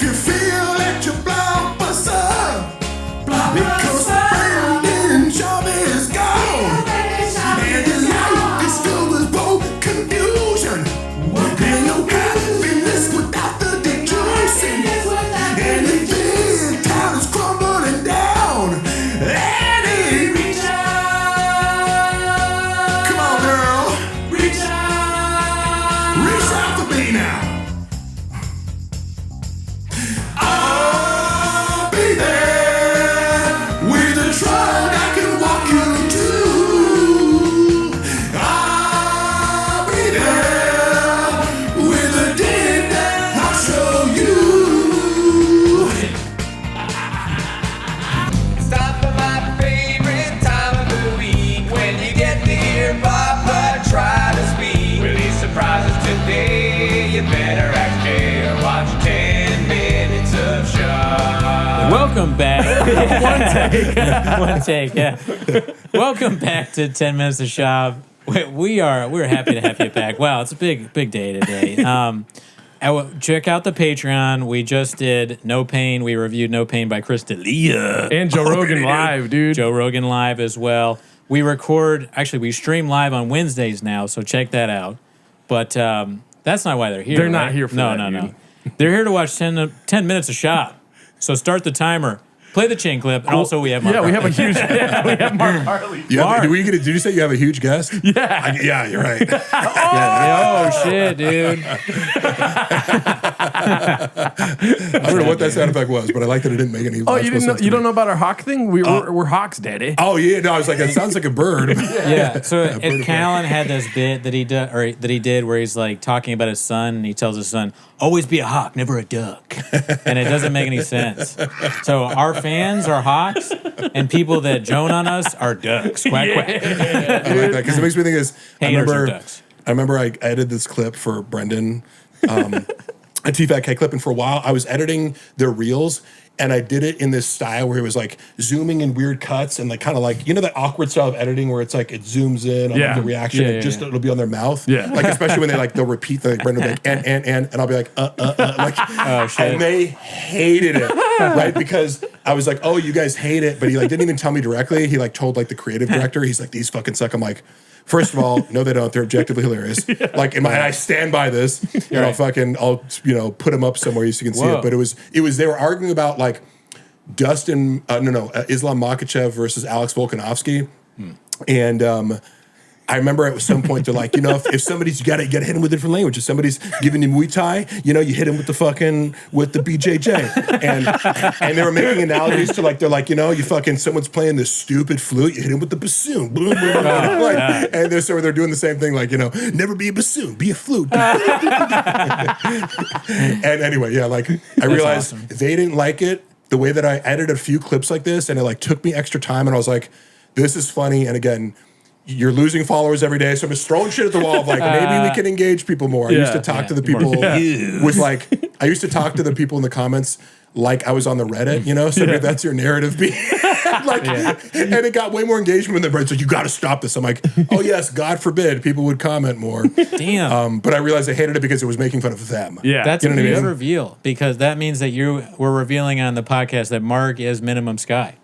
you feel that your blood was up. Because Brandon Schaub is gone. And your life is filled with both confusion. And no happiness without the rejoicing. And the big town is crumbling down. And he reach out. Come on, girl. Reach out. Reach out for me now. I'll be there with a truck I can walk you to. I'll be there with a deed that I'll show you. Stop for my favorite time of the week when you get to hear Papa try to speak. Will he surprise us today? You better act fair. Watch 10 minutes of Schaub. Welcome back. One take, yeah. Welcome back to 10 Minutes of Schaub. We're happy to have you back. Wow, it's a big day today. Check out the Patreon. We just did No Pain. We reviewed No Pain by Chris D'Elia. And Joe Rogan live, dude. Joe Rogan live as well. We stream live on Wednesdays now, so check that out. But that's not why they're here. They're not right? here for that, dude. They're here to watch 10 minutes of Schaub. So start the timer. Play the chain clip. And also we have Mark. Yeah, we have a huge. we have Mark Harley. Yeah, did you say you have a huge guest? Yeah. Yeah, you're right. Oh shit, dude. I don't know what that sound effect was, but I like that it didn't make any. Oh, you didn't know? You don't know about our hawk thing? We're hawks, daddy. Oh yeah, no, I was like, that sounds like a bird. Yeah. So Callan had this bit that he did where he's like talking about his son, and he tells his son, "Always be a hawk, never a duck," and it doesn't make any sense. So our fans are hawks, and people that joan on us are ducks. Quack quack. I like that because it makes me think is Haters are ducks. I remember I edited this clip for Brendan, a T-Fat-K clip, and for a while I was editing their reels, and I did it in this style where it was like zooming in weird cuts and like kind of like, you know, that awkward style of editing where it's like it zooms in on the reaction and it'll be on their mouth. Yeah. Like especially when they'll repeat the like Brendan will be like and I'll be like like oh, shit. And they hated it, right? Because I was like, oh, you guys hate it, but he like didn't even tell me directly. He like told like the creative director, he's like, these fucking suck. I'm like, first of all, no, they don't. They're objectively hilarious. Like, and I stand by this. And I'll put them up somewhere so you can see it. But it was. They were arguing about like Islam Makhachev versus Alex Volkanovski, and I remember at some point they're like, you know, if somebody's you gotta hit him with a different language. If somebody's giving you Muay Thai, you know, you hit him with the BJJ. And they were making analogies to like, they're like, you know, someone's playing this stupid flute, you hit him with the bassoon. Boom, boom, boom. And they're doing the same thing, like, you know, never be a bassoon, be a flute. And anyway, yeah, like I realized they didn't like it the way that I edited a few clips like this, and it like took me extra time, and I was like, this is funny. And again, you're losing followers every day, so I'm just throwing shit at the wall of like, maybe we can engage people more. I used to talk to the people with like, I used to talk to the people in the comments like I was on the Reddit, you know? So maybe that's your narrative. Like, and it got way more engagement than Reddit. So you got to stop this. I'm like, oh yes, God forbid people would comment more. Damn. But I realized I hated it because it was making fun of them. Yeah. That's a good reveal, because that means that we're revealing on the podcast that Mark is Minimum Sky.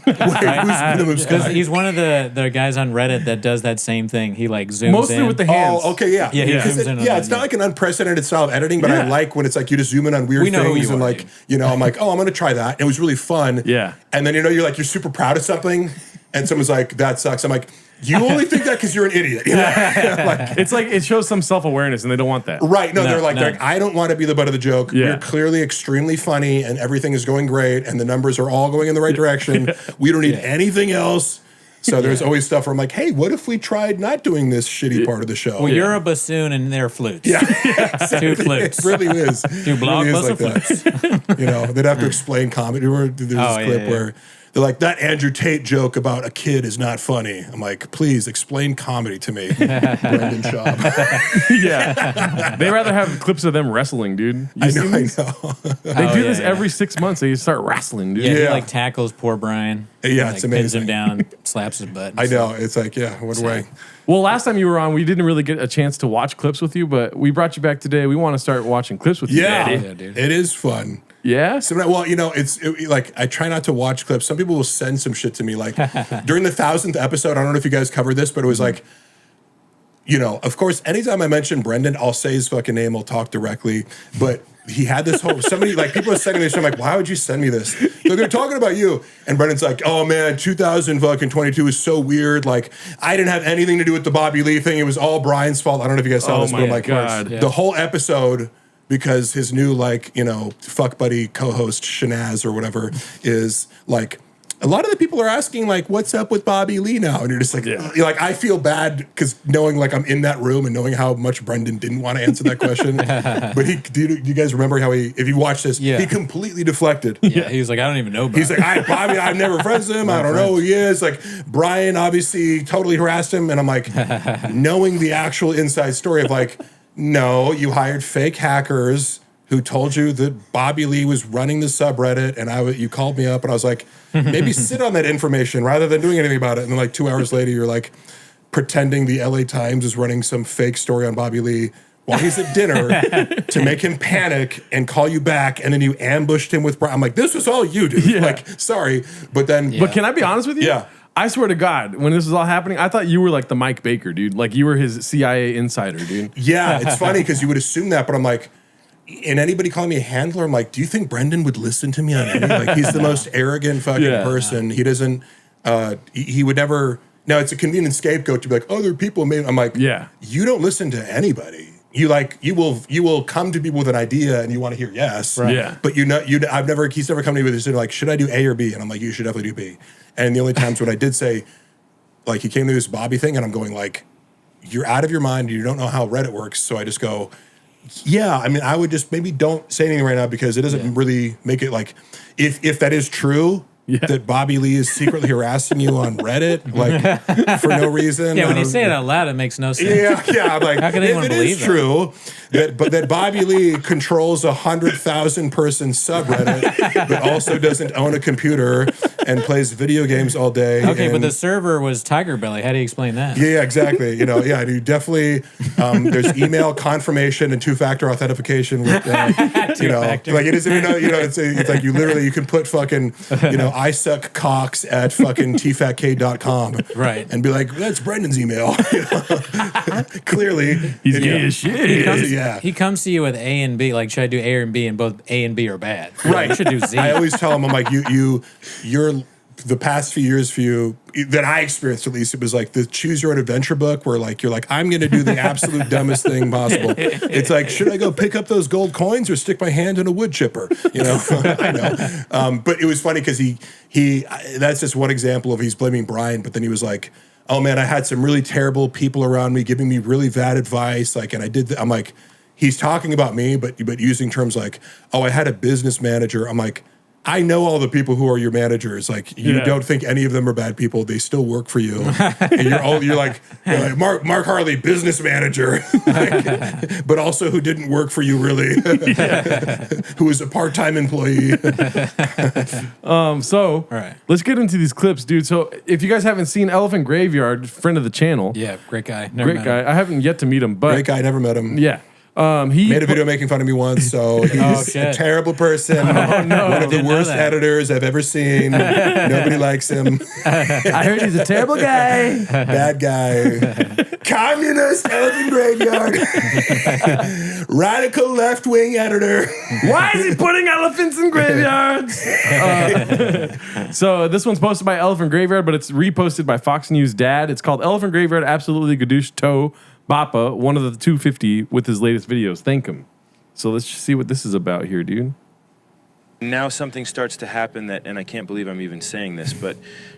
Wait, who's Minimum Sky? He's one of the guys on Reddit that does that same thing. He like zooms mostly in. with the hands. Oh, okay, yeah. Yeah, he zooms in on it's not like an unprecedented style of editing, but I like when it's like you just zoom in on weird things and like, you know, I'm like, oh, I'm going to try that. It was really fun. Yeah. And then, you know, you're super proud of something and someone's like, that sucks. I'm like, you only think that because you're an idiot. You know? Like, it's like it shows some self-awareness, and they don't want that. Right. No, they're like, I don't want to be the butt of the joke. Yeah. We're clearly extremely funny, and everything is going great, and the numbers are all going in the right direction. We don't need anything else. So there's always stuff where I'm like, hey, what if we tried not doing this shitty part of the show? Well, you're a bassoon and they're flutes. Yeah. Two flutes. It really is. Two blockbuster flutes. You know, they'd have to explain comedy. There's this clip where they're like, that Andrew Tate joke about a kid is not funny. I'm like, please explain comedy to me, Brendan Schaub. Yeah. They rather have clips of them wrestling, dude. I know. They do this every 6 months. They start wrestling, dude. Yeah, he like tackles poor Brian. Yeah, it's amazing. Pins him down, slaps his butt. I know. It's like, what way? Well, last time you were on, we didn't really get a chance to watch clips with you, but we brought you back today. We want to start watching clips with you, Daddy. Yeah, dude. It is fun. Yeah. Well, like I try not to watch clips. Some people will send some shit to me. Like during the 1000th episode, I don't know if you guys covered this, but it was like, of course, anytime I mention Brendan, I'll say his fucking name. I'll talk directly. But he had this whole, people are sending this. I'm like, why would you send me this? They're talking about you. And Brendan's like, oh man, 2022 is so weird. Like, I didn't have anything to do with the Bobby Lee thing. It was all Brian's fault. I don't know if you guys saw this, but I'm like, the whole episode, because his new, fuck buddy co-host, Shanaz or whatever, is like, a lot of the people are asking, like, what's up with Bobby Lee now? And you're just like, you're like, I feel bad because knowing, like, I'm in that room and knowing how much Brendan didn't want to answer that question. But do you guys remember how if you watch this, he completely deflected. Yeah, he was like, I don't even know Bobby. He's like, Bobby, I've never friends with him. I don't know who he is. Like, Brian obviously totally harassed him. And I'm like, knowing the actual inside story of, like, no, you hired fake hackers who told you that Bobby Lee was running the subreddit, and you called me up, and I was like, maybe sit on that information rather than doing anything about it. And then, like, 2 hours later, you're like pretending the LA Times is running some fake story on Bobby Lee while he's at dinner to make him panic and call you back, and then you ambushed him with Brian. I'm like, this was all you, dude. Like, sorry, but then. But can I be honest with you? Yeah. I swear to God, when this was all happening, I thought you were like the Mike Baker, dude. Like you were his CIA insider, dude. Yeah, it's funny because you would assume that, but I'm like, and anybody calling me a handler, I'm like, do you think Brendan would listen to me on any? Like, he's the most arrogant fucking person. He doesn't, he would never, now it's a convenient scapegoat to be like, oh, there are people made, I'm like, you don't listen to anybody. You will come to people with an idea and you want to hear yes. Right. Yeah. But he's never come to me with this, like, should I do A or B? And I'm like, you should definitely do B. And the only times when I did say, like, he came to this Bobby thing and I'm going like, you're out of your mind. You don't know how Reddit works. So I just go, yeah, I mean, I would just maybe don't say anything right now because it doesn't really make it like, if that is true, that Bobby Lee is secretly harassing you on Reddit, like, for no reason. Yeah, when you say it out loud, it makes no sense. Yeah, I'm like, how can anyone believe that? True, that Bobby Lee controls 100,000 person subreddit, but also doesn't own a computer and plays video games all day. Okay, but the server was Tiger Belly. How do you explain that? Yeah, exactly. You definitely. There's email confirmation and two-factor authentication. With, like it isn't. It's like you can put fucking I suck cocks at fucking tfatk.com. Right. And be like, that's Brendan's email. Clearly. He's gay as shit. He comes to you with A and B, like, should I do A and B? And both A and B are bad. Right. You should do Z. I always tell him, I'm like, you're the past few years for you, that I experienced at least, it was like the choose your own adventure book where like, you're like, I'm going to do the absolute dumbest thing possible. It's like, should I go pick up those gold coins or stick my hand in a wood chipper? I know. But it was funny because he that's just one example of he's blaming Brian, but then he was like, oh man, I had some really terrible people around me giving me really bad advice. Like, and I did, I'm like, he's talking about me, but using terms like, oh, I had a business manager. I'm like, I know all the people who are your managers. Like, you don't think any of them are bad people. They still work for you. And you're like Mark Harley, business manager, but also who didn't work for you really, who was a part-time employee. So let's get into these clips, dude. So if you guys haven't seen Elephant Graveyard, friend of the channel. Yeah, great guy. Great guy. I haven't yet to meet him, but great guy, never met him. Yeah. He made a video making fun of me once, so he's a terrible person. Oh, no. One of the worst editors I've ever seen. Nobody likes him. I heard he's a terrible guy. Bad guy. Communist Elephant Graveyard. Radical left-wing editor. Why is he putting elephants in graveyards? So this one's posted by Elephant Graveyard, but it's reposted by Fox News Dad. It's called Elephant Graveyard Absolutely Gadoosh Toe Bappa, one of the 250 with his latest videos. Thank him. So let's just see what this is about here, dude. Now something starts to happen that, and I can't believe I'm even saying this, but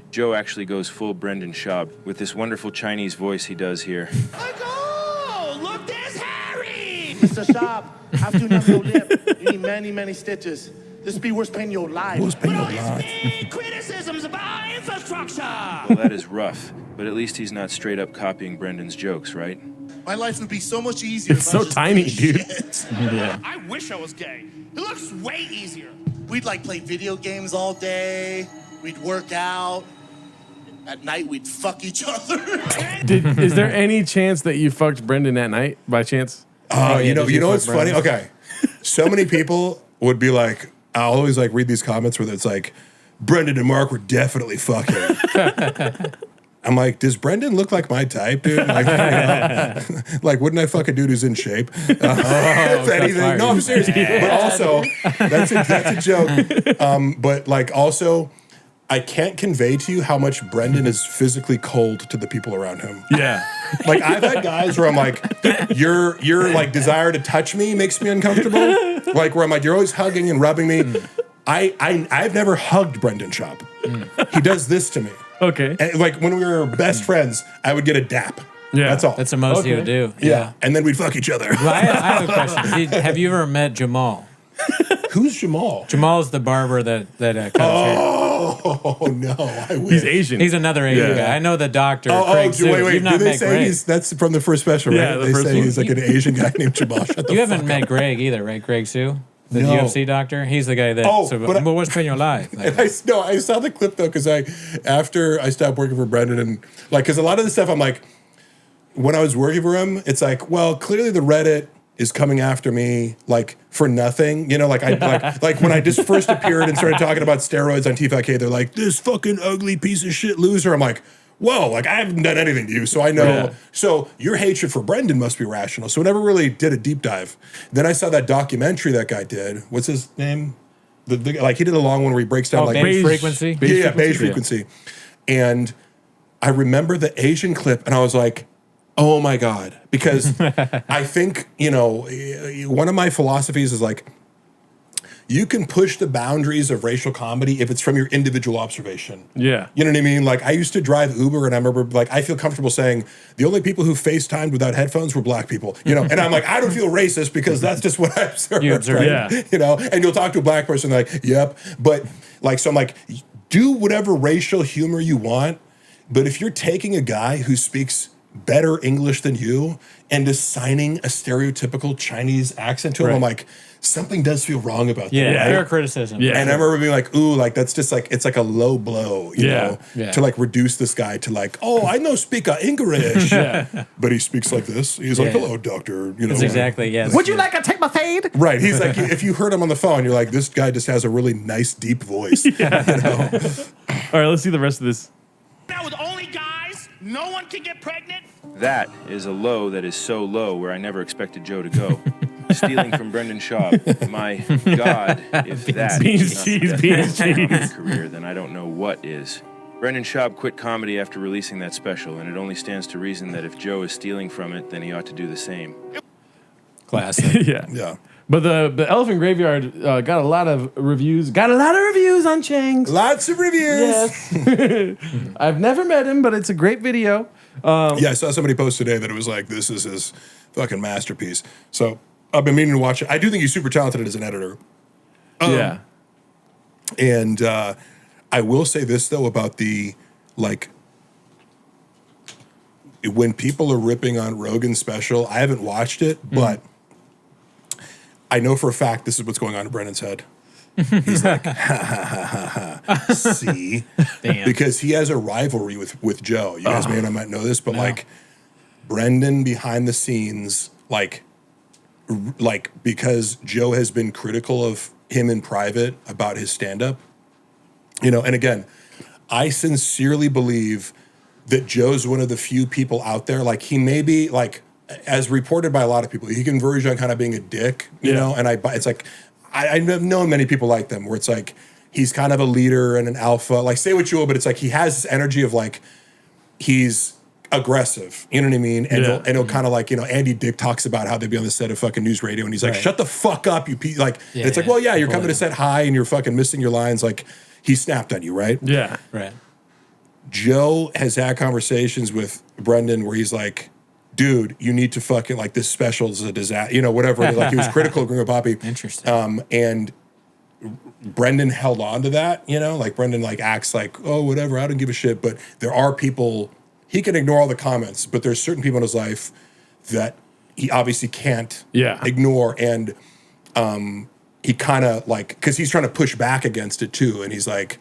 Joe actually goes full Brendan Schaub with this wonderful Chinese voice he does here. Oh, look, there's Harry! Mr. Schaub, have to numb your lip. You need many, many stitches. This be worse pain your life. Worse pain your life. Criticisms about infrastructure. Well, that is rough, but at least he's not straight up copying Brendan's jokes, right? My life would be so much easier. It's so tiny, dude. Yeah. I wish I was gay. It looks way easier. We'd like play video games all day. We'd work out. At night, we'd fuck each other. Is there any chance that you fucked Brendan at night, by chance? You know what's funny? Okay. So many people would be like, I always like read these comments where it's like, Brendan and Mark were definitely fucking. I'm like, does Brendan look like my type, dude? Like, like wouldn't I fuck a dude who's in shape? If anything, no, I'm serious. But also, that's a joke. But like, also, I can't convey to you how much Brendan is physically cold to the people around him. Yeah. Like I've had guys where I'm like, your like desire to touch me makes me uncomfortable. Like where I'm like, you're always hugging and rubbing me. I've never hugged Brendan Schaub. He does this to me. Okay. And like when we were best friends, I would get a dap. Yeah. That's all. That's the most he would do. yeah. And then we'd fuck each other. Well, I have a question. Have you ever met Jamal? Who's Jamal? Jamal's the barber that cuts hair. Oh no, I wish. He's Asian. He's another Asian Yeah. guy. I know the doctor. Oh, Craig Sue. wait. You've Do not they met say Greg. that's from the first special, right? Yeah, the they first say one. he's like an Asian guy named Jamal. Shut the You fuck haven't up. met Greg either, right? Greg Sue, the No. UFC doctor. He's the guy that. Oh, so, but what's been your life? Like, And I saw the clip though because after I stopped working for Brendan and like because a lot of the stuff I'm like when I was working for him it's like well clearly the Reddit is coming after me like for nothing like I like when I just first appeared and started talking about steroids on T5K they're like this fucking ugly piece of shit loser I'm like whoa like I haven't done anything to you so I know Yeah. so your hatred for Brendan must be rational so I never really did a deep dive then I saw that documentary that guy did what's his name the like he did a long one where he breaks down like beige frequency. yeah, beige frequency. And I remember the Asian clip and I was like, oh my God. Because I think, one of my philosophies is like, you can push the boundaries of racial comedy if it's from your individual observation. Yeah. You know what I mean? Like I used to drive Uber and I remember like I feel comfortable saying the only people who FaceTimed without headphones were black people. And I'm like, I don't feel racist because that's just what I observed. You observe, right? yeah. And you'll talk to a black person like, yep. But like so I'm like, do whatever racial humor you want, but if you're taking a guy who speaks better English than you and assigning a stereotypical Chinese accent to him, Right. I'm like, something does feel wrong about that. Yeah, right? fair criticism. Yeah. And I remember being like, ooh, like that's just like it's like a low blow, you Yeah. know, Yeah. to like reduce this guy to like, oh, I know speak English. But he speaks like this. He's like, Yeah. hello, doctor. That's exactly, yeah. Would you like to take my fade? Right. He's like, if you heard him on the phone, you're like, this guy just has a really nice, deep voice. All right, let's see the rest of this. Now with only guys, no one can get pregnant. That is a low that is so low where I never expected Joe to go. Stealing from Brendan Schaub. My God, if that Beans is not the cheese, death beans of my comedy cheese. career, then I don't know what is. Brendan Schaub quit comedy after releasing that special, and it only stands to reason that if Joe is stealing from it, then he ought to do the same. Classic. Yeah. Yeah. But the Elephant Graveyard got a lot of reviews. Got a lot of reviews on Chang's. Lots of reviews. Yes. I've never met him, but it's a great video. Yeah, I saw somebody post today that it was like, this is his fucking masterpiece. So I've been meaning to watch it. I do think he's super talented as an editor. Yeah. And I will say this, though, about the, like, when people are ripping on Rogan's special, I haven't watched it, but I know for a fact this is what's going on in Brennan's head. He's like, ha, ha, ha, ha, ha. See? Damn. Because he has a rivalry with Joe. You guys may or may not know this, but, like, Brendan behind the scenes, like, because Joe has been critical of him in private about his stand-up, and again, I sincerely believe that Joe's one of the few people out there, like he may be like, as reported by a lot of people, he can verge on kind of being a dick, you know, and it's like, I've known many people like them where it's like, he's kind of a leader and an alpha, like say what you will, but it's like, he has this energy of like, he's aggressive, you know what I mean? And he'll kind of like, Andy Dick talks about how they'd be on the set of fucking news radio and he's like, shut the fuck up, you like, and it's like, well, yeah, you're coming to set high and you're fucking missing your lines. Like he snapped on you, right? Yeah. Right. Joe has had conversations with Brendan where he's like, dude, you need to fucking, like, this special is a disaster, whatever. Like, he was critical of Gringo Poppy. Interesting. And Brendan held on to that, like, Brendan, like, acts like, oh, whatever, I don't give a shit. But there are people, he can ignore all the comments, but there's certain people in his life that he obviously can't ignore. And he kind of, like, because he's trying to push back against it, too. And he's like,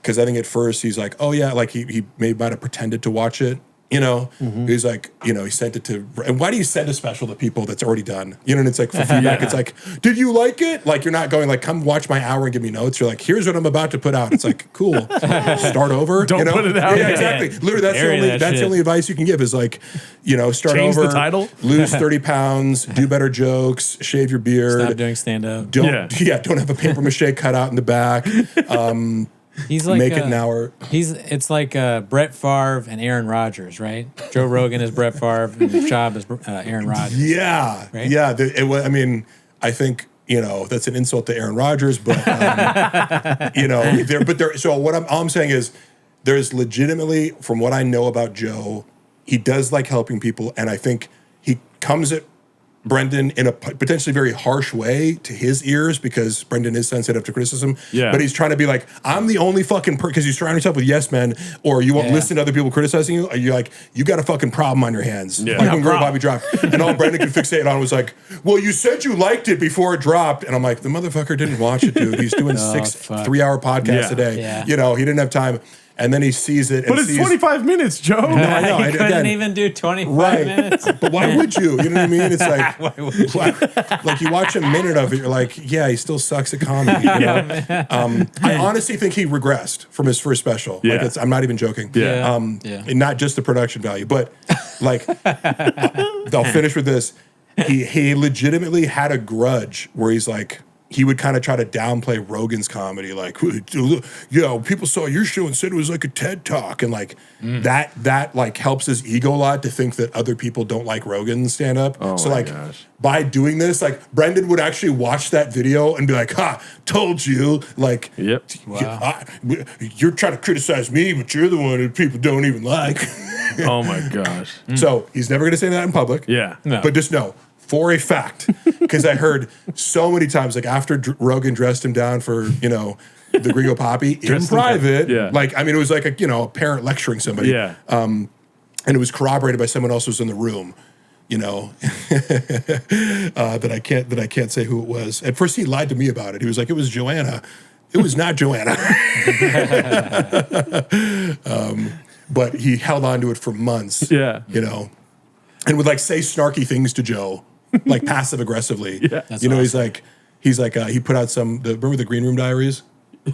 because I think at first he's like, oh, yeah, like, he might have pretended to watch it. You know, he's like, you know, he sent it to, and why do you send a special to people that's already done? You know, and it's like for feedback, it's like, did you like it? Like, you're not going like, come watch my hour and give me notes. You're like, here's what I'm about to put out. It's like, cool, start over. Don't you know? put it out. Yeah, exactly. Literally, that's the only advice you can give is like, you know, start Change over. the title. Lose 30 pounds, do better jokes, shave your beard. Stop doing stand-up. Don't have a paper mache cut out in the back. He's like Make it an hour. It's like Brett Favre and Aaron Rodgers, right? Joe Rogan is Brett Favre and Schaub is Aaron Rodgers. Yeah, Right? yeah. I mean, I think, you know, that's an insult to Aaron Rodgers, but you know, So what all I'm saying is, there's legitimately, from what I know about Joe, he does like helping people, and I think he comes at Brendan in a potentially very harsh way to his ears because Brendan is sensitive to criticism. Yeah. But he's trying to be like, I'm the only fucking because you surround yourself with yes men, or you won't listen to other people criticizing you. Or you're like, you got a fucking problem on your hands. Yeah. Like when Girl Bobby dropped, and all Brendan could fixate on was like, well, you said you liked it before it dropped, and I'm like, the motherfucker didn't watch it, dude. He's doing 6 3-hour podcasts a day. Yeah. You know, he didn't have time. And then he sees it. But it's 25 minutes, Joe. No, I know. He couldn't even do 25 minutes. But why would you? You know what I mean? It's like, like you watch a minute of it, you're like, yeah, he still sucks at comedy. You know? I honestly think he regressed from his first special. Yeah. Like I'm not even joking. Yeah. And not just the production value, but like, I'll finish with this. He legitimately had a grudge where he's like, he would kind of try to downplay Rogan's comedy, like, you know, people saw your show and said it was like a TED Talk, and like that like helps his ego a lot to think that other people don't like Rogan's stand up. So like by doing this, like Brendan would actually watch that video and be like, "Ha, told you!" Like, Yep. You're trying to criticize me, but you're the one that people don't even like. Oh my gosh. So he's never gonna say that in public. Yeah. No. But just know, for a fact, because I heard so many times, like after Rogan dressed him down for, you know, the Grigo Poppy in private, like, I mean, it was like a, you know, a parent lecturing somebody. Yeah. And it was corroborated by someone else who was in the room, you know, that I can't say who it was. At first he lied to me about it. He was like, it was Joanna. It was not Joanna. But he held on to it for months. Yeah. You know, and would like say snarky things to Joe, like passive aggressively. Yeah. You know, he's like, he put out remember the Green Room Diaries?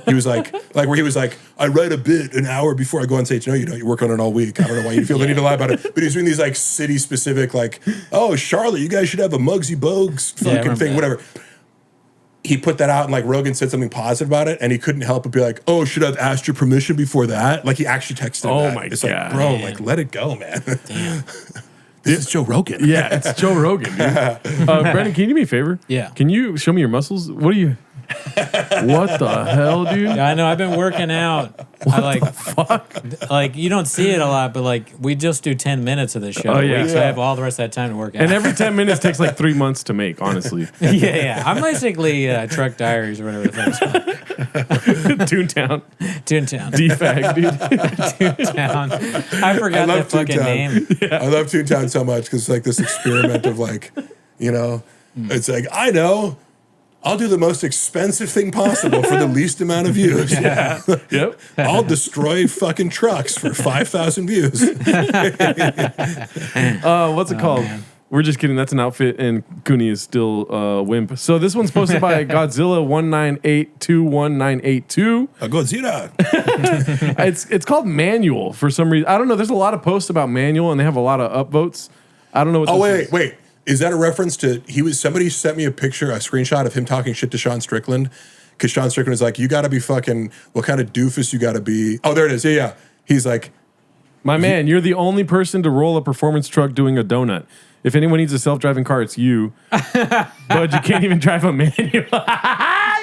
He was like where he was like, I write a bit an hour before I go on stage. No, you don't. You work on it all week. I don't know why you feel the need to lie about it. But he's doing these like city specific, like, oh, Charlotte, you guys should have a Muggsy Bogues fucking thing, whatever. He put that out and like Rogan said something positive about it, and he couldn't help but be like, oh, should I have asked your permission before that? Like he actually texted him. Oh that. my It's God. like, bro, like let it go, man. Damn. This is Joe Rogan. Yeah, it's Joe Rogan, dude. Brendan, can you do me a favor? Yeah. Can you show me your muscles? What do you... What the hell, dude? Yeah, I know. I've been working out. Like you don't see it a lot, but like we just do 10 minutes of this show. Oh, yeah. So I have all the rest of that time to work out. And every 10 minutes takes like 3 months to make, honestly. yeah. I'm basically Truck Diaries or whatever the thing's called. Toontown. Defag, dude. Toontown. I forgot that fucking name. I love Toontown so much because it's like this experiment of like, you know, it's like, I know, I'll do the most expensive thing possible for the least amount of views. Yeah. Yep. I'll destroy fucking trucks for 5,000 views. What's it called? Man. We're just kidding. That's an outfit, and Cooney is still wimp. So this one's posted by Godzilla 198219882. Godzilla. It's called Manual for some reason. I don't know. There's a lot of posts about Manual, and they have a lot of upvotes. I don't know what. Oh this is. wait. Is that a reference to somebody sent me a screenshot of him talking shit to Sean Strickland? Because Sean Strickland is like, you gotta be fucking, what kind of doofus you gotta be? Oh, there it is. Yeah. He's like, My man, you're the only person to roll a performance truck doing a donut. If anyone needs a self-driving car, it's you. But you can't even drive a manual.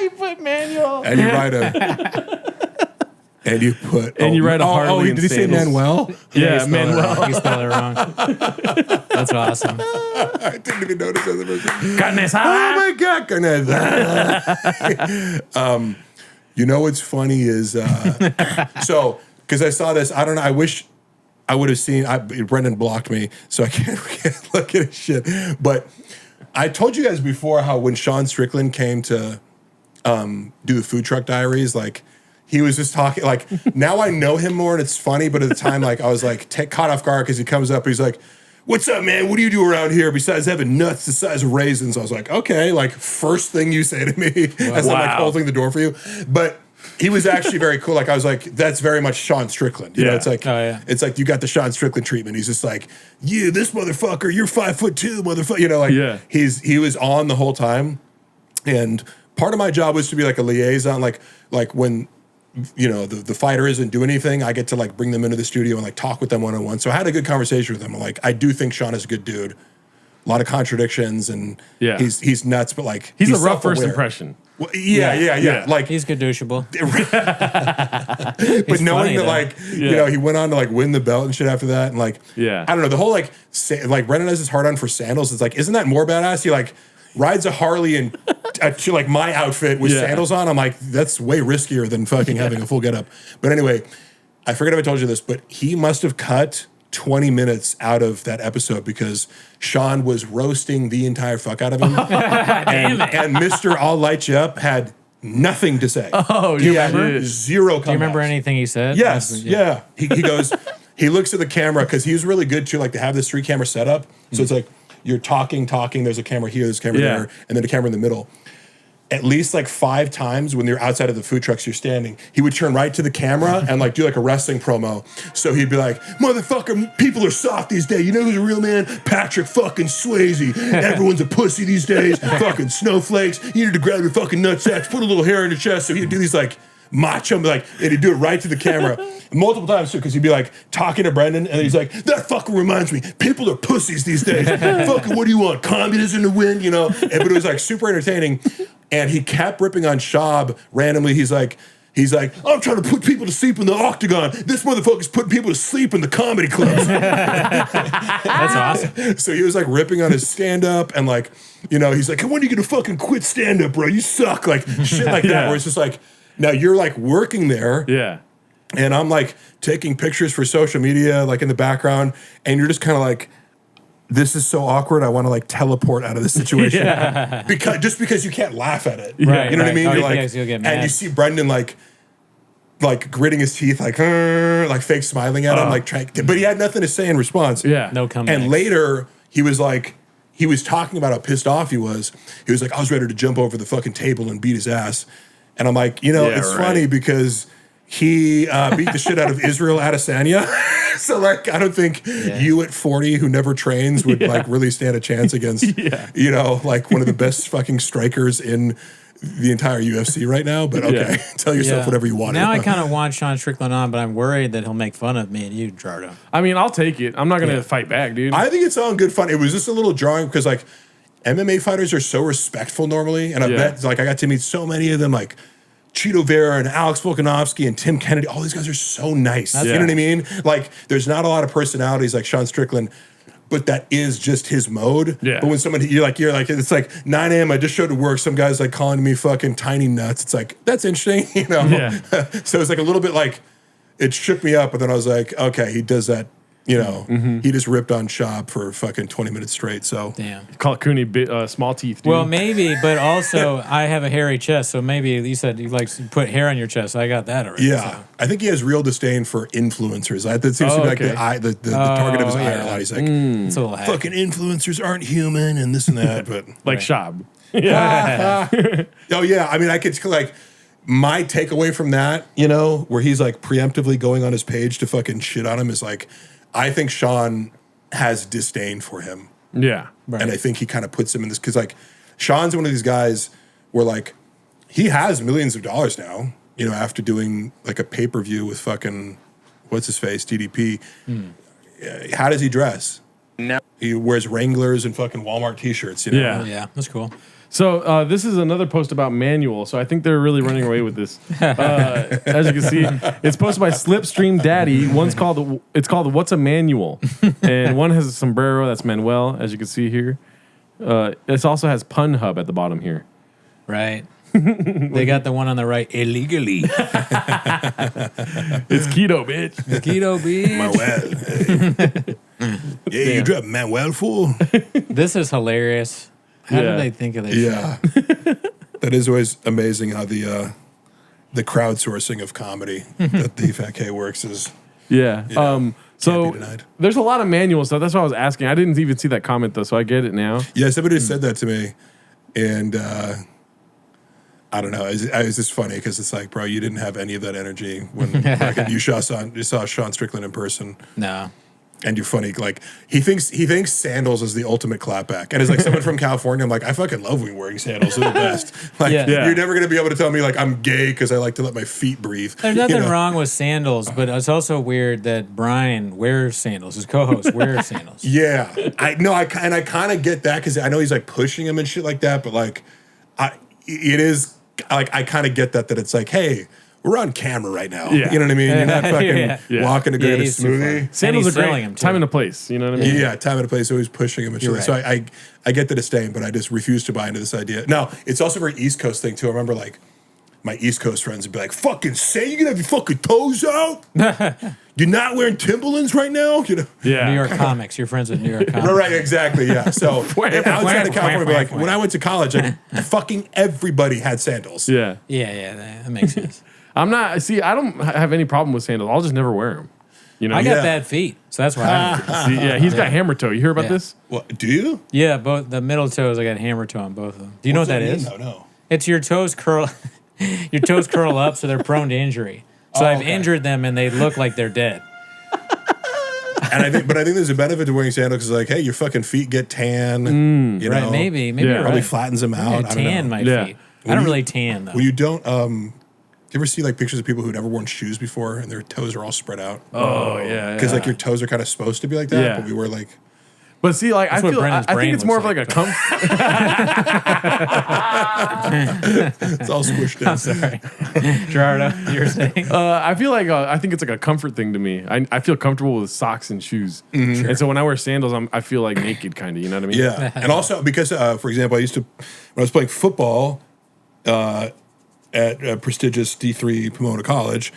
You put manual. and you write a and you put And you write a Harley did in he say sandals. Manuel? Yeah, He Manuel. spelled it wrong. That's awesome. I didn't even notice that. Carne Oh asada. my God. You know what's funny is, so, because I saw this, I don't know, I wish I would have seen, Brendan blocked me, so I can't look at his shit. But I told you guys before how when Sean Strickland came to do the Food Truck Diaries, like, he was just talking like now I know him more and it's funny, but at the time like I was like caught off guard because he comes up, he's like, "What's up, man? What do you do around here besides having nuts the size of raisins?" I was like, "Okay," like first thing you say to me as I'm like holding the door for you. But he was actually very cool. Like I was like, that's very much Sean Strickland. You know, it's like it's like you got the Sean Strickland treatment. He's just like, "Yeah, this motherfucker, you're 5'2", motherfucker." You know, like he was on the whole time. And part of my job was to be like a liaison, like when you know the fighter isn't doing anything, I get to like bring them into the studio and like talk with them one-on-one. So I had a good conversation with him. Like I do think Sean is a good dude. A lot of contradictions and he's nuts, but like he's a rough first impression. Well, yeah. Like he's gadoushable. But knowing that like you know he went on to like win the belt and shit after that, and like I don't know, the whole like Brendan has his heart on for sandals. It's like, isn't that more badass? He like rides a Harley and to like my outfit with sandals on. I'm like, that's way riskier than fucking having a full getup. But anyway, I forget if I told you this, but he must have cut 20 minutes out of that episode because Sean was roasting the entire fuck out of him. and Mr. I'll Light You Up had nothing to say. Oh, do you remember? Zero comebacks. Do you remember anything he said? Yes. Yeah. He goes, he looks at the camera because he was really good to like to have this 3-camera setup. So it's like you're talking, there's a camera here, there's a camera there, and then a camera in the middle. At least like 5 times when you're outside of the food trucks, you're standing, he would turn right to the camera and like do like a wrestling promo. So he'd be like, "Motherfucker, people are soft these days. You know who's a real man? Patrick fucking Swayze. Everyone's a pussy these days. Fucking snowflakes. You need to grab your fucking nutsacks, put a little hair in your chest." So he'd do these like macho, like, and he'd do it right to the camera multiple times too, because he'd be like talking to Brendan, and he's like, "That fucking reminds me, people are pussies these days. Fucking, what do you want? Communism to win, you know?" But it was like super entertaining. And he kept ripping on Schaub randomly. He's like, "I'm trying to put people to sleep in the octagon. This motherfucker's putting people to sleep in the comedy clubs." That's awesome. So he was like ripping on his stand-up and like, you know, he's like, "When are you gonna fucking quit stand-up, bro? You suck." Like shit like that, where it's just like, now you're like working there. Yeah. And I'm like taking pictures for social media, like in the background, and you're just kind of like, "This is so awkward. I want to like teleport out of this situation." because you can't laugh at it. Right, You know what I mean? Oh, You're like, you'll get mad. and you see Brendan like gritting his teeth, like fake smiling at him, like trying, but he had nothing to say in response. Yeah. No comeback. And later he was talking about how pissed off he was. He was like, "I was ready to jump over the fucking table and beat his ass." And I'm like, you know, it's funny because he beat the shit out of Israel Adesanya. So like, I don't think you at 40 who never trains would like really stand a chance against, you know, like one of the best fucking strikers in the entire UFC right now. But okay, tell yourself whatever you want. Now I kind of want Sean Strickland on, but I'm worried that he'll make fun of me and you, Jardo. I mean, I'll take it. I'm not going to fight back, dude. I think it's all in good fun. It was just a little jarring because like MMA fighters are so respectful normally. And I bet like I got to meet so many of them, like Cheeto Vera and Alex Volkanovski and Tim Kennedy. All these guys are so nice. You know what I mean? Like there's not a lot of personalities like Sean Strickland, but that is just his mode. Yeah. But when somebody you're like, it's like 9 a.m. I just showed to work. Some guy's like calling me fucking tiny nuts. It's like, that's interesting, you know? Yeah. So it's like a little bit like it shook me up, but then I was like, okay, he does that. You know, he just ripped on Schaub for fucking 20 minutes straight. So Damn. Call Cooney small teeth, dude. Well, maybe, but also I have a hairy chest, so maybe you said you like to put hair on your chest. I got that already. yeah, so. I think he has real disdain for influencers. That seems to be like the target of his ire a lot. He's like, It's a little hack. fucking influencers aren't human and this and that. But like Schaub. oh yeah, I mean, I could like my takeaway from that, you know, where he's like preemptively going on his page to fucking shit on him is like, I think Sean has disdain for him. Yeah. Right. And I think he kind of puts him in this because like Sean's one of these guys where like he has millions of dollars now, you know, after doing like a pay-per-view with fucking what's his face, DDP. How does he dress? No. He wears Wranglers and fucking Walmart t-shirts, you know? Yeah. Oh, yeah, that's cool. So this is another post about manual. So I think they're really running away with this. As you can see, it's posted by Slipstream Daddy. It's called What's a Manual, and one has a sombrero. That's Manuel, as you can see here. It also has Pun Hub at the bottom here. Right. They got the one on the right illegally. It's keto, bitch. Keto beach. Manuel. Yeah, you drop Manuel fool. This is hilarious. How Yeah. did they think of this? Yeah. That is always amazing how the the crowdsourcing of comedy that the Fat K works is. Yeah. know, So can't be denied. there's a lot of manual stuff. That's what I was asking. I didn't even see that comment though, so I get it now. Yeah, somebody said that to me, and I don't know. It was just funny because it's like, bro, you didn't have any of that energy when you saw Sean Strickland in person. No. And you're funny, like he thinks sandals is the ultimate clapback. And as like someone from California, I'm like, I fucking love wearing sandals. They're the best. Like Yeah. Yeah. you're never gonna be able to tell me like I'm gay because I like to let my feet breathe. There's you nothing know? wrong with sandals, but it's also weird that Brian wears sandals. His co-host wears sandals. Yeah, I kind of get that because I know he's like pushing him and shit like that. But like, it is like I kind of get that it's like, hey, we're on camera right now. Yeah. You know what I mean? You're not fucking Yeah. walking to go Yeah, get a he's too smoothie. funny. Sandals he's are selling great. them, too. Time and a place. You know what I mean? Yeah, time and a place. Always pushing him and shit. You're So right. I get the disdain, but I just refuse to buy into this idea. No, it's also a very East Coast thing too. I remember like my East Coast friends would be like, "Fucking say you gonna have your fucking toes out? You're not wearing Timberlands right now, you know?" Yeah. New York comics. You're friends with New York comics. Right, exactly, yeah. So and outside of California, but like when I went to college, like, fucking everybody had sandals. Yeah. Yeah, that makes sense. I'm not. See, I don't have any problem with sandals. I'll just never wear them. You know. I got Yeah. bad feet, so that's why I don't do it. See, yeah, he's got hammer toe. You hear about Yeah. this? What do you? Yeah, both the middle toes, I got hammer toe on both of them. Do you know what that is? No. It's your toes curl your toes curl up so they're prone to injury. So I've okay. injured them and they look like they're dead. And I think there's a benefit to wearing sandals because like, hey, your fucking feet get tan. You Right, know, maybe Yeah. you're probably right. flattens them out. I I tan don't know. my Yeah. feet. I don't really tan though. When you don't, do you ever see like pictures of people who've never worn shoes before and their toes are all spread out? Oh yeah. Because like your toes are kind of supposed to be like that, Yeah. but we were like, But see, like That's I what feel, I Brennan's think brain it's more of looks like a comfort. it's all squished in. Sorry. Gerardo, you were saying? I feel like I think it's like a comfort thing to me. I feel comfortable with socks and shoes, and so when I wear sandals, I feel like naked, kind of. You know what I mean? Yeah, and also because, for example, I used to when I was playing football at a prestigious D3 Pomona College.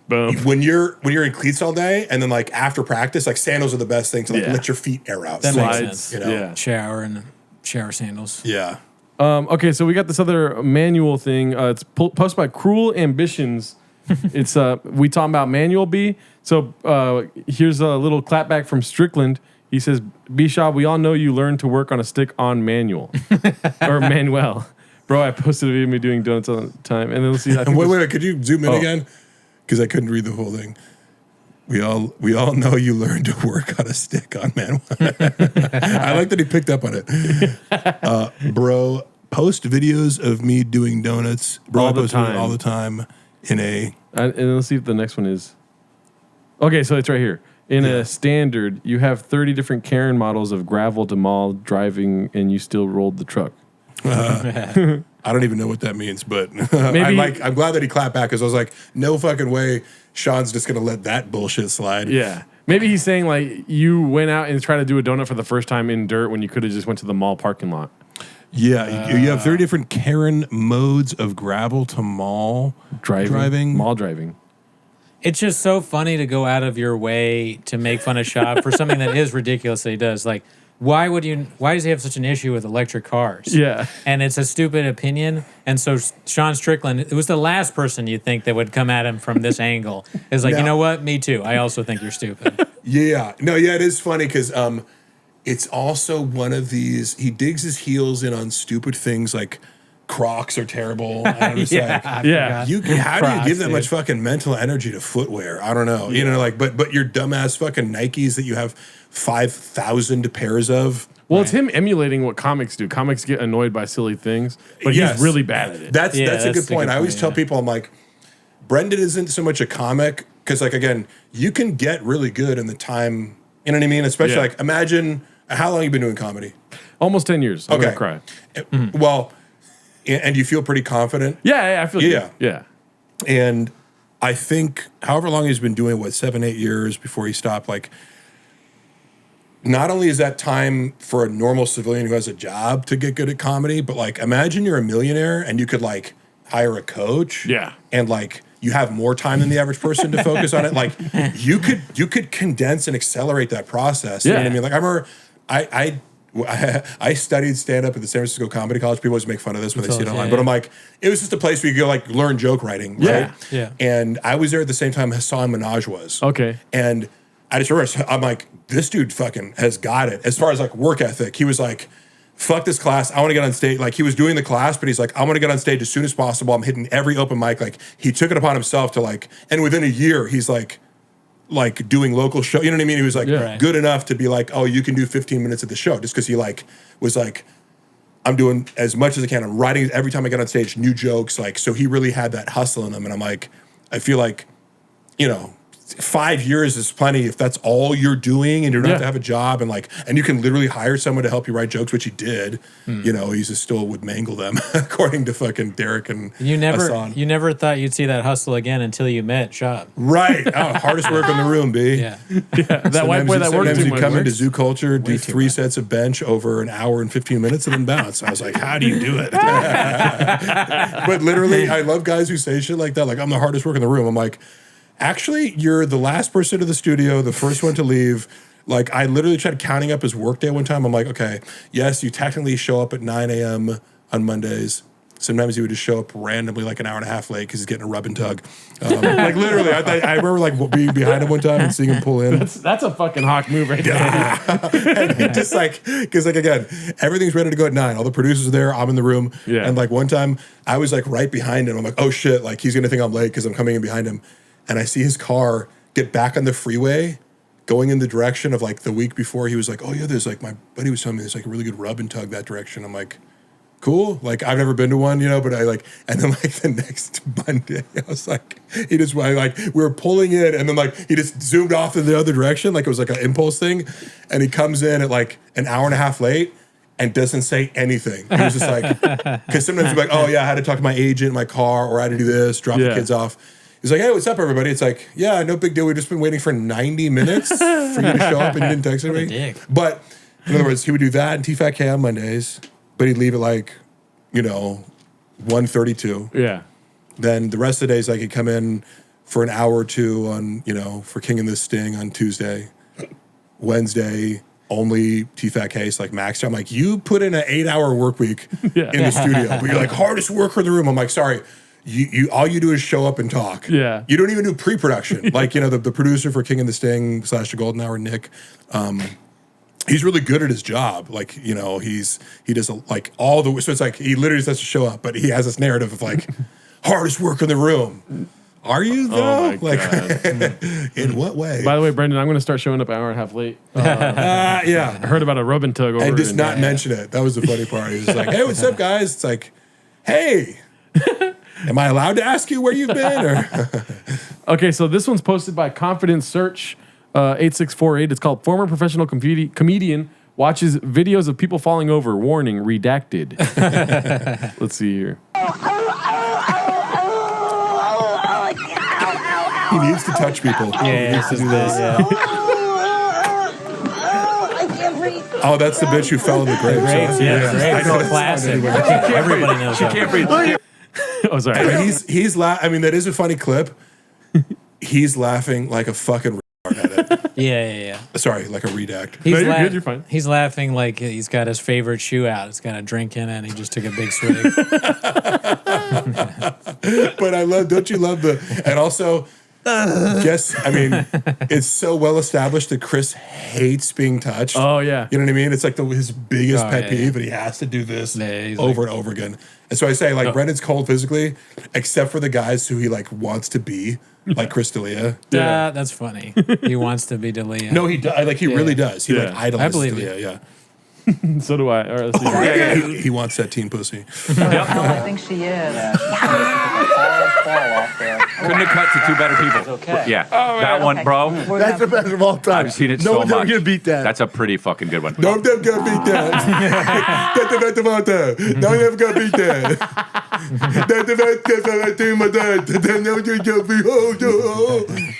Boom. When you're in cleats all day, and then like after practice, like sandals are the best thing to like Yeah. let your feet air out. That makes Slides. sense. You know? Yeah. Shower sandals. Yeah. Okay, so we got this other manual thing. It's posted by Cruel Ambitions. It's we talking about manual B. So here's a little clapback from Strickland. He says, "B Schaub, we all know you learned to work on a stick on manual or Manuel." Bro, I posted a video of me doing donuts on time, and then let's see. I think Wait, could you zoom in Oh. again? Because I couldn't read the whole thing. We all know you learned to work on a stick on man. I like that he picked up on it. Bro, post videos of me doing donuts. Bro, All I the post it time. all the time in a. and let's see if the next one is. Okay, so it's right here. In a standard, you have 30 different Karen models of gravel to mall driving, and you still rolled the truck. I don't even know what that means, but I'm glad that he clapped back because I was like, no fucking way Sean's just going to let that bullshit slide. Yeah. Maybe he's saying like you went out and tried to do a donut for the first time in dirt when you could have just went to the mall parking lot. Yeah, you have 30 different Karen modes of gravel to mall driving. Mall driving. It's just so funny to go out of your way to make fun of Schaub for something that is ridiculous that he does. Like, why does he have such an issue with electric cars? Yeah. And it's a stupid opinion. And so Sean Strickland, it was the last person you'd think that would come at him from this angle. Is like, No. you know what? Me too. I also think you're stupid. Yeah. No, yeah, it is funny because it's also one of these, he digs his heels in on stupid things like Crocs are terrible. And I'm just like, I Yeah. forgot. how do you Crocs, give that dude. much fucking mental energy to footwear? I don't know. You know, like, but your dumbass fucking Nikes that you have 5,000 pairs of. Well, it's him emulating what comics do. Comics get annoyed by silly things, but Yes. he's really bad at it. That's Yeah, a good point. I always tell yeah. people, I'm like, Brendan isn't so much a comic because, like, again, you can get really good in the time. You know what I mean? Especially Yeah. like, imagine how long you've been doing comedy. Almost 10 years. I'm Okay. gonna cry. Well, and you feel pretty confident. Yeah, I feel Yeah. good. Yeah. And I think, however long he's been doing, 7-8 years before he stopped, like, not only is that time for a normal civilian who has a job to get good at comedy, but like, imagine you're a millionaire and you could like hire a coach. Yeah. And like, you have more time than the average person to focus on it. Like, you could condense and accelerate that process. You know what I Yeah. mean? Like, I remember I studied stand-up at the San Francisco Comedy College. People always make fun of this when they see it online. Yeah, But I'm like, it was just a place where you go like learn joke writing, right? Yeah. And I was there at the same time Hassan Minaj was. Okay. And I just remember, I'm like, this dude fucking has got it. As far as like work ethic, he was like, fuck this class. I want to get on stage. Like he was doing the class, but he's like, I want to get on stage as soon as possible. I'm hitting every open mic. Like he took it upon himself to like, and within a year, he's like doing local show. You know what I mean? He was like good enough to be like, oh, you can do 15 minutes at the show, just because he like was like, I'm doing as much as I can. I'm writing every time I get on stage, new jokes. Like, so he really had that hustle in him. And I'm like, I feel like, you know, 5 years is plenty if that's all you're doing and you don't have to have a job and like, and you can literally hire someone to help you write jokes, which he did. You know, he just still would mangle them, according to fucking Derek and Hassan. You never thought you'd see that hustle again until you met Schaub. Right. Oh, hardest work in the room, B. Yeah. That white boy that works Sometimes too you much. come into Zoo Culture, do 3 sets of bench over an hour and 15 minutes and then bounce. I was like, how do you do it? But literally, I love guys who say shit like that. Like, I'm the hardest work in the room. I'm like, actually, you're the last person to the studio, the first one to leave. Like, I literally tried counting up his workday one time. I'm like, okay, yes, you technically show up at 9 a.m. on Mondays. Sometimes he would just show up randomly like an hour and a half late because he's getting a rub and tug. Like, literally, I remember like being behind him one time and seeing him pull in. That's a fucking hawk move right there. And just like, because like, again, everything's ready to go at 9. All the producers are there. I'm in the room. Yeah. And like one time, I was like right behind him. I'm like, oh shit, like he's going to think I'm late because I'm coming in behind him. And I see his car get back on the freeway going in the direction of like the week before. He was like, oh yeah, there's like, my buddy was telling me there's like a really good rub and tug that direction. I'm like, cool. Like I've never been to one, you know, but I like, and then like the next Monday, I was like, he just, like we were pulling in and then like he just zoomed off in the other direction. Like it was like an impulse thing. And he comes in at like an hour and a half late and doesn't say anything. He was just like, because sometimes he's like, oh yeah, I had to talk to my agent in my car or I had to do this, drop the kids off. He's like, hey, what's up, everybody? It's like, yeah, no big deal. We've just been waiting for 90 minutes for you to show up and you didn't text anybody. But in other words, he would do that and TFAT on Mondays, but he'd leave at like, you know, 1:32. Yeah. Then the rest of the days, like he'd come in for an hour or two on, you know, for King and the Sting on Tuesday. Wednesday, only TFAT case, like Max. I'm like, you put in an 8-hour work week in the studio, but you're like, hardest worker in the room. I'm like, sorry. You all you do is show up and talk. Yeah. You don't even do pre-production. Like, you know, the producer for King and the Sting / The Golden Hour, Nick, he's really good at his job. Like, you know, he does like all the, so it's like he literally just has to show up, but he has this narrative of like hardest work in the room. Are you though? Oh my God. In what way? By the way, Brendan, I'm going to start showing up an hour and a half late. Yeah. I heard about a rub and tug over And just in- not mention it. That was the funny part. He was like, hey, what's up, guys? It's like, hey, am I allowed to ask you where you've been? Or Okay, so this one's posted by Confidence Search 8648. It's called Former Professional Comedian Watches Videos of People Falling Over. Warning, redacted. Let's see here. he needs to touch people. He needs to do this. I can't breathe. Oh, that's the bitch who fell in the grave. Grapes, yeah, grapes. I know. Classic. I think everybody knows that. Can't breathe. Oh, sorry. I mean, he's I mean, that is a funny clip. He's laughing like a fucking retard at it. Yeah. Sorry, like a redact. He's No, you're good, you're fine. He's laughing like he's got his favorite shoe out. It's got a drink in it, and he just took a big swig. But I love, don't you love and also, guess, I mean, it's so well established that Chris hates being touched. Oh, yeah. You know what I mean? It's like his biggest pet yeah, peeve, yeah. but he has to do this Yeah, he's over and over again. And so I say, like, Brendan's cold physically, except for the guys who he, like, wants to be, like Chris D'Elia. Yeah, that's funny. He wants to be D'Elia. No, he does. Like, he really does. He, like, Yeah. idolizes I believe D'Elia, yeah. So do I. All right, let's see. He wants that teen pussy. I think she is. Couldn't have cut to 2 better people. Okay. Yeah. That one, bro. That's the best of all time. I've seen it no so one's much. ever gonna beat that. That's a pretty fucking good one. No, them gonna beat that. That's the best of all time. No one ever gonna beat that. That's the best of all time.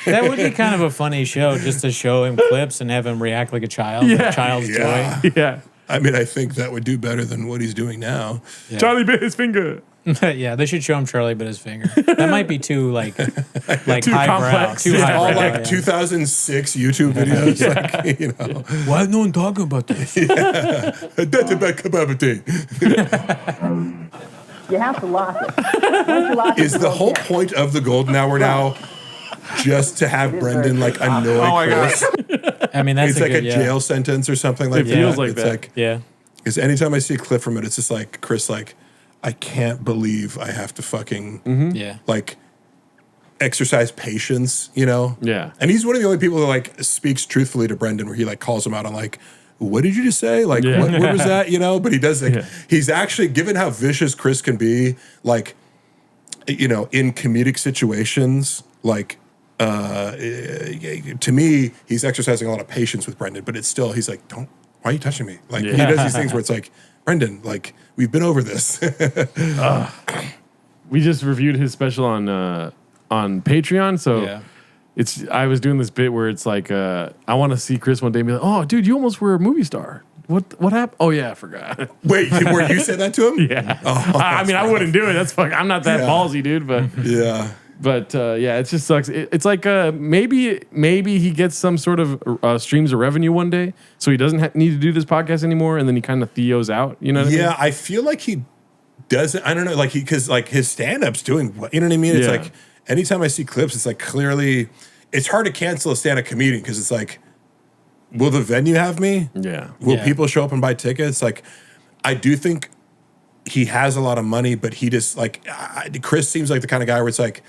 That would be kind of a funny show, just to show him clips and have him react like a child, a child's Yeah. joy. Yeah. I mean, I think that would do better than what he's doing now. Charlie bit his finger. Yeah, they should show him Charlie bit his finger. That might be too like Too highbrow. complex. Too Yeah. All highbrow. like 2006 YouTube videos. Like, you know. Why is no one talking about this? That's about kebab. You have to lock it. Once you lock it, Is you the won't whole get it. point of the golden hour now just to have Brendan like annoy Chris? I mean, that's It's a like good, a jail sentence or something like It that. feels like it's that. like Yeah. because anytime I see a clip from it, it's just like Chris, like I can't believe I have to fucking Yeah. like exercise patience, you know? Yeah. And he's one of the only people that like speaks truthfully to Brendan, where he like calls him out on like, what did you just say? Like, Yeah. what was that? You know? But he does like, Yeah. he's actually, given how vicious Chris can be, like, you know, in comedic situations, like, to me, he's exercising a lot of patience with Brendan, but it's still, he's like, why are you touching me? Like, he does these things where it's like, Brendan, like, we've been over this. We just reviewed his special on Patreon, so Yeah. I was doing this bit where it's like I want to see Chris one day and be like, oh, dude, you almost were a movie star. What happened? Oh yeah, I forgot. Wait, were you say that to him? Yeah. I mean, I wouldn't do it. That's fuck. I'm not that ballsy, dude. But Yeah. yeah, it just sucks. It's like maybe he gets some sort of streams of revenue one day, so he doesn't need to do this podcast anymore, and then he kind of Theo's out. You know what I mean? Yeah, I feel like he doesn't. I don't know, like because like his stand-up's doing. You know what I mean? It's Yeah. like anytime I see clips, it's like clearly, it's hard to cancel a stand-up comedian because it's like, will the venue have me? Yeah. Will Yeah. people show up and buy tickets? Like, I do think he has a lot of money, but he just like Chris seems like the kind of guy where it's like,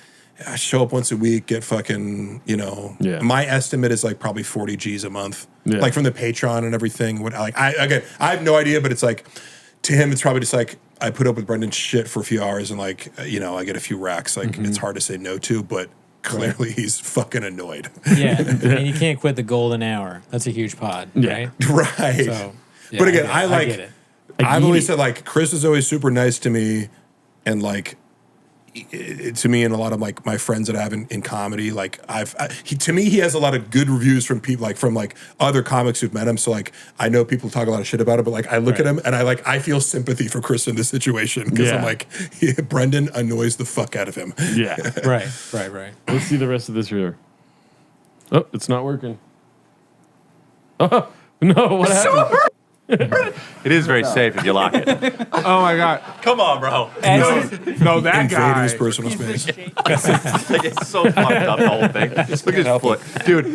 I show up once a week, get fucking, you know. Yeah. My estimate is like probably 40 G's a month, Yeah. like from the Patreon and everything. What like I have no idea, but it's like to him, it's probably just like I put up with Brendan's shit for a few hours and like you know I get a few racks. Like it's hard to say no to, but clearly he's fucking annoyed. Yeah. And you can't quit the golden hour. That's a huge pod, right? Right. So, yeah, But again, get it. I like. get it. I've always said like Chris is always super nice to me, and like to me and a lot of like my friends that I have in comedy. Like to me he has a lot of good reviews from people like from like other comics who've met him. So like I know people talk a lot of shit about it, but like I look at him and I feel sympathy for Chris in this situation because I'm like Brendan annoys the fuck out of him. Yeah. Right. Let's see the rest of this here. Oh, it's not working. Oh no! What happened? It is very safe if you lock it. Oh my God. Come on, bro. No, that Invading guy. his personal space. Like, it's so fucked up, the whole thing. Just look at his foot. Dude.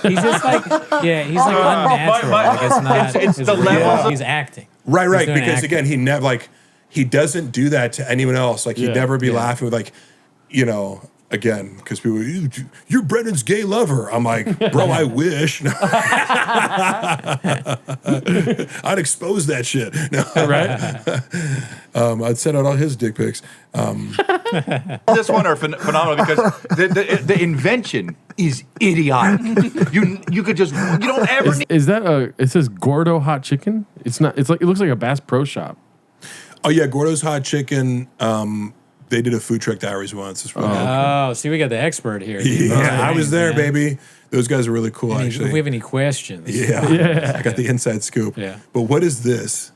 He's just like, he's like unnatural. Like it's not. It's the real. levels of- He's acting. Right, He's doing because acting. again, he never like he doesn't do that to anyone else. Like he'd Yeah. never be laughing with like, you know, again, because people, you're Brendan's gay lover. I'm like, bro, I wish. No. I'd expose that shit. No. Right? I'd send out all his dick pics. This one are phenomenal because the invention is idiotic. You could just, you don't ever need. Is that it says Gordo Hot Chicken? It's not. It's like it looks like a Bass Pro Shop. Oh yeah, Gordo's Hot Chicken. They did a food truck diaries once. It's really cool. Oh, see, we got the expert here. Yeah, I was there, man. baby. Those guys are really cool, actually. If we have any questions, Yeah. I got the inside scoop. Yeah. But what is this?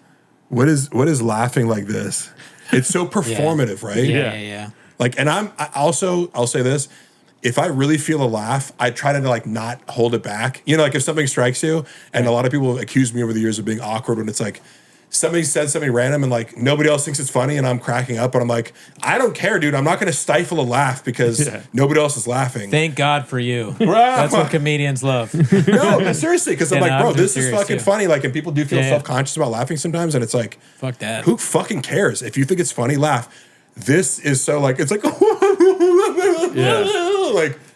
What is laughing like this? It's so performative, right? yeah. Like, and I'll say this. If I really feel a laugh, I try to like not hold it back. You know, like if something strikes you, and a lot of people have accused me over the years of being awkward when it's like somebody said something random and like nobody else thinks it's funny and I'm cracking up, but I'm like, I don't care, dude. I'm not going to stifle a laugh because nobody else is laughing. Thank God for you. That's what comedians love. No, seriously, because I'm Yeah, like, no, bro, I'm this is serious, fucking too. funny. Like, and people do feel Yeah. self-conscious about laughing sometimes, and it's like, Fuck that. who fucking cares? If you think it's funny, laugh. This is so like, it's like, like,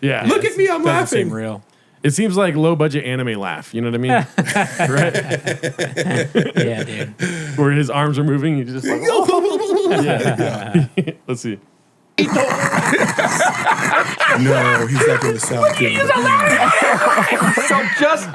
Yeah. look at me, I'm Doesn't seem It laughing. real. seems like low budget anime laugh. You know what I mean? Right? Yeah, dude. Where his arms are moving. You just like, let's see. No, he's not doing the sound. So just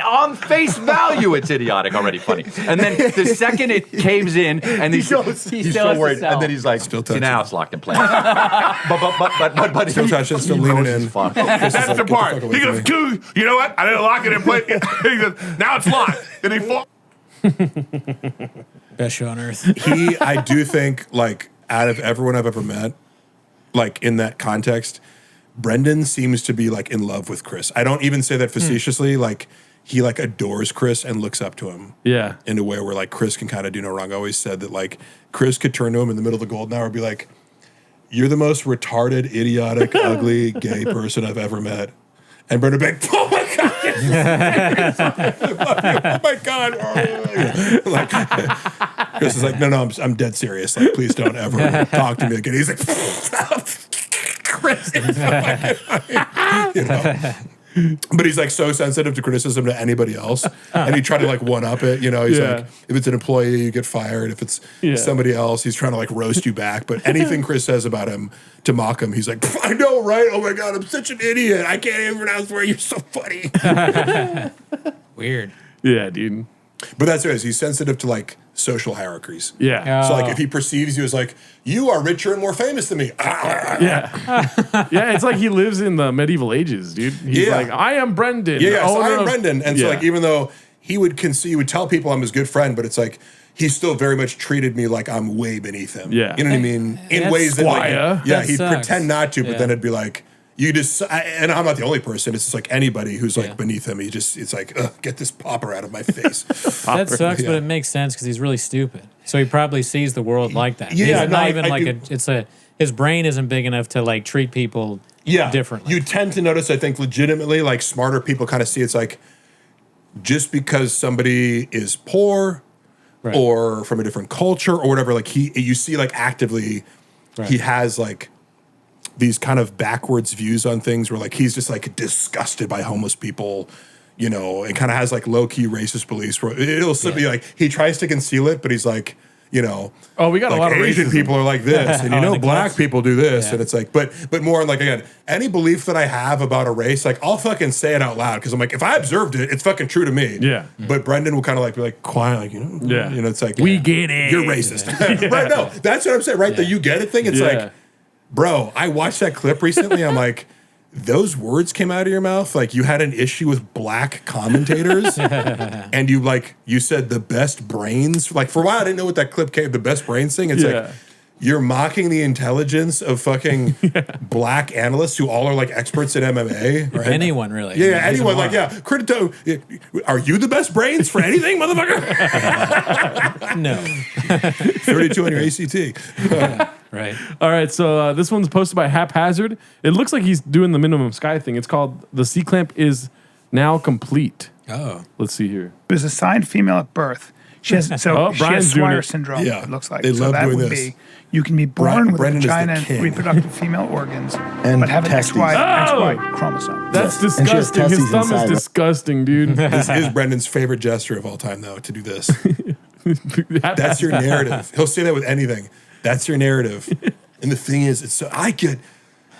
on face value, it's idiotic, already funny. And then the second it cames in, and he's so worried, and then he's like, Still see, touching. now it's locked in place. but Still touching, still leaning in. Fuck. That's That's the part. He goes, "Dude, you know what? I didn't lock it in place." He goes, "Now it's locked." Then he falls. Best show on earth. I do think, like, out of everyone I've ever met, like, in that context, Brendan seems to be, like, in love with Chris. I don't even say that facetiously. Like, he, like, adores Chris and looks up to him. Yeah. In a way where, like, Chris can kind of do no wrong. I always said that, like, Chris could turn to him in the middle of the golden hour and be like, you're the most retarded, idiotic, ugly, gay person I've ever met. And Brendan would be like, oh, my God. Oh, my God. Like, Chris is like, no, I'm dead serious. Like, please don't ever talk to me again. He's like, Chris. You know? But he's like so sensitive to criticism to anybody else, and he tried to like one up it. You know, he's like, if it's an employee, you get fired. If it's somebody else, he's trying to like roast you back. But anything Chris says about him to mock him, he's like, I know, right? Oh my God, I'm such an idiot. I can't even pronounce the word. You're so funny. Weird. Yeah, dude. But that's what it is. He's sensitive to like social hierarchies. Yeah. So like if he perceives you as like, you are richer and more famous than me. Yeah. Yeah, it's like he lives in the medieval ages, dude. He's like, I am Brendan. Yeah, so I am Brendan. And so like even though he would tell people I'm his good friend, but it's like he still very much treated me like I'm way beneath him. Yeah. You know what I mean? In ways that like he'd sucks. pretend not to, but then it'd be like, you just, and I'm not the only person. It's just like anybody who's like beneath him. It's like, get this popper out of my face. That sucks, but it makes sense because he's really stupid. So he probably sees the world like that. Yeah, He's not even like his brain isn't big enough to like treat people differently. You tend to notice, I think, legitimately, like smarter people kind of see it's like just because somebody is poor or from a different culture or whatever, like you see like actively he has like these kind of backwards views on things where like he's just like disgusted by homeless people, you know, and kind of has like low key racist beliefs where it'll still be like he tries to conceal it, but he's like, you know, we got like a lot of Asian racism. people are like this, and you know, black people do this, and it's like, but more on like again, any belief that I have about a race, like I'll fucking say it out loud because I'm like, if I observed it, it's fucking true to me. Yeah. But Brendan will kind of like be like quiet, like you know, it's like we get it. You're racist, right? No, that's what I'm saying, right? The you get it thing. It's like, bro, I watched that clip recently. I'm like, those words came out of your mouth. Like you had an issue with black commentators and you said the best brains. Like for a while, I didn't know what that clip came, the best brains thing. It's like, you're mocking the intelligence of fucking black analysts who all are like experts in MMA. Right? Anyone really. Yeah, anyone. Like, are you the best brains for anything, motherfucker? No. 32 on your ACT. Right. All right, so this one's posted by Haphazard. It looks like he's doing the minimum sky thing. It's called The C-Clamp is Now Complete. Oh. Let's see here. It was assigned female at birth. She has she has Swire syndrome. Yeah. It looks like They love that doing would this. be you can be born with a Brendan is the vagina and king. reproductive female organs, And but have an testes. XY chromosome. That's Yes. And she has disgusting. His testes thumb is inside her. disgusting, dude. This is Brendan's favorite gesture of all time, though, to do this. That's your narrative. He'll say that with anything. That's your narrative. And the thing is, I get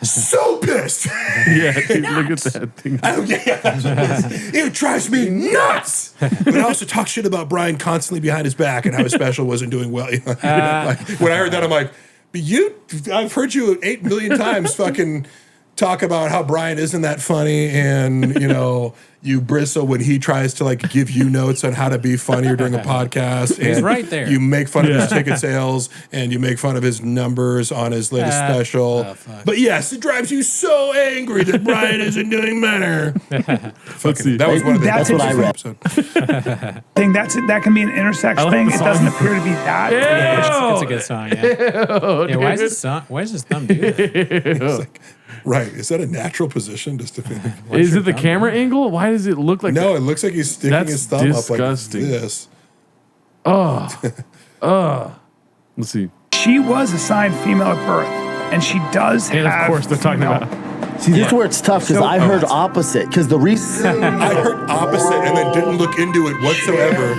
so pissed. Yeah, dude, look at that thing. That's what it is. It drives me nuts. But I also talk shit about Brian constantly behind his back and how his special wasn't doing well. Like, when I heard that, I'm like, I've heard you 8 million times fucking talk about how Brian isn't that funny, and you know, you bristle when he tries to like give you notes on how to be funnier during a podcast. And He's right there. You make fun of his ticket sales and you make fun of his numbers on his latest special. But yes, it drives you so angry that Brian isn't doing better. Let's see. That was one of the That's what I read. episode. I think that can be an intersex thing. It doesn't appear to be that. Yeah, it's a good song. Yeah. Why is his thumb do that? Right. Is that a natural position? Just to think? Is it the camera angle? Why does it look like No, that? it looks like he's sticking That's his thumb disgusting. up like this. Let's see. She was assigned female at birth, and she does And have. of course, they're talking female- about. See, this is where it's tough because I heard opposite. Because the reason I heard opposite and then didn't look into it whatsoever.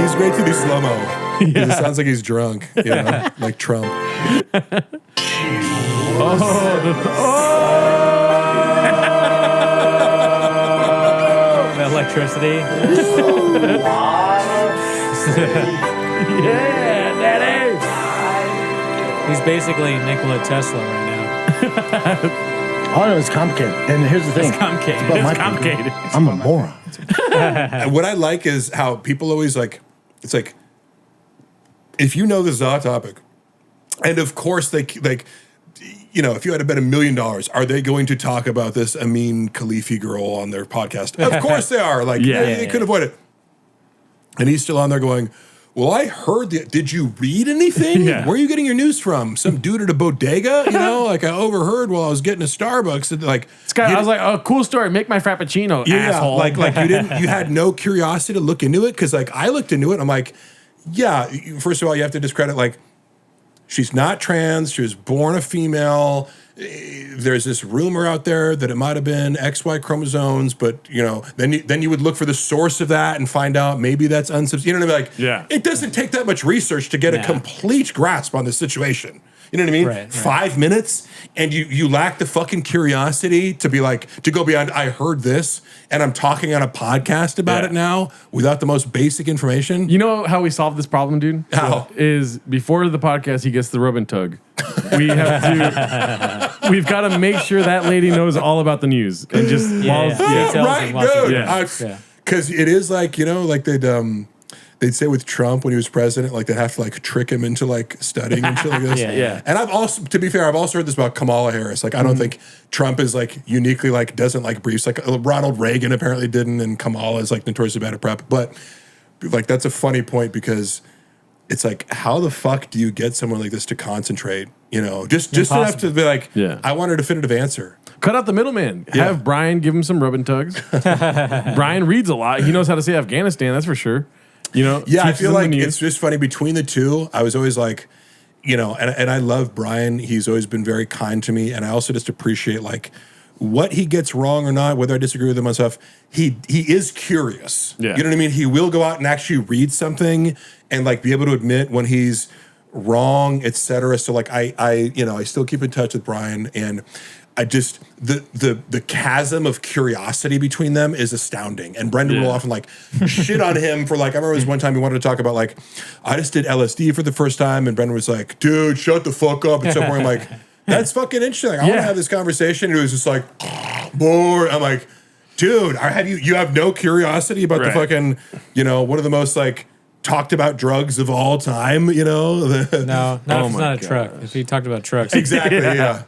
He's great to do slow-mo. It sounds like he's drunk, you know, like Trump. The electricity. Yeah, daddy. He's basically Nikola Tesla right now. Oh, no, it's complicated. And here's the thing. It's complicated. about my It's complicated. people. I'm a moron. And what I like is how people always like, it's like, if you know this is a hot topic, and of course they like, you know, if you had to bet $1 million, are they going to talk about this Amin Khalifi girl on their podcast? Of course they are. Like, they couldn't avoid it. And he's still on there going, well, I heard that. Did you read anything? Yeah. Where are you getting your news from? Some dude at a bodega? You know, like I overheard while I was getting a Starbucks. And like, This guy, I was like, oh, cool story. Make my Frappuccino, asshole. like you had no curiosity to look into it. Cause like I looked into it. I'm like, yeah, first of all, you have to discredit, like, she's not trans. She was born a female. There's this rumor out there that it might have been XY chromosomes, but you know, then you would look for the source of that and find out maybe that's unsubstantiated. You know what I mean? Like, Yeah. it doesn't take that much research to get a complete grasp on the situation. You know what I mean? Right. 5 minutes, and you lack the fucking curiosity to be like, to go beyond, I heard this, and I'm talking on a podcast about it now without the most basic information. You know how we solve this problem, dude? How? Is before the podcast, he gets the rub and tug. We've got to make sure that lady knows all about the news and just Right, dude. Yeah. Because it is like, you know, like they'd say with Trump when he was president, like they'd have to like trick him into like studying and shit like this. And I've also, to be fair, I've also heard this about Kamala Harris. Like, I don't think Trump is like uniquely like doesn't like briefs. Like Ronald Reagan apparently didn't, and Kamala is like notoriously bad at prep. But like that's a funny point because it's like, how the fuck do you get someone like this to concentrate? You know, just enough to be like, I want a definitive answer. Cut out the middleman. Have Brian give him some rub and tugs. Brian reads a lot. He knows how to say Afghanistan, that's for sure. You know, yeah, I feel like it's just funny between the two. I was always like, you know, and I love Brian. He's always been very kind to me, and I also just appreciate like what he gets wrong or not, whether I disagree with him on stuff. He is curious. Yeah. You know what I mean? He will go out and actually read something and like be able to admit when he's wrong, etc. So like I you know, I still keep in touch with Brian, and I just the chasm of curiosity between them is astounding. And Brendan will often like shit on him for like, I remember there was one time he wanted to talk about like, I just did LSD for the first time, and Brendan was like, dude, shut the fuck up. At some point I'm like, that's fucking interesting. Like, I want to have this conversation. And it was just like, more. I'm like, dude, you have no curiosity about the fucking, you know, one of the most like talked about drugs of all time, you know? No, if it's not a truck. If he talked about trucks. Exactly, yeah.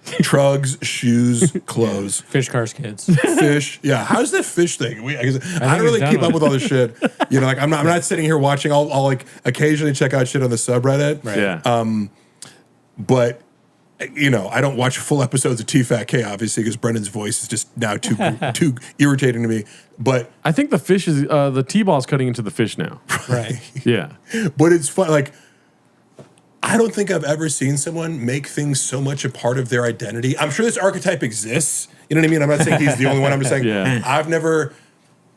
Trugs, shoes, clothes. Fish cars, kids. Fish. Yeah. How's that fish thing? I don't really keep up with all this shit. You know, like I'm not sitting here watching. I'll like occasionally check out shit on the subreddit. Right. Yeah. But you know, I don't watch full episodes of T-Fat-K, obviously, because Brendan's voice is just now too irritating to me. But I think the fish is the T-ball's cutting into the fish now. Right. Yeah. But it's fun. Like, I don't think I've ever seen someone make things so much a part of their identity. I'm sure this archetype exists. You know what I mean? I'm not saying he's the only one. I'm just saying I've never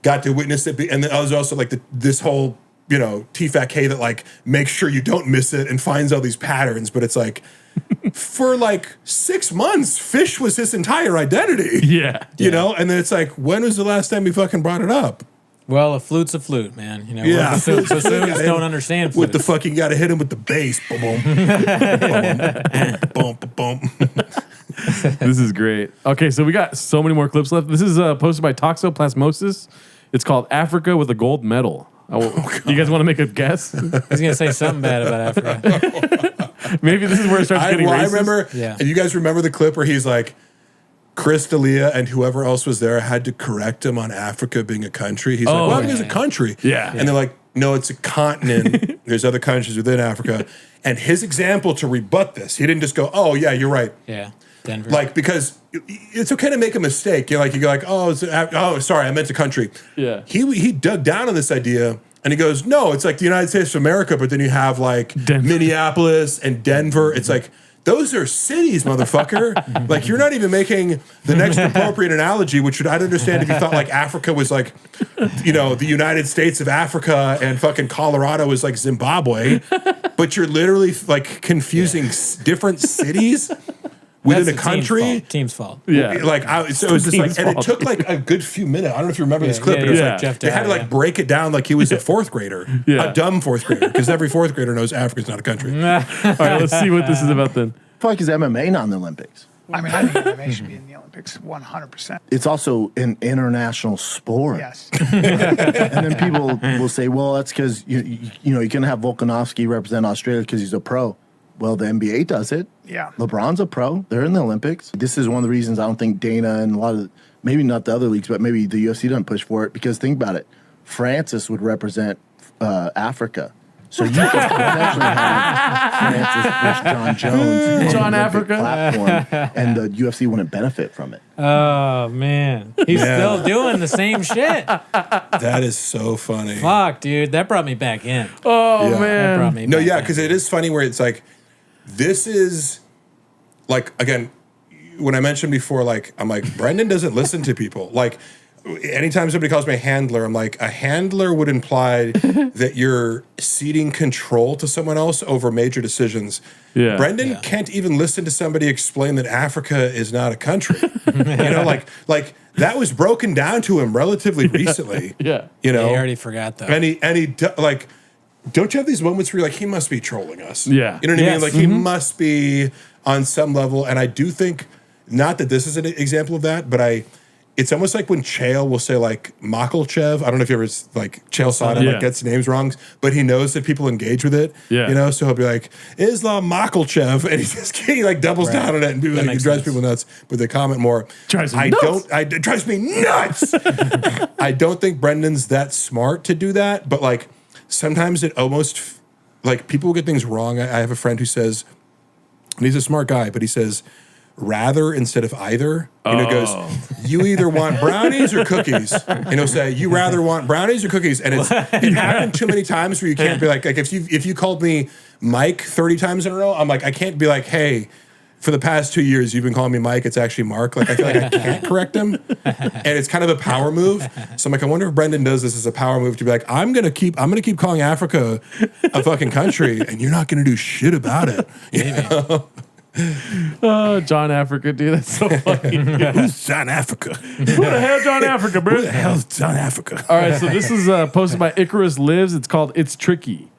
got to witness it. And then I was also like this whole, you know, T-Fat-K that like makes sure you don't miss it and finds all these patterns. But it's like, for like 6 months, fish was his entire identity. Yeah. You know? And then it's like, when was the last time you fucking brought it up? Well, a flute's a flute, man. You know, Yeah. bassoons don't understand flutes. With the fucking, gotta hit him with the bass. Boom, boom. Boom, boom, boom. This is great. Okay, so we got so many more clips left. This is posted by Toxoplasmosis. It's called Africa with a Gold Medal. You guys want to make a guess? He's gonna say something bad about Africa. Maybe this is where it starts getting racist. I remember, and you guys remember the clip where he's like, Chris D'Elia and whoever else was there had to correct him on Africa being a country. He's like, well, Africa's a country. Yeah. And they're like, no, it's a continent. There's other countries within Africa. And his example to rebut this, he didn't just go, oh, yeah, you're right. Yeah, Denver. Like, because it's okay to make a mistake. You know, like, you go like, oh, sorry, I meant a country. Yeah. He dug down on this idea. And he goes, no, it's like the United States of America, but then you have like Minneapolis and Denver. It's like, those are cities, motherfucker. Like, you're not even making the next appropriate analogy, which I'd understand if you thought like Africa was like, you know, the United States of Africa and fucking Colorado is like Zimbabwe. But you're literally like confusing different cities within a country. Team's fault. Yeah. Like, so it was just like, and it took like a good few minutes. I don't know if you remember this clip, but it was like, Jeff they had to like break it down like he was a fourth grader, a dumb fourth grader, because every fourth grader knows Africa's not a country. All right, let's see what this is about then. I feel like is MMA not in the Olympics? I mean, I think MMA should be in the Olympics 100%. It's also an international sport. Yes. And then people will say, well, that's because, you know, you can have Volkanovski represent Australia because he's a pro. Well, the NBA does it. Yeah. LeBron's a pro. They're in the Olympics. This is one of the reasons I don't think Dana and a lot of, maybe not the other leagues, but maybe the UFC doesn't push for it, because think about it. Francis would represent Africa. So you could potentially have Francis versus John Jones on the Africa platform, and the UFC wouldn't benefit from it. Oh, man. He's still doing the same shit. That is so funny. Fuck, dude. That brought me back in. Oh, Yeah. That brought me No, back yeah, in. because it is funny where it's like, this is like, again, when I mentioned before, like, I'm like, Brendan doesn't listen to people. Like, anytime somebody calls me a handler, I'm like, a handler would imply that you're ceding control to someone else over major decisions. Yeah. Brendan can't even listen to somebody explain that Africa is not a country. You know, like that was broken down to him relatively recently. Yeah. You know, he already forgot, though. and he like, don't you have these moments where you're like, he must be trolling us? Yeah. You know what I mean? Yes. Like, he must be on some level. And I do think, not that this is an example of that, but it's almost like when Chael will say, like, Makalchev. I don't know if you ever, like, Chael Sonnen, like, gets names wrong, but he knows that people engage with it. Yeah. You know, so he'll be like, Islam Makalchev. And he like, doubles down on it, and people, like, it drives people nuts, but they comment more. It drives me nuts. I don't think Brendan's that smart to do that, but, like, sometimes it almost, like, people will get things wrong. I have a friend who says, and he's a smart guy, but he says, rather instead of either. And it goes, you either want brownies or cookies. And he'll say, you rather want brownies or cookies. And it happened too many times where you can't be like if you called me Mike 30 times in a row, I'm like, I can't be like, hey, for the past 2 years, you've been calling me Mike. It's actually Mark. Like, I feel like I can't correct him. And it's kind of a power move. So I'm like, I wonder if Brendan does this as a power move to be like, I'm gonna keep calling Africa a fucking country, and you're not gonna do shit about it. You know? Oh, John Africa, dude. That's so funny. Who's John Africa? Who the hell John Africa, bro? Who the hell is John Africa? All right, so this is posted by Icarus Lives. It's called It's Tricky.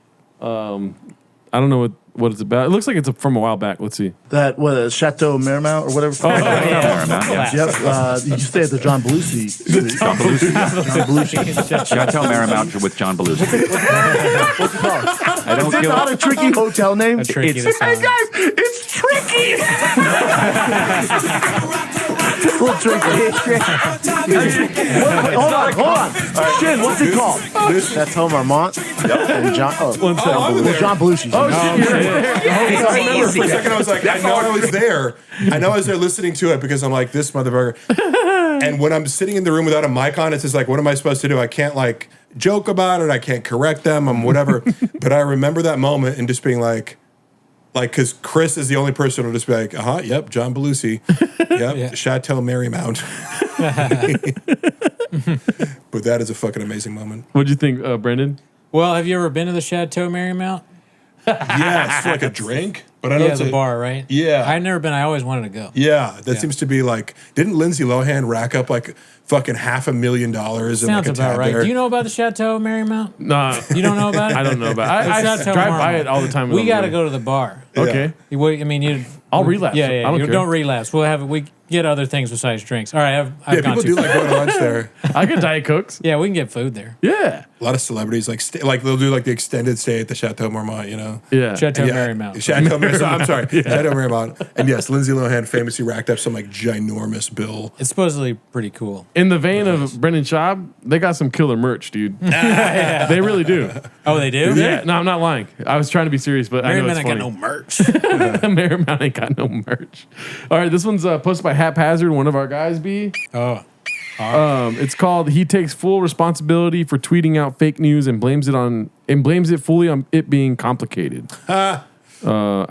I don't know what it's about. It looks like it's from a while back. Let's see. That, Chateau Marymount or whatever? You stay at the John Belushi. John Belushi. John Belushi. Chateau Marymount with John Belushi. What's it called? I don't Is it give not a tricky hotel name? Tricky It's- to sound. It's tricky. It's a little tricky. Hold on. Shin, what's it called? That's Home Armand. And John. John Belushi. Oh, shit. I remember for a second, I was like, I know I was there. I know I was there listening to it because I'm like, this motherfucker. And when I'm sitting in the room without a mic on, it's just like, what am I supposed to do? I can't like joke about it. I can't correct them. I'm whatever. But I remember that moment and just being like, because Chris is the only person who'll just be like, yep, John Belushi. Yep, Chateau Marymount. But that is a fucking amazing moment. What'd you think, Brendan? Well, have you ever been to the Chateau Marymount? Yeah, it's for like a drink. But I don't the bar, right? Yeah. I've never been. I always wanted to go. Yeah, that seems to be like, didn't Lindsay Lohan rack up like fucking $500,000 in Sounds like a about tab right. there? Do you know about the Chateau Marymount? Nah. You don't know about it? I don't know about it. I Chateau drive by Marymount. it all the time. We got to go to the bar. Okay. I'll relapse. Yeah, I don't care. don't relapse. We get other things besides drinks. All right, I've gone people too do far. like going to lunch there. I get Diet Cokes. Yeah, we can get food there. Yeah. A lot of celebrities like they'll do like the extended stay at the Chateau Marmont, you know? Yeah. Chateau Marymount. Chateau Marymount. I'm sorry. Chateau Marymount. And yes, Lindsay Lohan famously racked up some like ginormous bill. It's supposedly pretty cool. In the vein of Brendan Schaub, they got some killer merch, dude. They really do. Oh, they do? Yeah. No, I'm not lying. I was trying to be serious, but I know Marymount it's ain't funny. got no merch. Marymount ain't got no merch. All right, this one's posted by Haphazard, one of our guys, B. Oh. It's called "He Takes Full Responsibility for Tweeting Out Fake News and blames it fully on it being complicated." I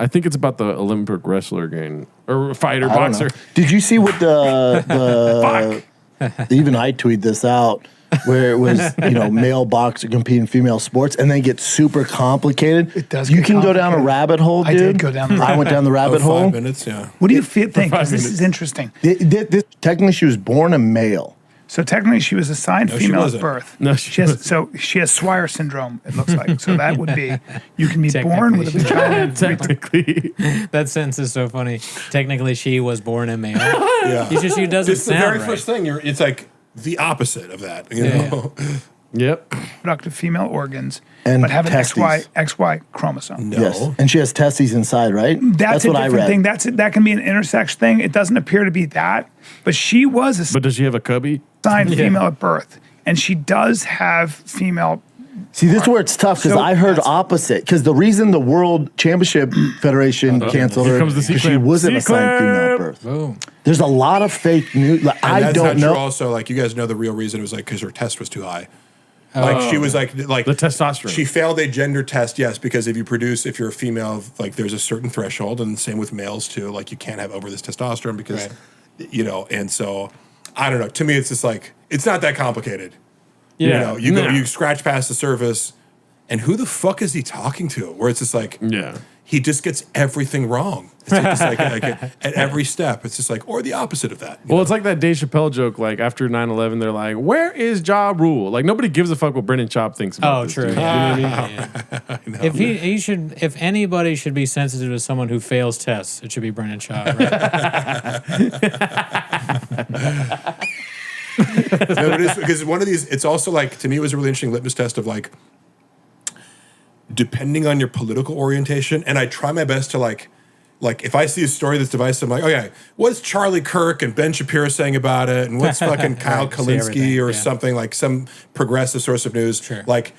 think it's about the Olympic wrestler again or fighter I don't boxer. know. Did you see what the even I tweeted this out where it was male boxer competing in female sports and then it gets super complicated. It does. You get can go down a complicated. rabbit hole, dude. I did go down. I went down the rabbit hole. 5 minutes, yeah. What do you think? 'Cause this is interesting. Technically, she was born a male. So technically, she was assigned No, she female at wasn't. birth. No, she So she has Swire syndrome. It looks like. So that would be you can be born with a vagina. Technically. That sentence is so funny. Technically, she was born a male. Yeah. It's just she doesn't It's the sound very right. first thing. It's like the opposite of that. You Yeah, know? Yep. Productive female organs, And but have an testes. XY chromosome. No. Yes, and she has testes inside, right? That's a what I different read. thing. That can be an intersex thing. It doesn't appear to be that, but she was But does she have a cubby? assigned female at birth, and she does have female. See, this is where it's tough because So I heard that's- opposite. Because the reason the World Championship Federation canceled Here her comes the because she C-clamp. wasn't assigned female at C-clamp. birth. Boom. There's a lot of fake news. Like, And I that's don't not know. true also, like, you guys know the real reason it was like because her test was too high. Like she was like The testosterone. She failed a gender test, yes, because if you're a female, like there's a certain threshold, and same with males too. Like you can't have over this testosterone because, and so I don't know. To me, it's just like it's not that complicated. Yeah. You go, you scratch past the surface, and who the fuck is he talking to? Where it's just like, Yeah. he just gets everything wrong. It's like, at every step, it's just like, or the opposite of that. Well, it's like that Dave Chappelle joke. Like after 9/11, they're like, "Where is Ja Rule?" Like nobody gives a fuck what Brendan Schaub thinks about Oh, this. true. dude. Yeah. You know what I mean? If he should, if anybody should be sensitive to someone who fails tests, it should be Brendan Schaub. Right? No, it is because one of these. It's also like to me, it was a really interesting litmus test of like, depending on your political orientation, and I try my best to like if I see a story that's divisive, I'm like, okay, what's Charlie Kirk and Ben Shapiro saying about it, and what's fucking Kyle Right, see everything, Kalinske or yeah. something like some progressive source of news, Sure. like.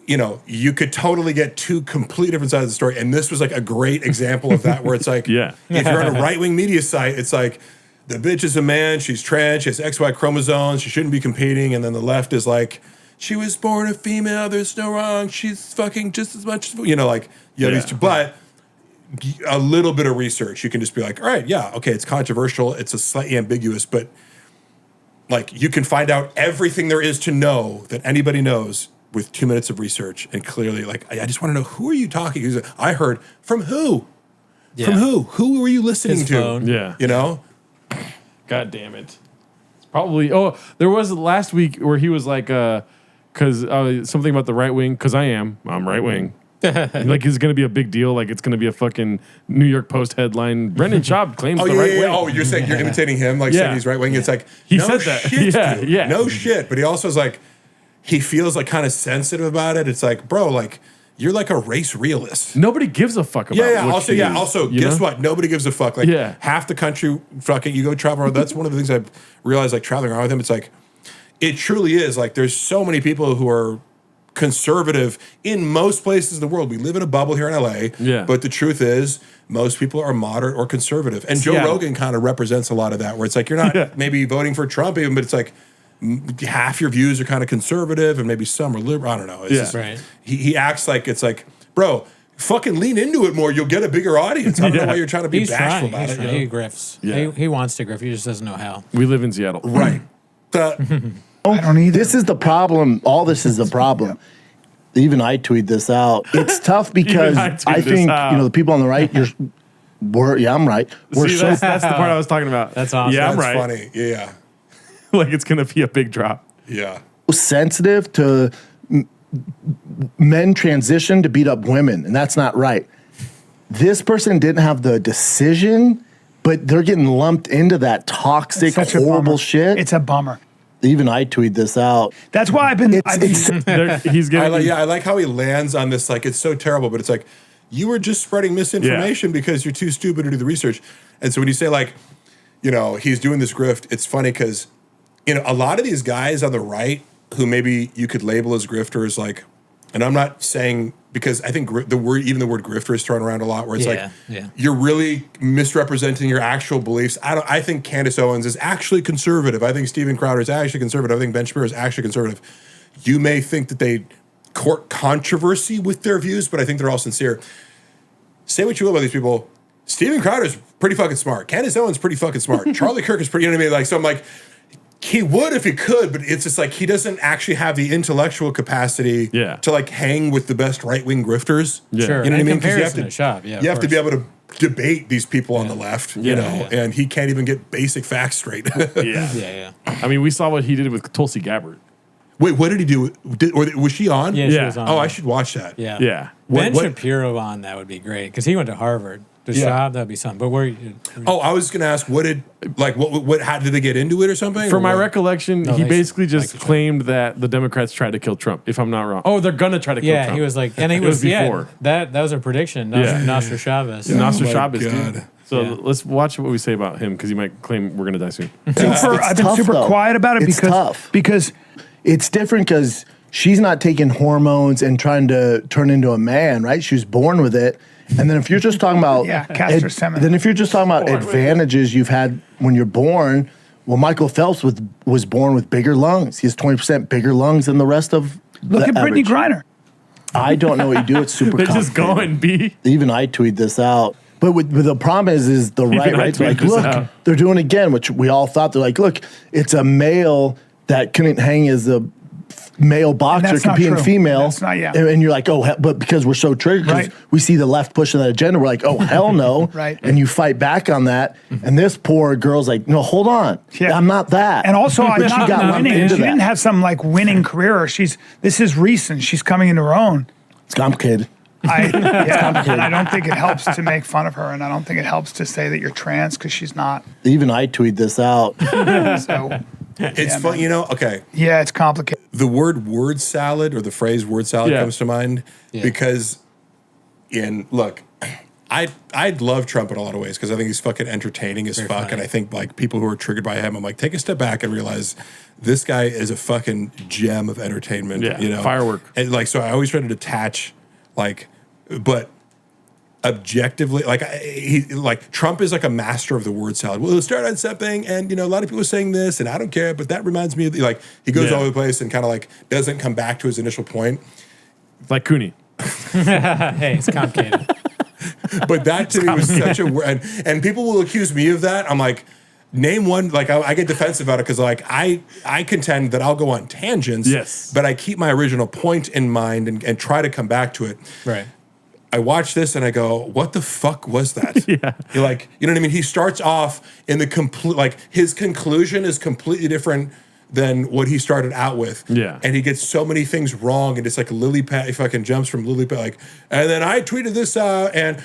You could totally get two complete different sides of the story, and this was like a great example of that, where it's like, Yeah. if you're on a right-wing media site, it's like, the bitch is a man, she's trans, she has XY chromosomes, she shouldn't be competing, and then the left is like, she was born a female, there's no wrong, she's fucking just as much, like, you have these two, but a little bit of research, you can just be like, all right, yeah, okay, it's controversial, it's a slightly ambiguous, but like, you can find out everything there is to know that anybody knows with 2 minutes of research, and clearly, like, I just want to know, who are you talking to? I heard, from who? Yeah. From who? Who were you listening His to? phone. Yeah. You know? God damn it. It's probably. Oh, there was last week where he was like, because something about the right wing. Because I'm right wing. Like it's gonna be a big deal. Like it's gonna be a fucking New York Post headline. Brendan Schaub claims Oh, the yeah, right yeah, wing. yeah. Oh, you're saying you're imitating him, like Yeah. saying he's right wing. It's like, He no said that. shit, Yeah, dude. yeah. No shit. But he also is like, he feels like kind of sensitive about it. It's like, bro, like, you're like a race realist. Nobody gives a fuck about. Yeah, what also, she yeah. is, Also, you guess know? what? Nobody gives a fuck. Like, Yeah. half the country, fucking, you go travel around. That's one of the things I've realized, like, traveling around with him. It's like, it truly is. Like, there's so many people who are conservative in most places in the world. We live in a bubble here in LA. Yeah. But the truth is, most people are moderate or conservative. And Joe Seattle. Rogan kind of represents a lot of that, where it's like, you're not maybe voting for Trump even, but it's like, half your views are kind of conservative and maybe some are liberal. I don't know. It's just- Right. he acts like it's like, bro, fucking lean into it more. You'll get a bigger audience. I don't know why you're trying to be He's bashful trying. about He's it. trying. He grifts. Yeah. He wants to grift. He just doesn't know how. We live in Seattle. Right. I don't either. This is the problem. All this is the problem. Even I tweet this out. It's tough because I tweet I this think out. the people on the right. I'm right. We're See, so that's the part I was talking about. That's awesome. Yeah, I'm That's right. funny. Yeah. Like it's gonna be a big drop. Yeah. sensitive to men transition to beat up women, and that's not right. This person didn't have the decision, but they're getting lumped into that toxic, Such a horrible bummer. shit. It's a bummer. Even I tweet this out. That's why I've been. He's getting. I like how he lands on this. Like, it's so terrible, but it's like, you were just spreading misinformation because you're too stupid to do the research. And so when you say, like, he's doing this grift, it's funny because, a lot of these guys on the right who maybe you could label as grifters, like, and I'm not saying, because I think the word grifter is thrown around a lot, where it's you're really misrepresenting your actual beliefs. I think Candace Owens is actually conservative. I think Steven Crowder is actually conservative. I think Ben Shapiro is actually conservative. You may think that they court controversy with their views, but I think they're all sincere. Say what you will about these people. Steven Crowder's pretty fucking smart. Candace Owens is pretty fucking smart. Charlie Kirk is pretty, you know what I mean? Like, so I'm like, he would if he could, but it's just like he doesn't actually have the intellectual capacity to like hang with the best right-wing grifters. Sure. You know what I mean? 'Cause Comparison to Schaub, you have to be able to debate these people on the left, you know, and he can't even get basic facts straight. Yeah. I mean, we saw what he did with Tulsi Gabbard. Wait, what did he do? Or was she on? Yeah, she was on. Oh, I should watch that. Yeah. Yeah. Ben Shapiro on that would be great because he went to Harvard. The Schaub, that'd be something. But where? Oh, I was gonna ask, how did they get into it or something? From my recollection, he basically just claimed that the Democrats tried to kill Trump. If I'm not wrong. Oh, they're gonna try to kill Trump. Yeah, he was like, and he was before. That was a prediction. Nostradamus. Nostradamus, dude. So let's watch what we say about him because he might claim we're gonna die soon. I've been super quiet about it because it's different because she's not taking hormones and trying to turn into a man, right? She was born with it. And then if you're just talking about castor semen. Then if you're just talking about advantages you've had when you're born, well, Michael Phelps was born with bigger lungs. He has 20% bigger lungs than the rest of Look at Brittany Griner. I don't know what you do. It's super They're complicated. just going, B. Even I tweet this out. But the problem is the right? Like, look, they're doing it again, which we all thought. They're like, look, it's a male that couldn't hang as a male boxer competing female. That's not, and you're like, oh, but because we're so triggered, because we see the left pushing that agenda, we're like, oh, hell no. And you fight back on that. And this poor girl's like, no, hold on. I'm not that. And also, I'm not winning. She didn't have some like winning career. This is recent. She's coming into her own. It's complicated. And I don't think it helps to make fun of her, and I don't think it helps to say that you're trans because she's not. Even I tweet this out. So it's fun, you know. Okay. Yeah, it's complicated. The word salad or the phrase word salad comes to mind because, look, I'd love Trump in a lot of ways because I think he's fucking entertaining as fuck, and I think like people who are triggered by him, I'm like, take a step back and realize this guy is a fucking gem of entertainment. Yeah, you know, firework. And like, so I always try to detach, like, but objectively, like Trump is like a master of the word salad. Well, it'll start on something, and you know, a lot of people are saying this, and I don't care, but that reminds me of like he goes all over the place and kind of like doesn't come back to his initial point. Like Cooney. Hey, it's complicated. But that to me was such a word, and people will accuse me of that. I'm like, name one. Like I get defensive about it because like I contend that I'll go on tangents. But I keep my original point in mind and try to come back to it. Right. I watch this and I go, what the fuck was that? You're like, you know what I mean? He starts off in the complete, like his conclusion is completely different than what he started out with. Yeah. And he gets so many things wrong, and it's like a lily pad, he fucking jumps from lily pad, like, and then I tweeted this out, and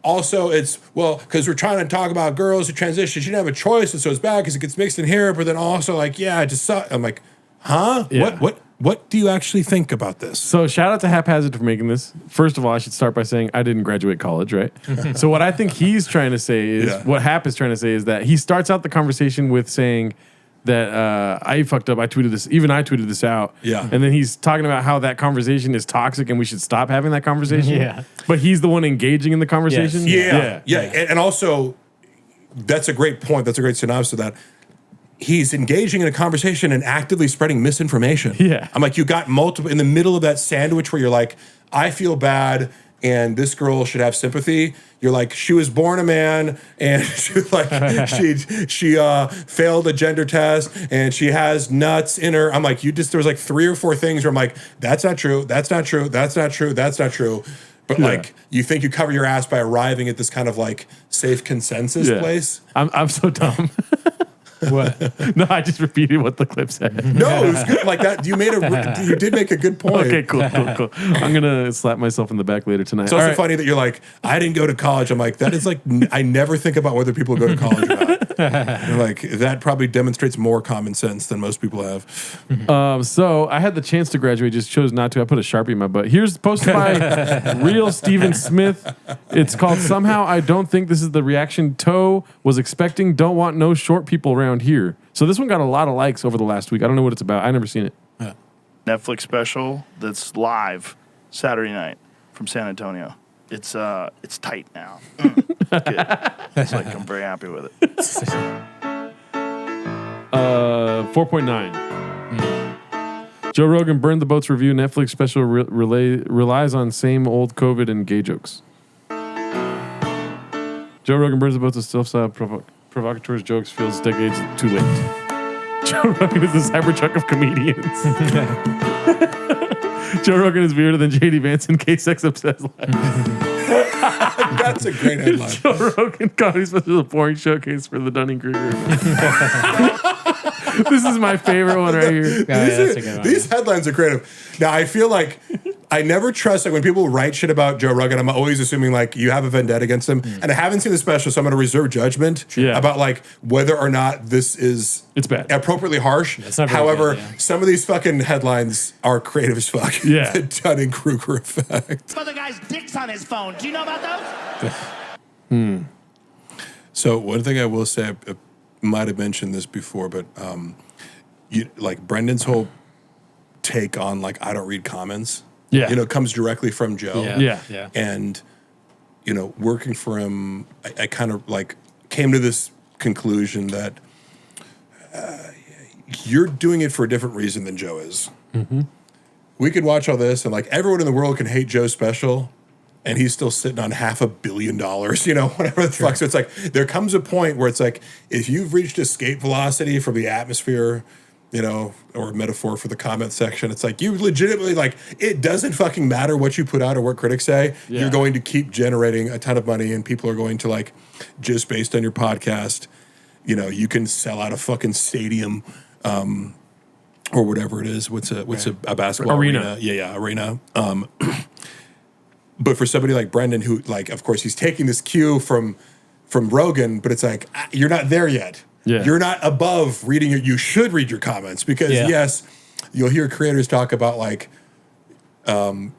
also it's, well, because we're trying to talk about girls who transition, she didn't have a choice, and so it's bad because it gets mixed in here, but then also like, yeah, I just saw, I'm like, huh? Yeah. What do you actually think about this? So shout out to Haphazard for making this. First of all, I should start by saying I didn't graduate college, right? So what I think he's trying to say is, what Hap is trying to say is that he starts out the conversation with saying that I fucked up, I tweeted this, even I tweeted this out. Yeah. And then he's talking about how that conversation is toxic and we should stop having that conversation. But he's the one engaging in the conversation. Yeah. And also, that's a great point. That's a great synopsis of that. He's engaging in a conversation and actively spreading misinformation. Yeah. I'm like, you got multiple in the middle of that sandwich where you're like, I feel bad and this girl should have sympathy. You're like, she was born a man and she failed a gender test and she has nuts in her. I'm like, there was like 3 or 4 things where I'm like, that's not true. That's not true. That's not true. That's not true. But like, you think you cover your ass by arriving at this kind of like safe consensus place. I'm so dumb. What? No, I just repeated what the clip said. No, it was good. Like that, you did make a good point. Okay, cool. I'm gonna slap myself in the back later tonight. It's also funny that you're like, I didn't go to college. I'm like, that is like, I never think about whether people go to college or not. You're like, that probably demonstrates more common sense than most people have. So I had the chance to graduate, just chose not to. I put a Sharpie in my butt. Here's posted by Real Steven Smith. It's called Somehow I Don't Think This Is the Reaction Toe Was Expecting. Don't Want No Short People Around Here. So this one got a lot of likes over the last week. I don't know what it's about. I never seen it. Netflix special that's live Saturday night from San Antonio. It's tight now. Good. It's like I'm very happy with it. 4.9. Joe Rogan burned the boats review. Netflix special relies on same old COVID and gay jokes. Joe Rogan burns the boats with self-style provocateurs jokes. Feels decades too late. Joe Rogan is the Cybertruck of comedians. Joe Rogan is weirder than JD Vance in K-Sex Obsessed Life. That's a great headline. Joe Rogan comedy special, the boring showcase for the Dunning-Kruger. This is my favorite one right here. That's a good one. These headlines are creative. Now, I feel like I never trust, like, when people write shit about Joe Rogan, I'm always assuming, like, you have a vendetta against him. And I haven't seen the special, so I'm going to reserve judgment about, like, whether or not this is appropriately harsh. However, some of these fucking headlines are creative as fuck. Yeah. The Dunning-Kruger effect. Other guy's dick's on his phone. Do you know about those? So one thing I will say, I might have mentioned this before, but like Brendan's whole take on, like, I don't read comments, comes directly from Joe. Yeah. And, working for him, I kind of, like, came to this conclusion that you're doing it for a different reason than Joe is. Mm-hmm. We could watch all this, and, like, everyone in the world can hate Joe's special, and he's still sitting on $500 million, whatever the fuck. So it's like, there comes a point where it's like, if you've reached escape velocity from the atmosphere, or metaphor for the comment section, it's like, you legitimately, like, it doesn't fucking matter what you put out or what critics say. Yeah. You're going to keep generating a ton of money, and people are going to, like, just based on your podcast, you can sell out a fucking stadium, or whatever it is. What's a basketball arena? Yeah, arena. But for somebody like Brendan, who, like, of course, he's taking this cue from Rogan, but it's like, you're not there yet. Yeah. You're not above reading it. You should read your comments because, yes, you'll hear creators talk about, like, I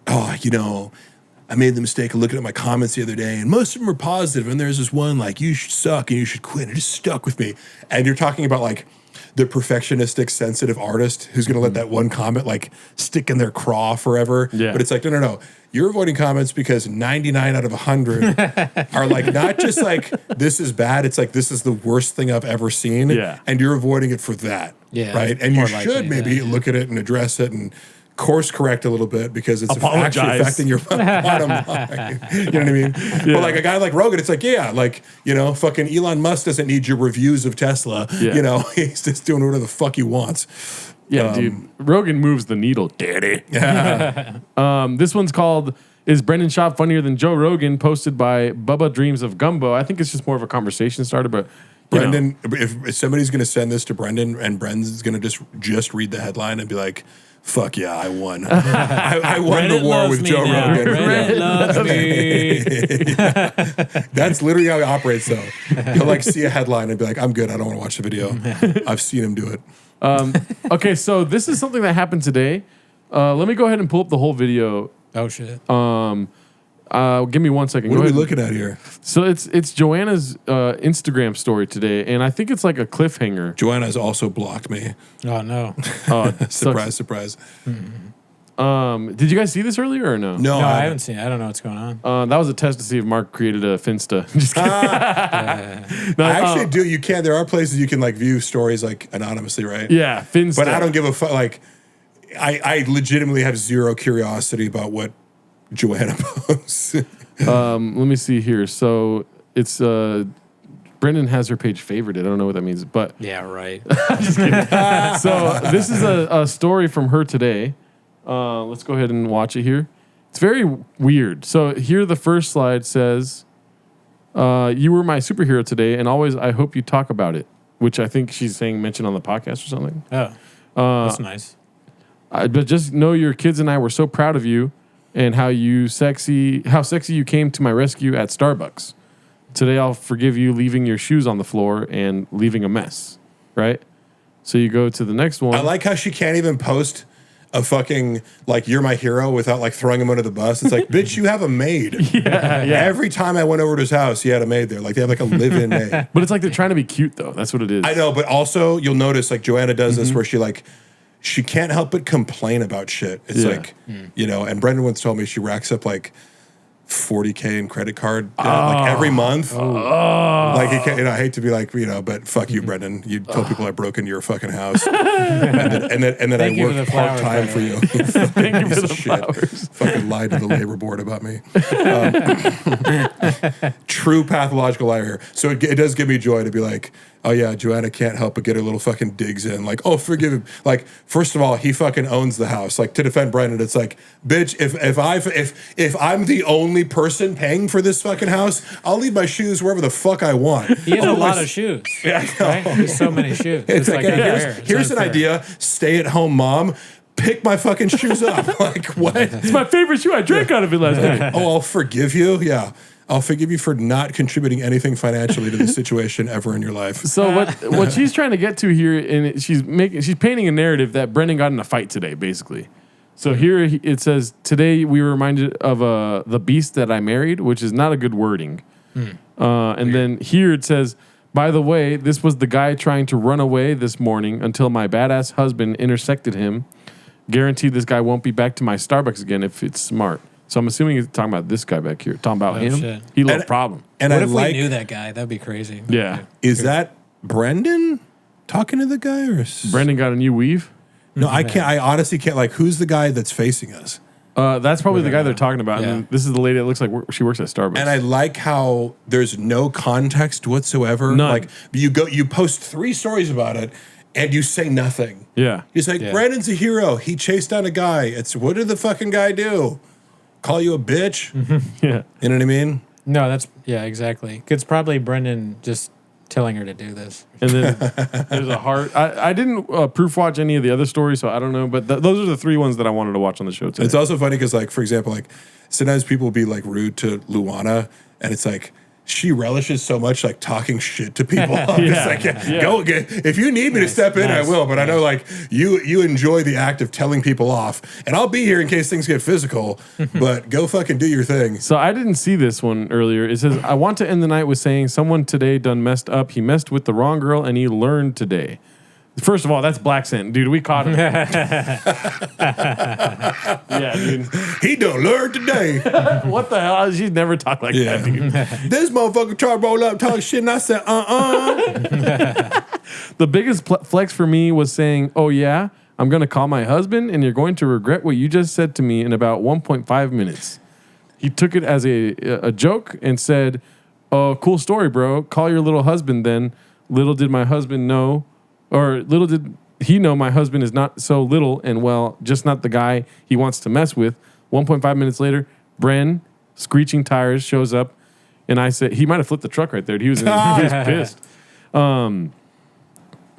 made the mistake of looking at my comments the other day, and most of them are positive, and there's this one, like, you should suck and you should quit. It just stuck with me. And you're talking about, like, the perfectionistic, sensitive artist who's going to let that one comment, like, stick in their craw forever. Yeah. But it's like, no. You're avoiding comments because 99 out of 100 are, like, not just like, this is bad. It's like, this is the worst thing I've ever seen. Yeah. And you're avoiding it for that. Yeah. Right? And you should maybe look at it and address it and course correct a little bit because it's actually affecting your bottom line. You know what I mean? Yeah. But, like, a guy like Rogan, it's like, fucking Elon Musk doesn't need your reviews of Tesla. Yeah. He's just doing whatever the fuck he wants. Yeah, dude. Rogan moves the needle, daddy. Yeah. This one's called, Is Brendan Schaub Funnier Than Joe Rogan? Posted by Bubba Dreams of Gumbo. I think it's just more of a conversation starter, but Brendan, if somebody's going to send this to Brendan and Brendan's going to just read the headline and be like, fuck yeah, I won. I won the war with Joe Rogan. Brendan loves me. That's literally how he operates, though. He'll, like, see a headline and be like, I'm good. I don't want to watch the video. I've seen him do it. Okay, so this is something that happened today. Let me go ahead and pull up the whole video. Oh, shit. Give me 1 second. What are we looking at here? So it's Joanna's Instagram story today, and I think it's like a cliffhanger. Joanna's also blocked me. Oh, no. Surprise. Did you guys see this earlier or no? No, I haven't seen it. I don't know what's going on. That was a test to see if Mark created a Finsta. Just kidding. No, I actually do. You can. There are places you can, like, view stories, like, anonymously, right? Yeah, Finsta. But I don't give a fuck. Like, I legitimately have zero curiosity about what Joanna posts. Let me see here. So it's Brendan has her page favorited. I don't know what that means, but yeah, right. Just kidding. So this is a story from her today. Let's go ahead and watch it here. It's very weird. So here the first slide says, you were my superhero today, and always I hope you talk about it, which I think she's saying mention on the podcast or something. Oh, that's nice. But just know your kids and I were so proud of you and how sexy you came to my rescue at Starbucks. Today I'll forgive you leaving your shoes on the floor and leaving a mess, right? So you go to the next one. I like how she can't even post a fucking, like, you're my hero without, like, throwing him under the bus. It's like, bitch, you have a maid. Yeah. Every time I went over to his house, he had a maid there. Like, they have, like, a live-in maid. But it's like they're trying to be cute, though. That's what it is. I know, but also you'll notice, like, Joanna does this where she can't help but complain about shit. It's like, and Brendan once told me she racks up, like, $40K in credit card like every month. Like, you can't, I hate to be like, but fuck you, Brendan. You told people I broke into your fucking house, and then I worked part time for you. Thank you for the flowers. Fucking lied to the labor board about me. True pathological liar here. So it does give me joy to be like, oh yeah, Joanna can't help but get her little fucking digs in. Like, oh, forgive him. Like, first of all, he fucking owns the house. Like, to defend Brendan, it's like, bitch, if I'm the only person paying for this fucking house, I'll leave my shoes wherever the fuck I want. He has a lot of shoes. Yeah, I know. Right? There's so many shoes. It's like, hey, here's an idea. Stay at home, mom. Pick my fucking shoes up. Like, what? It's my favorite shoe. I drank out of it last night. Oh, I'll forgive you. Yeah. I'll forgive you for not contributing anything financially to this situation ever in your life. So what she's trying to get to here, and she's painting a narrative that Brendan got in a fight today, basically. So here it says, today we were reminded of the beast that I married, which is not a good wording. And then here it says, by the way, this was the guy trying to run away this morning until my badass husband intersected him. Guaranteed this guy won't be back to my Starbucks again if it's smart. So I'm assuming he's talking about this guy back here. Talking about him. Shit. He looked problem. And What I if like, we knew that guy? That'd be crazy. Yeah. is that Brendan talking to the guy or Brendan got a new weave? No, I can't. I honestly can't. Like, who's the guy that's facing us? That's probably the guy they're talking about. Yeah. And this is the lady that looks like she works at Starbucks. And I like how there's no context whatsoever. None. Like, you post 3 stories about it, and you say nothing. Yeah. He's like, Brandon's a hero. He chased down a guy. It's, what did the fucking guy do? Call you a bitch? Yeah. You know what I mean? No, exactly. It's probably Brendan just telling her to do this. And then there's a heart. I didn't proof watch any of the other stories, so I don't know. But those are the 3 ones that I wanted to watch on the show today. It's also funny because, like, for example, like, sometimes people will be, like, rude to Luana, and it's like, she relishes so much, like, talking shit to people. It's like, go again. If you need me to step in, I will. But I know, like, you enjoy the act of telling people off. And I'll be here in case things get physical, but go fucking do your thing. So I didn't see this one earlier. It says, I want to end the night with saying someone today done messed up. He messed with the wrong girl and he learned today. First of all, that's Black Scent. Dude, we caught him. Yeah, dude. He done learned today. What the hell? She's never talked like that, dude. This motherfucker tried to roll up, talk shit, and I said, The biggest flex for me was saying, oh yeah, I'm going to call my husband and you're going to regret what you just said to me in about 1.5 minutes. He took it as a joke and said, oh, cool story, bro. Call your little husband then. Little did my husband know, or little did he know my husband is not so little and, well, just not the guy he wants to mess with. 1.5 minutes later, Bren, screeching tires, shows up. And I said, he might have flipped the truck right there. He was pissed.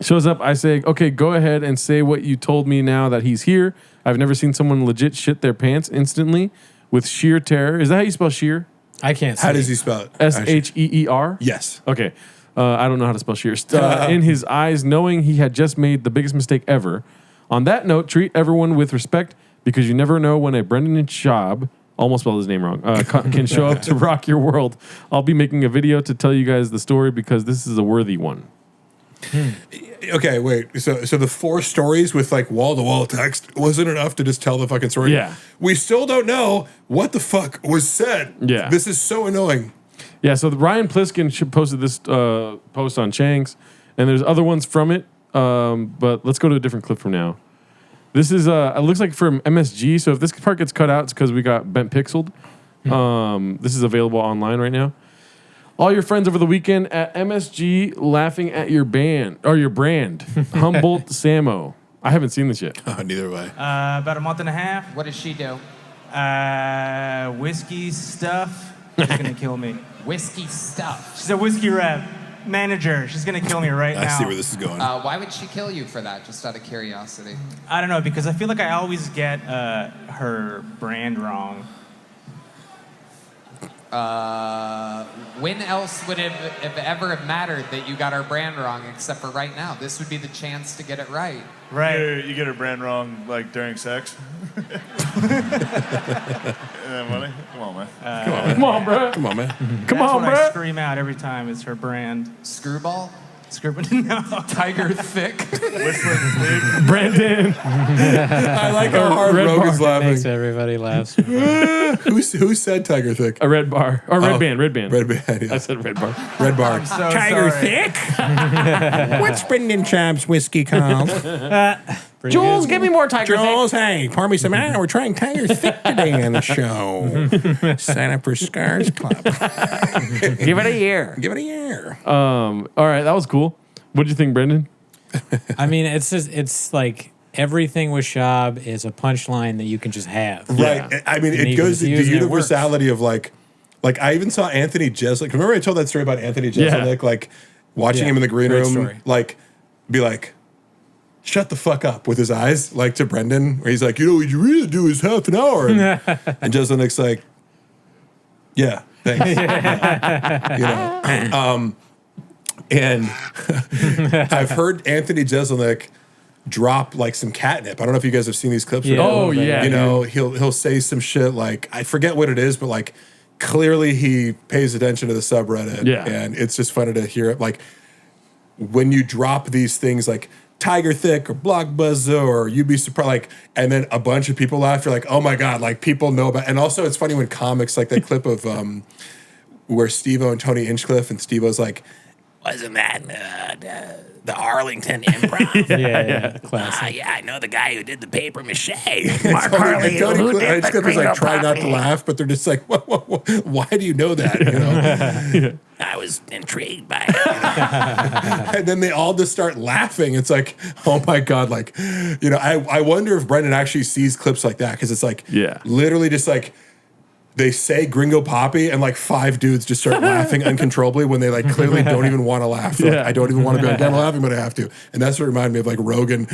Shows up. I say, okay, go ahead and say what you told me now that he's here. I've never seen someone legit shit their pants instantly with sheer terror. Is that how you spell sheer? I can't see. How does he spell it? Sheer? Yes. Okay. I don't know how to spell sheer. In his eyes, knowing he had just made the biggest mistake ever. On that note, treat everyone with respect because you never know when a Brendan and Schaub, almost spelled his name wrong, can show up to rock your world. I'll be making a video to tell you guys the story because this is a worthy one. Okay, wait. So the 4 stories with, like, wall-to-wall text wasn't enough to just tell the fucking story? Yeah. We still don't know what the fuck was said. Yeah. This is so annoying. Yeah, so Ryan Pliskin posted this post on Shanks, and there's other ones from it, but let's go to a different clip from now. This is, it looks like from MSG, so if this part gets cut out, it's because we got bent pixeled. This is available online right now. All your friends over the weekend at MSG laughing at your band, or your brand, Humboldt Samo. I haven't seen this yet. Neither way. About a month and a half. What does she do? Whiskey stuff. She's gonna kill me. Whiskey stuff. She's a whiskey rep manager. She's gonna kill me right now. I see where this is going. Why would she kill you for that? Just out of curiosity. I don't know, because I feel like I always get her brand wrong. When else would it have ever have mattered that you got our brand wrong except for right now? This would be the chance to get it right. Right. You get her brand wrong, like, during sex. Isn't that funny? Come on, man. Come on, bro. Come on, man. Come That's on, what I bro. scream out every time. It's her brand. Screwball? No. Tiger Thick? Brandon. I like how hard Red Rogan's Makes laughing. everybody laugh. Who said Tiger Thick? A red bar. Or red band. Red band, yeah. I said red bar. Red bar. I'm so sorry. Thick? What's Brendan Schaub's whiskey called? Jules, give me more Tiger Jules, hey, pour me some out. We're trying Tiger Thick today on the show. Sign up for Scars Club. Give it a year. Give it a year. All right, that was cool. What do you think, Brendan? I mean, it's like everything with Schaub is a punchline that you can just have. Right. Yeah. I mean, And it you goes to can the use it, it works. universality of like I even saw Anthony Jeselnik. Remember I told that story about Anthony Jeselnik, like watching him in the green Great room, story. like be like, shut the fuck up with his eyes, like to Brendan, where he's like, what you really do is half an hour. And Jeselnik's like, yeah, thanks. And I've heard Anthony Jeselnik drop like some catnip. I don't know if you guys have seen these clips. Yeah. Oh, yeah. He'll say some shit like, I forget what it is, but like clearly he pays attention to the subreddit. Yeah. And it's just funny to hear it. Like when you drop these things like Tiger Thick or Block Buzzer or You'd Be Surprised, like, and then a bunch of people laugh, you're like, oh my God, like people know about. And also it's funny when comics, like that clip of where Steve-O and Tony Inchcliffe, and Steve-O's like, wasn't that the Arlington Improv? Yeah, classic. Yeah, I know the guy who did the paper mache. Mark Harley, who did the Inchcliffe is like Gringo trying not to Puppy. laugh, but they're just like, why do you know that? You know? I was intrigued by it. And then they all just start laughing. It's like, oh my God, like, I wonder if Brendan actually sees clips like that, because it's like, literally just like, they say Gringo Poppy and like 5 dudes just start laughing uncontrollably when they like clearly don't even want to laugh. They're like, I don't even want to be on camera laughing, but I have to. And that's what reminded me of like Rogan.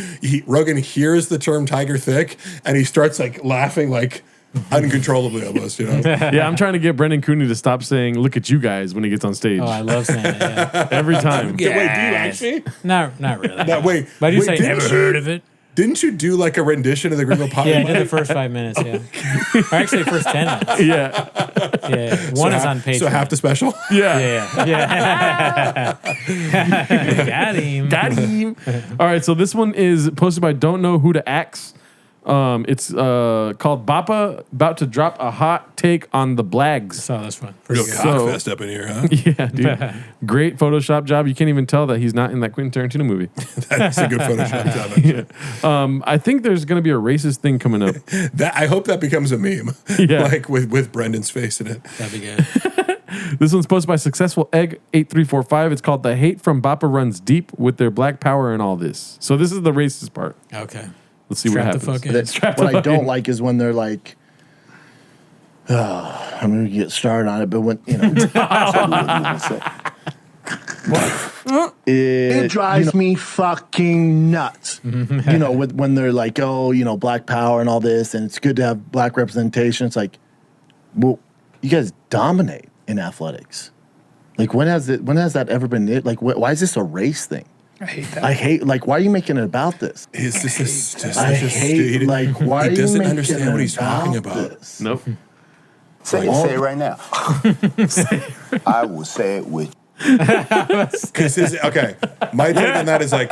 Rogan hears the term Tiger Thick and he starts like laughing like uncontrollably almost, Yeah, I'm trying to get Brendan Cooney to stop saying "look at you guys" when he gets on stage. Oh, I love saying it. Yeah. Every time. Wait, do you actually? Not really. No, wait. But you say didn't never you- heard of it. Didn't you do like a rendition of the Gringo Poppy? Yeah, I did the first 5 minutes. Yeah, or actually, the first 10 minutes. Yeah. One is on Patreon. So half the special? Yeah. Got him. All right, so this one is posted by Don't Know Who to Axe. It's called Bappa about to drop a hot take on the Blags. Saw this one. Real cockfest up in here, huh? Yeah, dude. Great Photoshop job. You can't even tell that he's not in that Quentin Tarantino movie. That's a good Photoshop job. Actually. I think there's going to be a racist thing coming up. I hope that becomes a meme. Yeah. Like with Brendan's face in it. That'd be good. This one's posted by Successful Egg 8345. It's called "The Hate from Bappa Runs Deep with Their Black Power and All This." So this is the racist part. Okay. Let's see what Strap the happens. fuck in. What I don't like is when they're like, I'm going to get started on it, but when, it drives me fucking nuts. When they're like, oh, black power and all this, and it's good to have black representation. It's like, well, you guys dominate in athletics. Like, when has that ever been it? Like, why is this a race thing? I hate that. Like, why are you making it about this? It's just I hate, like, why are he you doesn't making understand it what he's talking about. this? Nope. Say it right now. I will say it with Because my take on that is like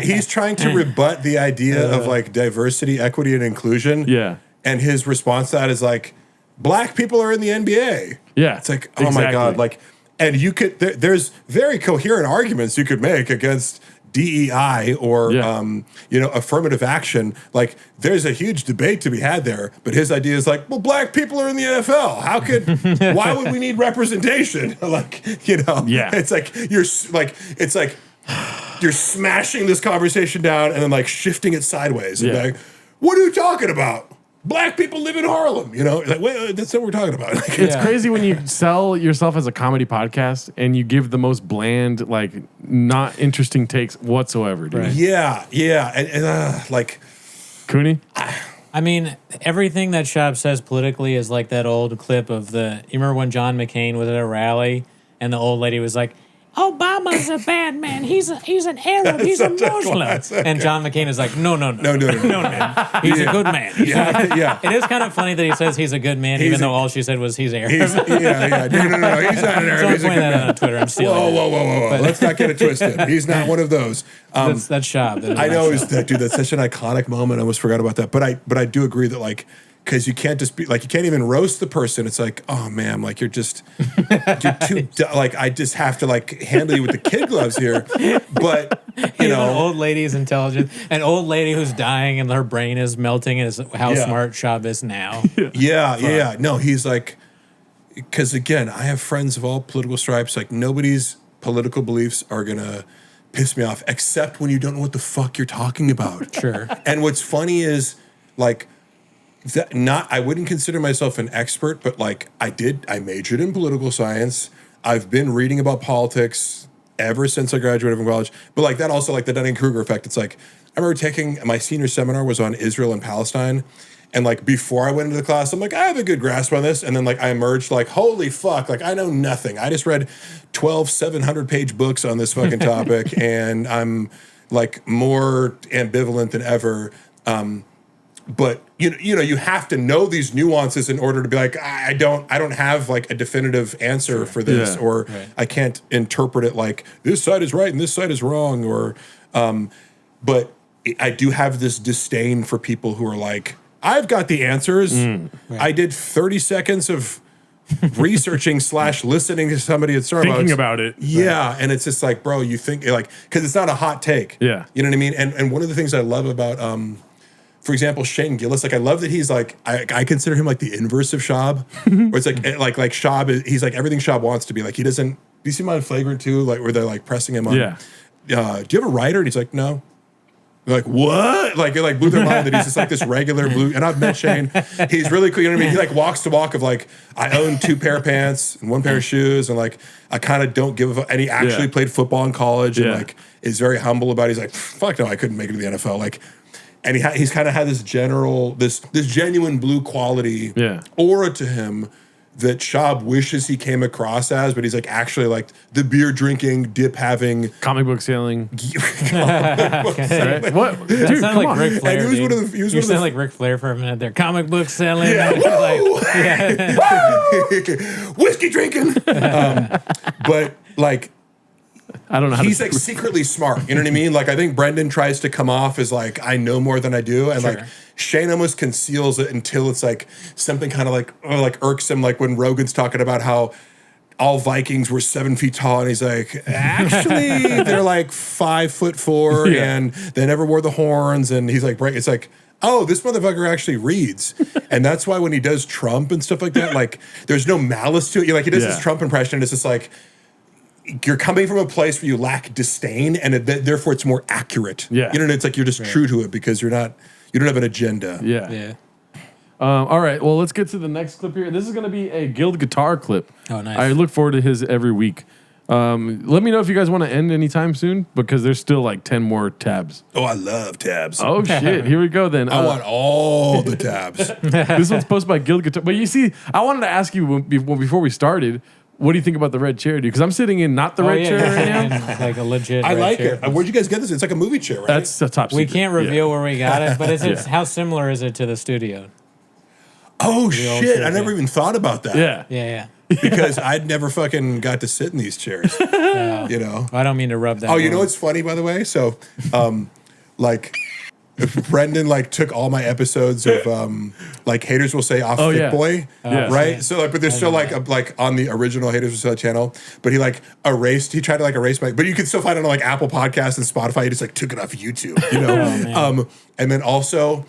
he's trying to rebut the idea of like diversity, equity, and inclusion. Yeah. And his response to that is like, black people are in the NBA. Yeah. It's like, oh my God, like, and you could there's very coherent arguments you could make against DEI or affirmative action. Like, there's a huge debate to be had there. But his idea is like, well, black people are in the NFL. How could? Why would we need representation? It's like you're smashing this conversation down and then like shifting it sideways. And like, what are you talking about? Black people live in Harlem, Like, wait, that's what we're talking about. Like, It's crazy when you sell yourself as a comedy podcast and you give the most bland, like, not interesting takes whatsoever, dude. Right. Yeah. And like, Cooney? I mean, everything that Schaub says politically is like that old clip of you remember when John McCain was at a rally and the old lady was like, Obama's a bad man. He's an Arab. He's a Muslim. And John McCain is like, no. He's a good man. It is kind of funny that he says he's a good man, even though all she said was he's Arab. No. He's not an Arab. He's a good man. On Twitter. I'm stealing. Whoa. Let's not get it twisted. He's not one of those. That's Schaub. I know that's such an iconic moment. I almost forgot about that. But I do agree that like, because you can't just be like, you can't even roast the person. It's like, oh man, like you're too like, I just have to like handle you with the kid gloves here. But an old lady's intelligent, an old lady who's dying and her brain is melting is how smart Schaub is now. Yeah. No, he's like, because again, I have friends of all political stripes. Like nobody's political beliefs are gonna piss me off, except when you don't know what the fuck you're talking about. Sure. And what's funny is like I wouldn't consider myself an expert, but like I majored in political science. I've been reading about politics ever since I graduated from college. But like that also, like the Dunning-Kruger effect, it's like I remember taking my senior seminar was on Israel and Palestine. And like before I went into the class, I'm like, I have a good grasp on this. And then like I emerged like, holy fuck, like I know nothing. I just read 12 700-page books on this fucking topic, and I'm like more ambivalent than ever. But you know, you have to know these nuances in order to be like, I don't have like a definitive answer for this, or I can't interpret it like this side is right and this side is wrong, or but I do have this disdain for people who are like, I've got the answers. I did 30 seconds of researching / listening to somebody at Starbucks. Thinking about it. Yeah. And it's just like, bro, you think like, because it's not a hot take. Yeah. You know what I mean? And one of the things I love about, for example, Shane Gillis, like I love that he's like, I consider him like the inverse of Schaub, where it's like Schaub, he's like everything Schaub wants to be. Like he doesn't, do you see him on Flagrant 2? Like where they're like pressing him on, do you have a writer? And he's like, no. They're like, what? Like it like blew their mind that he's just like this regular blue. And I've met Shane. He's really cool. You know what I mean? He like walks the walk of like, I own 2 pair of pants and 1 pair of shoes. And like, I kind of don't give a fuck. And he actually played football in college and like is very humble about it. He's like, fuck no, I couldn't make it to the NFL. Like, and he's kind of had this this genuine blue quality aura to him that Schaub wishes he came across as, but he's like actually like the beer drinking, dip having, comic book selling. Right? What? Dude, Dude, sound come like on. Ric Flair. And he was Dude. one of the- he was You one of the- sound like Ric Flair for a minute there. Comic book selling. Yeah, whiskey drinking. But like, I don't know how he's to like secretly smart. You know what I mean? Like I think Brendan tries to come off as like I know more than I do, and like Shane almost conceals it until it's like something kind of like irks him. Like when Rogan's talking about how all Vikings were 7 feet tall, and he's like, actually they're like 5'4", and they never wore the horns, and he's like, it's like, oh, this motherfucker actually reads. And that's why when he does Trump and stuff like that, like there's no malice to it. Like he does his Trump impression, and it's just like, you're coming from a place where you lack disdain, and therefore it's more accurate. Yeah. You know, it's like you're just true to it because you don't have an agenda. Yeah. All right. Well, let's get to the next clip here. This is going to be a Guild guitar clip. Oh, nice. I look forward to his every week. Let me know if you guys want to end anytime soon, because there's still like 10 more tabs. Oh, I love tabs. Oh, shit. Here we go then. I want all the tabs. This one's posted by Guild Guitar. But you see, I wanted to ask you before we started, what do you think about the red chair, dude? Because I'm sitting in not the red chair right now. Like a legit I red like chair. it. Where'd you guys get this? It's like a movie chair, right? That's the top We secret. can't reveal where we got it, but it's how similar is it to the studio? Oh, The old shit. chair, I never even thought about that. Yeah. Because I'd never fucking got to sit in these chairs. You know? I don't mean to rub that. Oh, you know wrong. what's funny, by the way? So, like, Brendan like took all my episodes of like Haters Will Say off Fit Boy, right? So like, but there's still like on the original Haters Will Say channel, but he like erased. He tried to like erase my, but you can still find it on like Apple Podcasts and Spotify. He just like took it off YouTube, you know. And then also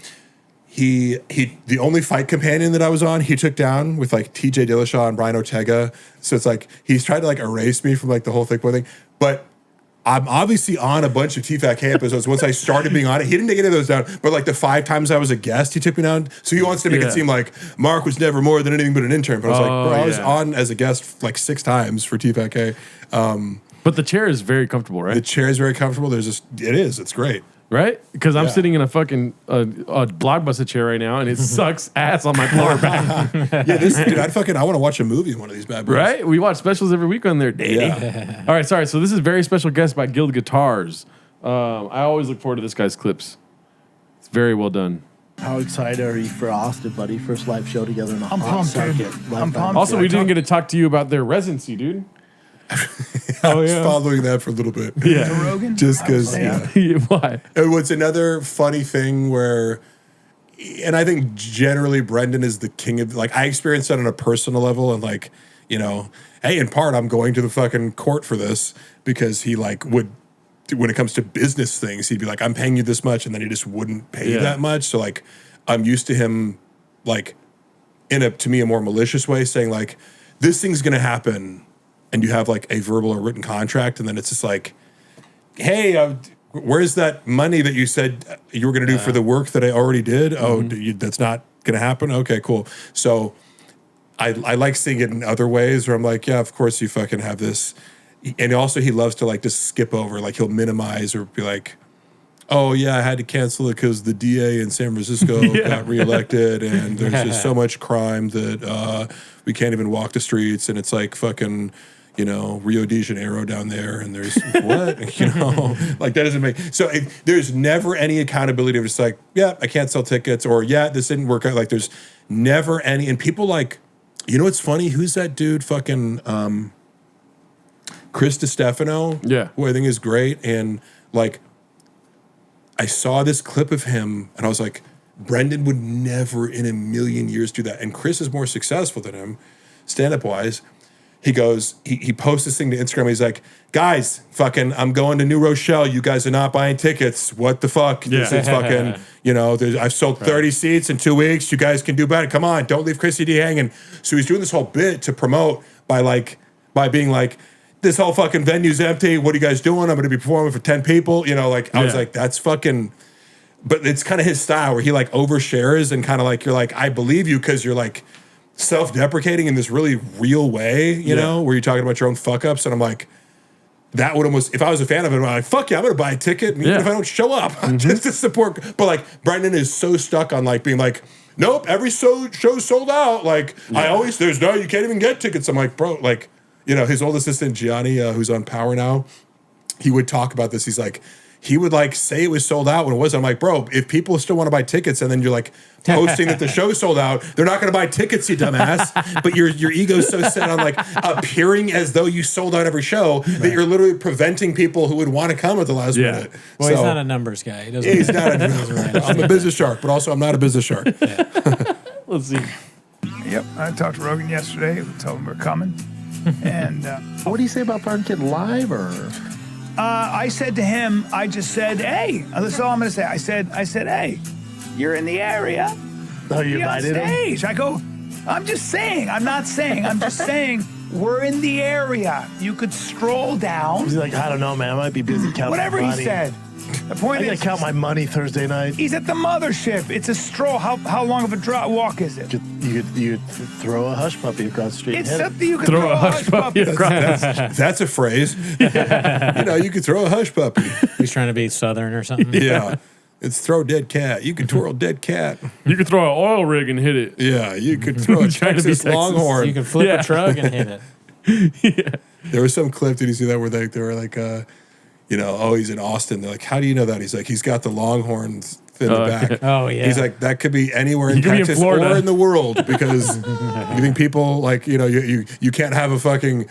he the only fight companion that I was on, he took down with like TJ Dillashaw and Brian Ortega. So it's like he's tried to like erase me from like the whole Thick Boy thing, but I'm obviously on a bunch of TFAK episodes. Once I started being on it, he didn't take any of those down. But like the 5 times I was a guest, he took me down. So he wants to make it seem like Mark was never more than anything but an intern. But I was like, bro, I was on as a guest like 6 times for TFAK. But the chair is very comfortable, right? The chair is very comfortable. It's great. Right? Because I'm sitting in a fucking a Blockbuster chair right now, and it sucks ass on my lower back. Dude, I want to watch a movie in one of these bad boys. Right? We watch specials every week on there, Daddy. Yeah. All right, sorry. So this is a very special guest by Guild Guitars. I always look forward to this guy's clips. It's very well done. How excited are you for Austin, buddy? First live show together in a I'm hot pumped, dude. circuit. I'm pumped. Also, we didn't get to talk to you about their residency, dude. I was following that for a little bit. Joe Rogan? Just because. Why? It was another funny thing where, and I think generally Brendan is the king of, like, I experienced that on a personal level, and like, you know, hey, in part I'm going to the fucking court for this, because he like would, when it comes to business things, he'd be like, I'm paying you this much, and then he just wouldn't pay you that much. So like, I'm used to him like in a, to me, a more malicious way saying like, this thing's gonna happen and you have like a verbal or written contract, and then it's just like, hey, where's that money that you said you were going to do for the work that I already did? Oh, that's not going to happen? Okay, cool. So I like seeing it in other ways where I'm like, yeah, of course you fucking have this. And also he loves to like just skip over, like he'll minimize or be like, oh yeah, I had to cancel it because the DA in San Francisco got reelected and there's just so much crime that we can't even walk the streets, and it's like fucking, you know, Rio de Janeiro down there, and there's what, you know, like that doesn't make, so there's never any accountability of just like, yeah, I can't sell tickets, or yeah, this didn't work out. Like there's never any, and people like, you know what's funny? Who's that dude fucking Chris DiStefano? Yeah. Who I think is great. And like, I saw this clip of him and I was like, Brendan would never in a million years do that. And Chris is more successful than him, stand-up wise. He goes, he posts this thing to Instagram. He's like, guys, fucking, I'm going to New Rochelle. You guys are not buying tickets. What the fuck? This is fucking, you know, I've sold 30 seats in 2 weeks. You guys can do better. Come on, don't leave Chrissy D hanging. So he's doing this whole bit to promote by being like, this whole fucking venue's empty. What are you guys doing? I'm going to be performing for 10 people. You know, like, I was like, that's fucking, but it's kind of his style where he like overshares and kind of like, you're like, I believe you because you're like self-deprecating in this really real way, you know, where you're talking about your own fuck-ups. And I'm like, that would almost, if I was a fan of it, I'm like, fuck yeah, I'm going to buy a ticket. And even if I don't show up, just to support. But like, Brendan is so stuck on like being like, nope, every show's sold out. Like, I always, you can't even get tickets. I'm like, bro, like, you know, his old assistant, Gianni, who's on Power now, he would talk about this. He's like, he would like say it was sold out when it wasn't. I'm like, bro, if people still want to buy tickets and then you're like posting that the show's sold out, they're not going to buy tickets, you dumbass. But your ego's so set on like appearing as though you sold out every show that you're literally preventing people who would want to come at the last minute. Well, he's not a numbers guy. He doesn't. He's not I'm a business shark, but also I'm not a business shark. Let's see. Yep, I talked to Rogan yesterday. We told him we're coming. And what do you say about Fire Kid Live? Or I said to him, I just said, hey, that's all I'm going to say. I said, hey, you're in the area. Oh, you invited him? Stage. I go, I'm just saying. I'm not saying. I'm just saying we're in the area. You could stroll down. He's like, I don't know, man. I might be busy counting whatever money. He said. The point I gotta count my money Thursday night. He's at the mothership. It's a stroll. How long of a walk is it? You could throw a hush puppy across the street. It's something you could throw a hush puppy across. That's a phrase. You know, you could throw a hush puppy. He's trying to be Southern or something. Yeah. It's throw dead cat. You could twirl dead cat. You could throw an oil rig and hit it. Yeah, you could throw a Texas Longhorn. You could flip a truck and hit it. There was some clip, did you see that, where they were like, you know, oh, he's in Austin. They're like, how do you know that? He's like, he's got the Longhorns in the back. Oh, yeah. He's like, that could be anywhere in Texas or in the world because you think people like, you know, you can't have a fucking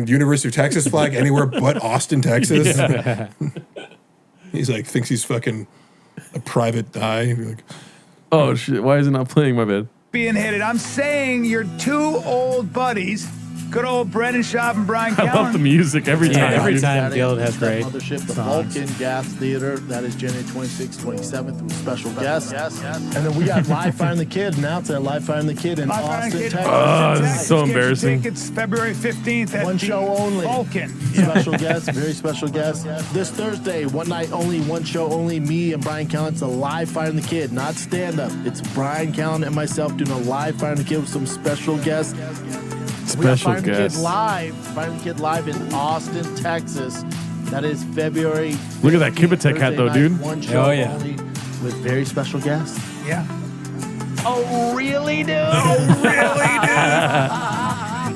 University of Texas flag anywhere but Austin, Texas. He's like, thinks he's fucking a private eye. Like, oh shit! Why is it not playing? My bad. Being hit it. I'm saying you're two old buddies. Good old Brendan Schaub and Brian I love the music every time. Every time Guild has great Mothership, the songs. Vulcan Gas Theater. That is January 26th, 27th with special guests. And then we got Live Fire and the Kid announced at Live Fire and the Kid in Austin, Texas. Oh, this is so embarrassing. Tickets February 15th at One show only. Vulcan. Special guest, very special guest. This Thursday, one night only, one show only. Me and Brian Callen. It's a Live Fire and the Kid, not stand-up. It's Brian Callen and myself doing a Live Fire and the Kid with some special guests. Special Fire guest. Fire the Kid live in Austin, Texas. That is February. Look at that Kibitek hat, though, dude. One show Oh, yeah. only with very special guests. Yeah. Oh, really, dude? Oh, really,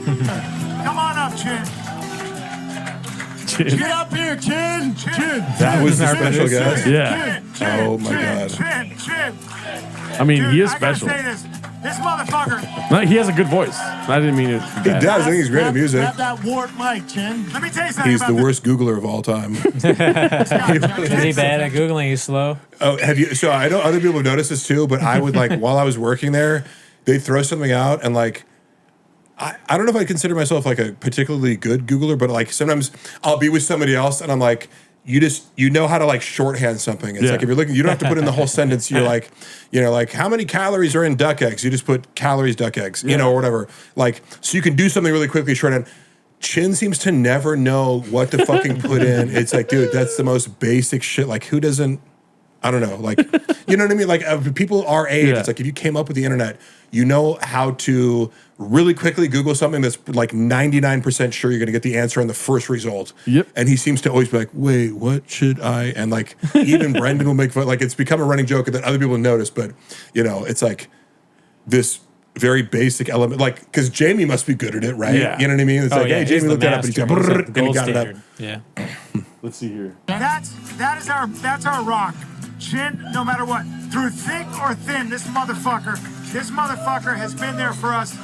dude? Come on up, Chin. Chin. Get up here, Chin. Chin. that was the special guest? Yeah. Oh, my God. Chin. I mean, he is I gotta special. say this. This motherfucker. No, he has a good voice. I didn't mean it. He does. I think he's great at music. Grab that warped mic, Chin. Let me tell you something He's about the worst Googler of all time. Is he bad at Googling? He's slow. Oh, have you? So I know other people have noticed this too, but I would like while I was working there, they'd throw something out and like I don't know if I consider myself like a particularly good Googler, but like sometimes I'll be with somebody else and I'm like, you know how to like shorthand something. It's like if you're looking, you don't have to put in the whole sentence. You're like, you know, like how many calories are in duck eggs? You just put calories, duck eggs, you know, or whatever. Like so you can do something really quickly, shorthand. Chin seems to never know what to fucking put in. It's like, dude, that's the most basic shit. Like, who doesn't? I don't know. Like, you know what I mean? Like, people our age, it's like if you came up with the internet, you know how to really quickly Google something that's like 99% sure you're going to get the answer on the first result. Yep. And he seems to always be like, wait, what should I? And like, even Brendan will make fun. Like, it's become a running joke that other people notice. But, you know, it's like this very basic element. Like, because Jamie must be good at it, right? Yeah. You know what I mean? It's like, hey, Jamie looked that up, and he's got, and he got it up. Yeah. Let's see here. That's our rock. Chin, no matter what, through thick or thin, this motherfucker has been there for us.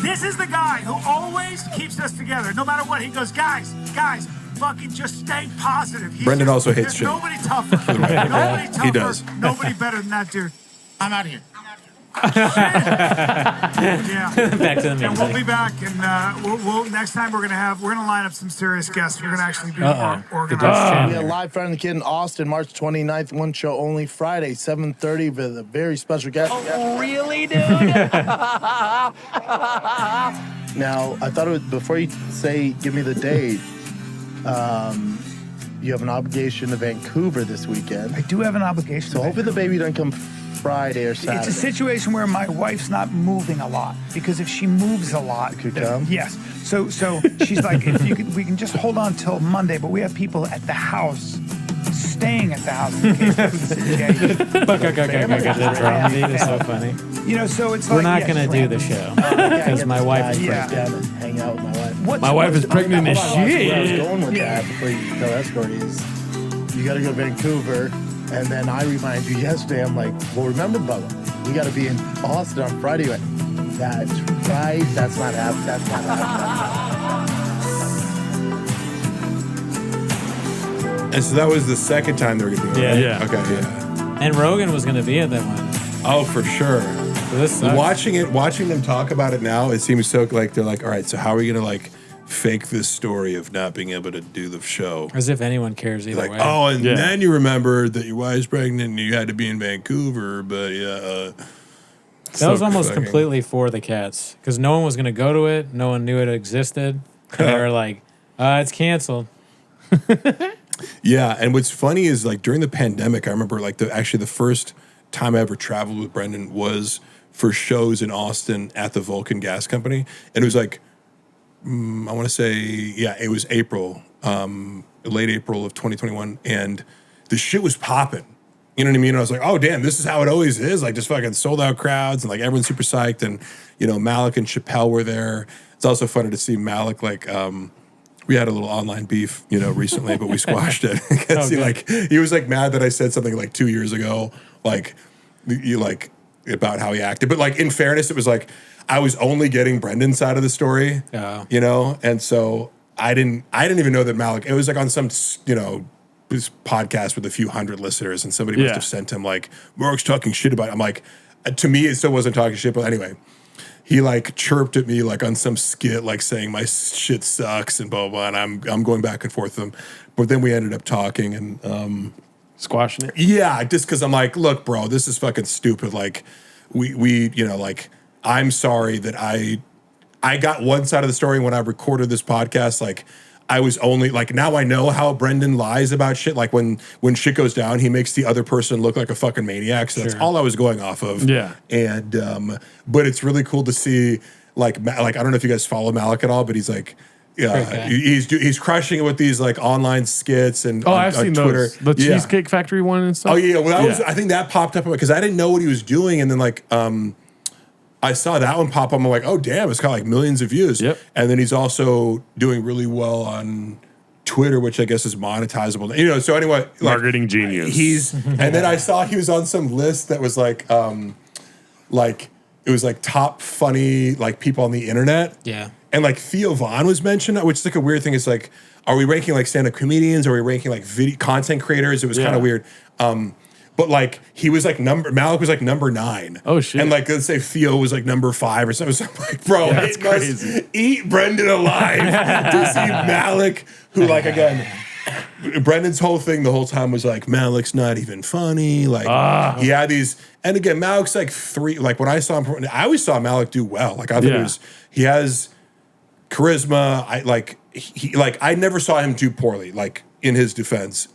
This is the guy who always keeps us together. No matter what, he goes, guys, fucking just stay positive. Brendan also hates Chin. Nobody tougher. Nobody tougher. He does. Nobody better than that dude. I'm out of here. Yeah. Back to the music. And we'll be back, and we'll next time we're gonna line up some serious guests. We're gonna actually be more organized. We have live Friday the Kid in Austin, March 29th. One show only, Friday, 7:30 with a very special guest. Oh, really, dude? Now, I thought it was, before you say, give me the date, you have an obligation to Vancouver this weekend. I do have an obligation. So hopefully the baby doesn't come Friday or Saturday. It's a situation where my wife's not moving a lot, because if she moves a lot, it could come. Yes. So she's like, if you could, we can just hold on till Monday, but we have people at the house, staying at the house. In case That drum beat is so funny. You know, so it's We're like, not going to do the show because my wife is pregnant. Hang out with my wife. My wife is pregnant as Where I was shit. going with that before you tell that story is you got to go to Vancouver, and then I remind you yesterday. I'm like, well, remember, Bubba, we got to be in Austin on Friday. Like, that's right. That's not happening. That's not happening. And so that was the second time they were going to do it. Yeah. Right? Okay. Yeah. And Rogan was going to be at that one. Oh, for sure. So this sucks. Watching them talk about it now, it seems so like they're like, all right, so how are we going to like fake this story of not being able to do the show? As if anyone cares either Like, way. oh, and then you remembered that your wife's pregnant and you had to be in Vancouver, but yeah. That was almost completely for the cats, because no one was going to go to it. No one knew it existed. And they were like, it's canceled. Yeah, and what's funny is like during the pandemic, I remember like the first time I ever traveled with Brendan was for shows in Austin at the Vulcan Gas Company, and it was like I want to say it was April, late April of 2021, and the shit was popping. You know what I mean? And I was like, oh damn, this is how it always is. Like just fucking sold out crowds and like everyone's super psyched, and you know Malik and Chappelle were there. It's also funny to see Malik like. We had a little online beef, you know, recently, but we squashed it because he was like mad that I said something like 2 years ago, like about how he acted. But like in fairness, it was like I was only getting Brendan's side of the story, you know, and so I didn't even know that Malik. It was like on some this podcast with a few hundred listeners, and somebody must have sent him like Mark's talking shit about it. I'm like, to me, it still wasn't talking shit, but anyway. He like chirped at me like on some skit, like saying my shit sucks and blah blah. And I'm going back and forth with him, but then we ended up talking and squashing it. Yeah, just because I'm like, look, bro, this is fucking stupid. Like we you know like I'm sorry that I got one side of the story when I recorded this podcast. Like I was only like now I know how Brendan lies about shit. Like when shit goes down, he makes the other person look like a fucking maniac. So that's all I was going off of. Yeah. And but it's really cool to see like I don't know if you guys follow Malik at all, but he's like he's crushing it with these like online skits and I've seen Twitter. Those. The Cheesecake Factory one and stuff. Oh yeah, well I think that popped up because I didn't know what he was doing, and then like I saw that one pop up. I'm like, oh damn, it's got like millions of views. Yep. And then he's also doing really well on Twitter, which I guess is monetizable. You know, so anyway, like, marketing genius. And then I saw he was on some list that was like it was like top funny like people on the internet. Yeah. And like Theo Von was mentioned, which is like a weird thing. It's like, are we ranking like stand-up comedians? Are we ranking like video content creators? It was kind of weird. But like he was like Malik was like number 9. Oh shit! And like let's say Theo was like number 5 or something. So I'm like, bro, that's it must crazy. Eat Brendan alive to see Malik, who like again, Brendan's whole thing the whole time was like Malik's not even funny. Like he had these, and again Malik's like 3. Like when I saw him, I always saw Malik do well. Like I thought it was he has. charisma. I never saw him do poorly. Like in his defense,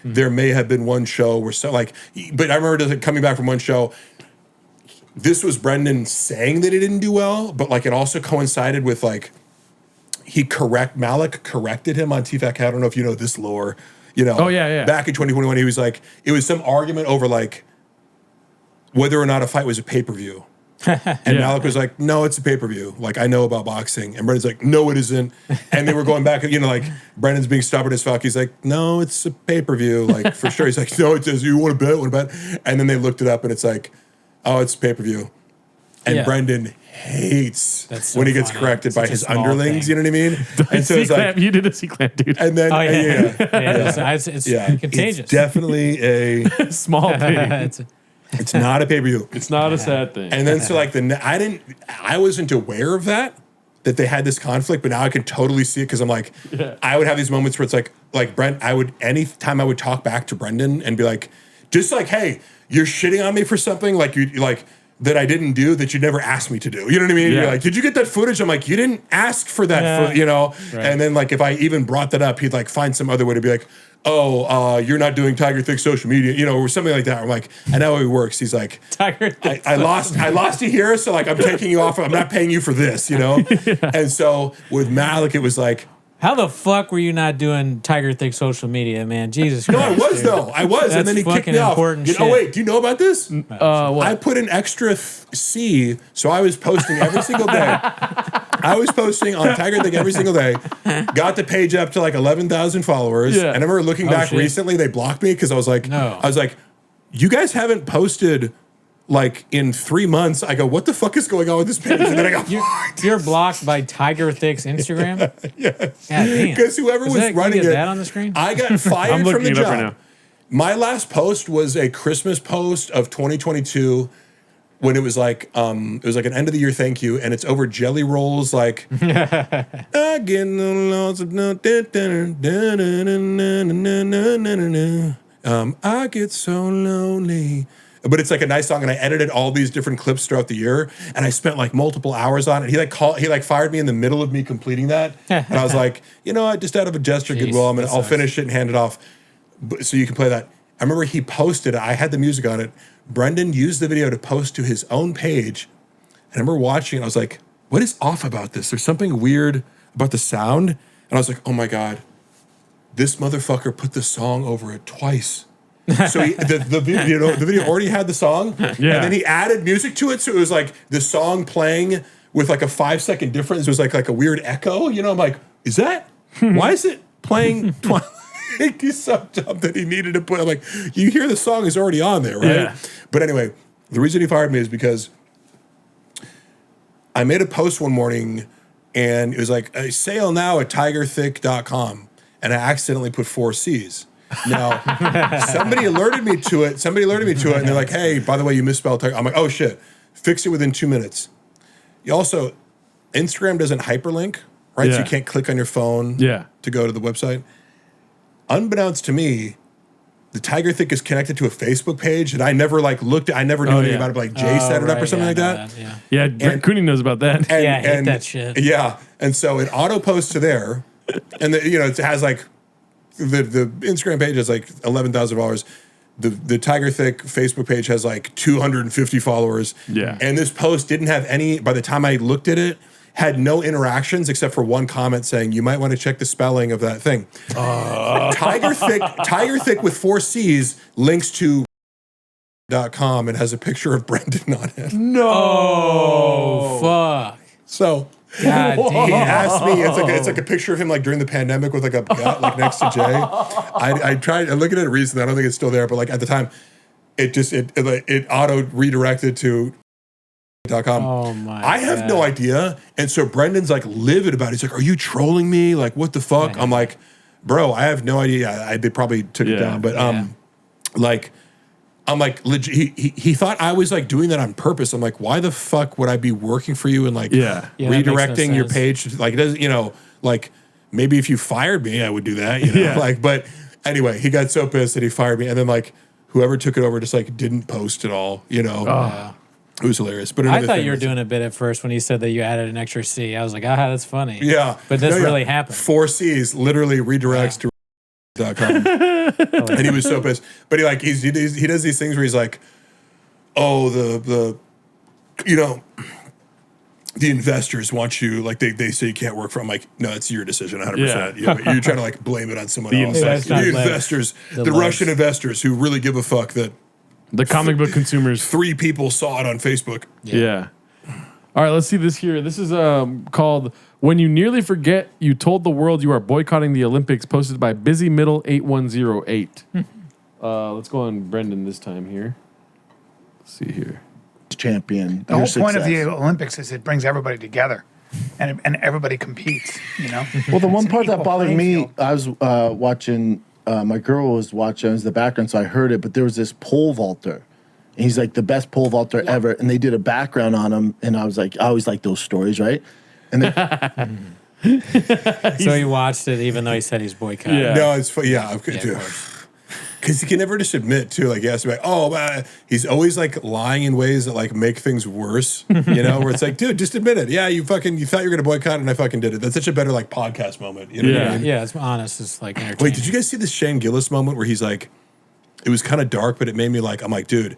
there may have been one show where but I remember coming back from one show. This was Brendan saying that he didn't do well, but like it also coincided with like Malik corrected him on TFAC. I don't know if you know this lore. You know, back in 2021, he was like, it was some argument over like whether or not a fight was a pay-per-view. And Malik was like, no, it's a pay-per-view. Like, I know about boxing. And Brendan's like, no, it isn't. And they were going back, you know, like, Brendan's being stubborn as fuck. He's like, no, it's a pay-per-view. Like, for sure. He's like, no, it says, you want to bet? Want to bet? And then they looked it up, and it's like, oh, it's pay-per-view. And Brendan hates when he gets corrected by his underlings, you know what I mean? And so it's like, you did a C-clamp, dude. And then, it's contagious. It's definitely a small thing. It's not a pay-per-view. It's not a sad thing. And then so like I wasn't aware of that they had this conflict, but now I can totally see it because I'm like, I would have these moments where it's like Brent, anytime I would talk back to Brendan and be like, just like, hey, you're shitting on me for something like you like that I didn't do that you never asked me to do. You know what I mean? Yeah. You're like, did you get that footage? I'm like, you didn't ask for that, you know? Right. And then like, if I even brought that up, he'd like find some other way to be like, oh, you're not doing Tiger Thick social media, you know, or something like that. I'm like, I know how he works. He's like, Tiger Thick. I lost you here, so like I'm taking you off. I'm not paying you for this, you know? And so with Malik, it was like, how the fuck were you not doing Tiger Thick social media, man? Jesus no, Christ. I was though. I was, and then he kicked me off. Oh wait, do you know about this? I put an extra C, so I was posting every single day. I was posting on Tiger Thick every single day. Got the page up to like 11,000 followers. And I remember looking back recently, they blocked me because I was like, you guys haven't posted like in 3 months. I go, what the fuck is going on with this page? And then I go, you're blocked by Tiger Thick's Instagram? Yes. Because whoever was running it, that on the screen? I got fired from the job. Right now. My last post was a Christmas post of 2022 when it was like an end of the year thank you, and it's over jelly rolls like I get no lots of I get so lonely. But it's like a nice song, and I edited all these different clips throughout the year, and I spent like multiple hours on it. He fired me in the middle of me completing that, and I was like, you know, just out of a gesture of goodwill, I'll finish it and hand it off, so you can play that. I remember he posted. I had the music on it. Brendan used the video to post to his own page. And I remember watching it. I was like, what is off about this? There's something weird about the sound. And I was like, oh my God, this motherfucker put the song over it twice. So the video already had the song. And then he added music to it. So it was like the song playing with like a 5-second difference. It was like a weird echo. You know, I'm like, is that? Why is it playing twice? He's so dumb that he needed to put. I'm like, you hear the song is already on there, right? Yeah. But anyway, the reason he fired me is because I made a post one morning and it was like a sale now at tigerthick.com, and I accidentally put 4 C's. Now somebody alerted me to it. And they're like, hey, by the way, you misspelled Tiger. I'm like, oh shit, fix it within 2 minutes. You also, Instagram doesn't hyperlink, right? So you can't click on your phone to go to the website. Unbeknownst to me, the Tiger Thick is connected to a Facebook page that I never like looked at. I never knew anything about it, but like Jay set it up or something like that. Brent Cooney knows about that. I hate that shit. Yeah. And so it auto posts to there. And it has like the Instagram page has like 11,000 followers. The Tiger Thick Facebook page has like 250 followers. Yeah. And this post didn't have any, by the time I looked at it, had no interactions except for one comment saying, you might want to check the spelling of that thing. Tiger Thick with 4 C's links to .com and has a picture of Brendan on it. No. Fuck. So God damn. He asked me, it's like a picture of him like during the pandemic with like a gut like next to Jay. I tried, I looked at it recently, I don't think it's still there, but like at the time, it auto redirected to .com. Oh my I have no idea. And so Brendan's like livid about it. He's like, are you trolling me? Like, what the fuck? I'm like, bro, I have no idea. They probably took it down. But like, I'm like, legit, he thought I was like doing that on purpose. I'm like, why the fuck would I be working for you and like redirecting your page? Like, it doesn't, you know, like maybe if you fired me, I would do that, you know? Like, but anyway, he got so pissed that he fired me. And then like whoever took it over just like didn't post at all, you know? It was hilarious. But I another thought thing you were was- doing a bit at first when you said that you added an extra C. I was like, aha, that's funny. Yeah. But this No, yeah. really happened. 4 C's literally redirects to .com. And he was so pissed. But he does these things where he's like, oh, the investors want you, like they say you can't work for. I'm like, no, it's your decision 100%. Yeah. You're trying to like blame it on someone The else. investors. The investors, the Russian investors who really give a fuck that the comic book consumers. 3 people saw it on Facebook. Yeah. All right, let's see this here. This is called "When You Nearly Forget You Told the World You Are Boycotting the Olympics," posted by Busy Middle 8108. Let's go on Brendan this time here. Let's see here. Champion. The whole point of the Olympics is it brings everybody together, and everybody competes. You know. Well, the one It's an part that equal bothered playing me, field. I was watching. My girl was watching as the background, so I heard it. But there was this pole vaulter. And he's like the best pole vaulter ever, and they did a background on him. And I was like, I always like those stories, right? And then, So he watched it even though he said he's boycotting. Yeah. No, it's yeah, okay, too. Because he can never just admit too, like he has to be like, oh, he's always like lying in ways that like make things worse, you know, where it's like, dude, just admit it. Yeah, you thought you were gonna boycott and I fucking did it. That's such a better like podcast moment. You know what I mean? Yeah, it's honest. It's like entertaining. Wait, did you guys see this Shane Gillis moment where he's like, it was kind of dark, but it made me like, I'm like, dude,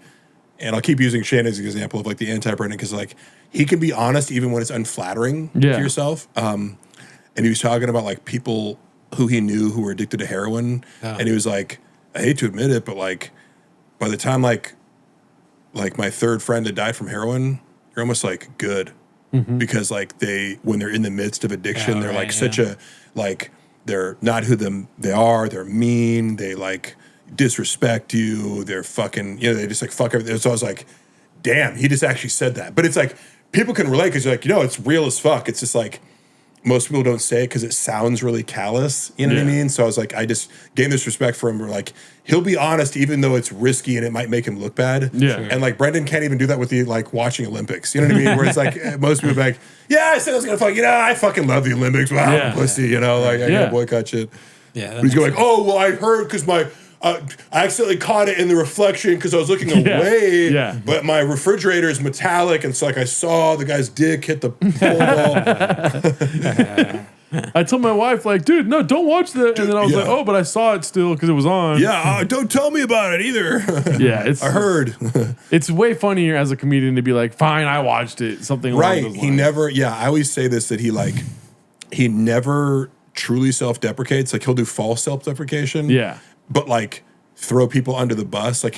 and I'll keep using Shane as an example of like the anti-Brendan because like he can be honest even when it's unflattering to yourself. And he was talking about like people who he knew who were addicted to heroin, and he was like, I hate to admit it, but like by the time like my third friend that died from heroin, you're almost like good because like when they're in the midst of addiction, they're like such a like they're not who they are. They're mean. They like disrespect you. They're fucking they just like fuck everything. So I was like, damn, he just actually said that. But it's like people can relate because you're like it's real as fuck. It's just like. Most people don't say it because it sounds really callous. You know what I mean? So I was like, I just gained this respect for him. We're like, he'll be honest even though it's risky and it might make him look bad. Yeah. Sure. And like Brendan can't even do that with the like watching Olympics. You know what I mean? Where it's like most people are like, yeah, I said I was gonna fuck. I fucking love the Olympics. Wow, I'm a pussy. Like I gotta boycott shit. Yeah. But he's going like, oh well, I heard because my. I accidentally caught it in the reflection because I was looking away. Yeah. But my refrigerator is metallic, and so like I saw the guy's dick hit the pole wall. I told my wife, like, dude, no, don't watch that. And then I was like, oh, but I saw it still because it was on. Yeah, don't tell me about it either. Yeah, I heard. It's way funnier as a comedian to be like, fine, I watched it. Something along Right. those He lines. never, I always say this that he never truly self-deprecates. Like he'll do false self-deprecation. Yeah. But like throw people under the bus. Like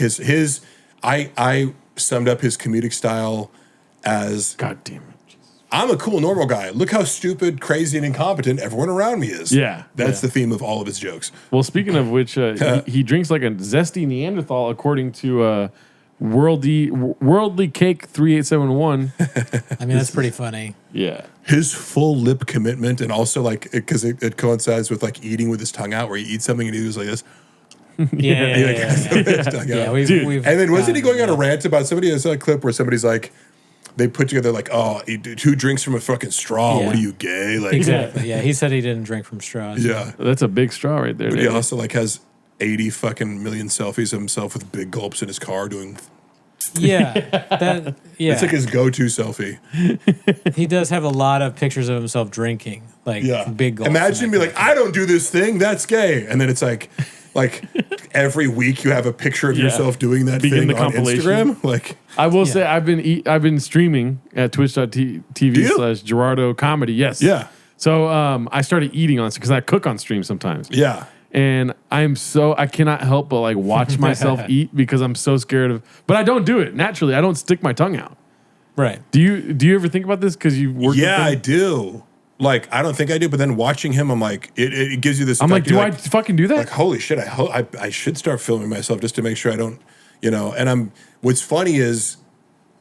I summed up his comedic style as God damn it. I'm a cool normal guy. Look how stupid, crazy, and incompetent everyone around me is. Yeah. That's the theme of all of his jokes. Well, speaking of which, he drinks like a zesty Neanderthal, according to Worldly Cake 3871. I mean, that's pretty funny. Yeah. His full lip commitment, and also like because it coincides with like eating with his tongue out, where he eats something and he was like this. Yeah, we've and then wasn't he going on a rant about somebody? I saw a clip where somebody's like, they put together like, oh, who drinks from a fucking straw? Yeah. What are you, gay? Like, Exactly. Yeah, he said he didn't drink from straws. Yeah, That's a big straw right there. but he dude. also like has 80 fucking million selfies of himself with big gulps in his car doing. Yeah, It's like his go-to selfie. He does have a lot of pictures of himself drinking, like big gulps. Imagine be like, I don't do this thing. That's gay. And then it's like every week you have a picture of yourself doing that Begin thing the on compilation. Instagram. Like, I will say I've been streaming at twitch.tv/Gerardo Comedy. Yes. Yeah. So I started eating on because I cook on stream sometimes. Yeah. And I cannot help but like watch myself eat because I'm so scared of. But I don't do it naturally. I don't stick my tongue out. Right. Do you ever think about this because you work? Yeah, I do. Like, I don't think I do, but then watching him, I'm like, it gives you this. I'm like, effect. do You're I fucking do that? Like, holy shit! I should start filming myself just to make sure I don't, And what's funny is,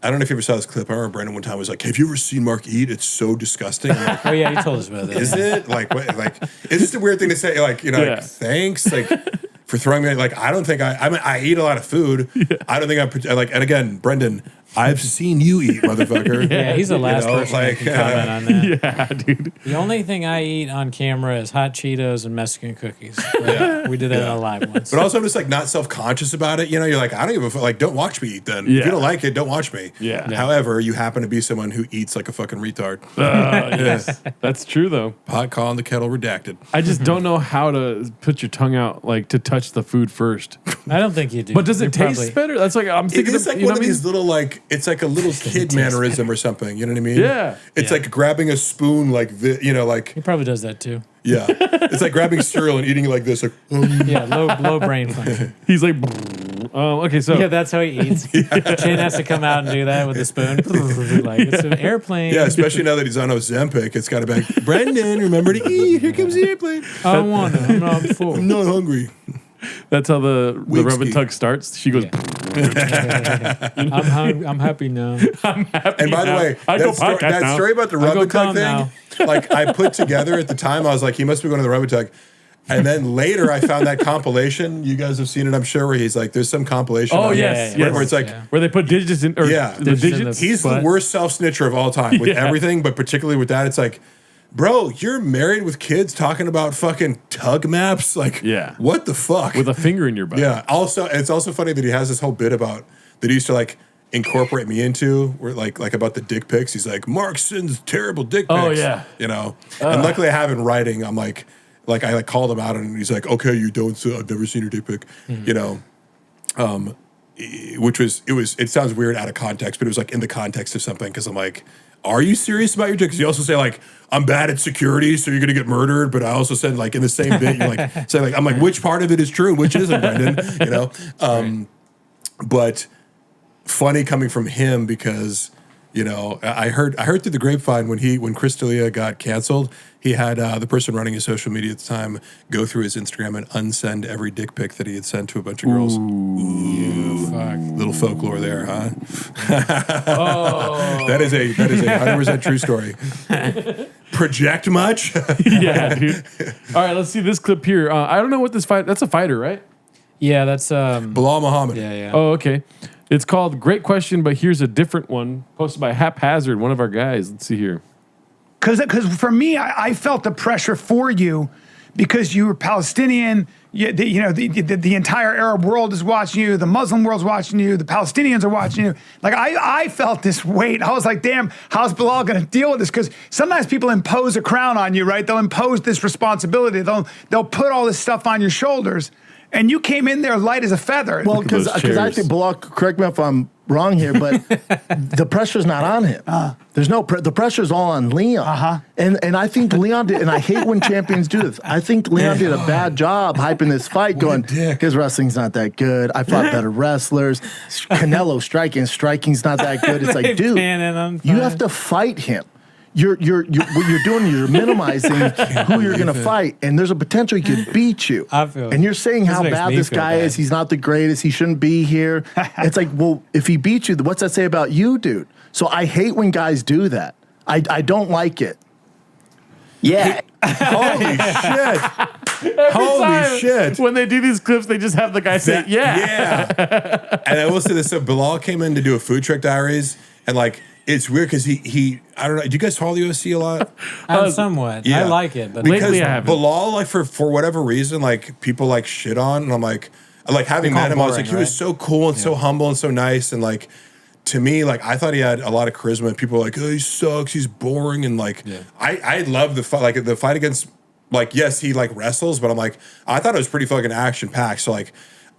I don't know if you ever saw this clip. I remember Brandon one time was like, "Have you ever seen Mark eat? It's so disgusting." I'm like, Oh yeah, he told us about that. is it like what? Like, it's just a weird thing to say. Like, like, thanks, like. For throwing me, like, I don't think I eat a lot of food. I don't think I like, and again, Brendan, I've seen you eat, motherfucker. Yeah, he's the last person that can comment on that. Yeah, dude. The only thing I eat on camera is hot Cheetos and Mexican cookies. We did that on a live once. But also, I'm just like not self-conscious about it. You know, you're like, I don't give a fuck. Like, don't watch me eat then. Yeah. If you don't like it, don't watch me. Yeah. However, you happen to be someone who eats like a fucking retard. Yes. That's true, though. Pot calling the kettle redacted. I just don't know how to put your tongue out, like, to touch the food first. I don't think you do. But does it taste better? That's like, I'm thinking It's like you know one of what I mean? these little, like, it's like a little kid mannerism or something. You know what I mean? Yeah. It's like grabbing a spoon, like, you know, like. He probably does that too. Yeah. It's like grabbing cereal and eating it like this. Like, Yeah, low brain function. He's like, okay, so. Yeah, that's how he eats. Shane has to come out and do that with a spoon. Like, it's an airplane. Yeah, especially now that he's on Ozempic, it's got to be like, Brendan, remember to eat. Here comes the airplane. I don't want to. I'm not full. I'm not hungry. That's how the rub and tug starts. She goes, I'm happy now. I'm happy. And by the way, that story about the rub and tug thing, like I put together at the time, I was like, he must be going to the rub and tug. And then later I found that compilation. You guys have seen it, I'm sure, where he's like, there's some compilation. Oh, on yes. where it's like, where they put digits in, or the digits. He's the worst self-snitcher of all time with everything, but particularly with that, it's like, bro, you're married with kids talking about fucking tug maps? Like, what the fuck? With a finger in your butt. Yeah. Also, it's also funny that he has this whole bit about that he used to like incorporate me into, where like about the dick pics. He's like, Mark sends terrible dick pics. Oh, yeah. You know? And luckily I have in writing, I'm like I like called him out and he's like, okay, you don't, I've never seen your dick pic. You know? It sounds weird out of context, but it was like in the context of something, because I'm like, are you serious about your dick? Because you also say like, I'm bad at security, so you're gonna get murdered. But I also said like in the same bit, you're like, say like, I'm like, which part of it is true, which isn't, Brendan? You know, but funny coming from him, because you know I heard through the grapevine when Chris D'Elia got canceled, he had the person running his social media at the time go through his Instagram and unsend every dick pic that he had sent to a bunch of girls. Ooh, fuck. Little folklore there, huh? That is a 100% true story. Project much? Yeah, dude. All right, let's see this clip here. I don't know what this fight. That's a fighter, right? Yeah, that's Bilal Muhammad. Yeah. Oh, okay. It's called Great Question, but here's a different one posted by Haphazard, one of our guys. Let's see here. Because for me, I felt the pressure for you because you were Palestinian. The entire Arab world is watching you. The Muslim world's watching you. The Palestinians are watching you. Like I felt this weight. I was like, damn, how's Bilal going to deal with this? Because sometimes people impose a crown on you, right? They'll impose this responsibility. They'll put all this stuff on your shoulders. And you came in there light as a feather. Well, because I think Bilal, correct me if I'm wrong here, but the pressure's not on him. There's no the pressure's all on Leon. And I think Leon did, and I hate when champions do this. I think Leon did a bad job hyping this fight, going, his wrestling's not that good. I fought better wrestlers. Canelo striking's not that good. It's like, dude, you have to fight him. What you're doing, you're minimizing who you're going to fight, and there's a potential he could beat you. And you're saying how bad this guy is. He's not the greatest. He shouldn't be here. It's like, well, if he beats you, what's that say about you, dude? So I hate when guys do that. I don't like it. Yeah. Holy shit. Holy shit. When they do these clips, they just have the guy say, yeah. And I will say this. So Bilal came in to do a Food Truck Diaries, and like, it's weird because he I don't know. Do you guys follow the UFC a lot? Somewhat. Yeah. I like it, but because lately I haven't. Bilal, like for whatever reason, like people like shit on, and I'm like having met him, I was like, he was so cool and so humble and so nice, and like to me, like I thought he had a lot of charisma. And people were like, oh, he sucks, he's boring, and like I love the fight, like the fight against, like, yes, he like wrestles, but I'm like, I thought it was pretty fucking action packed. So like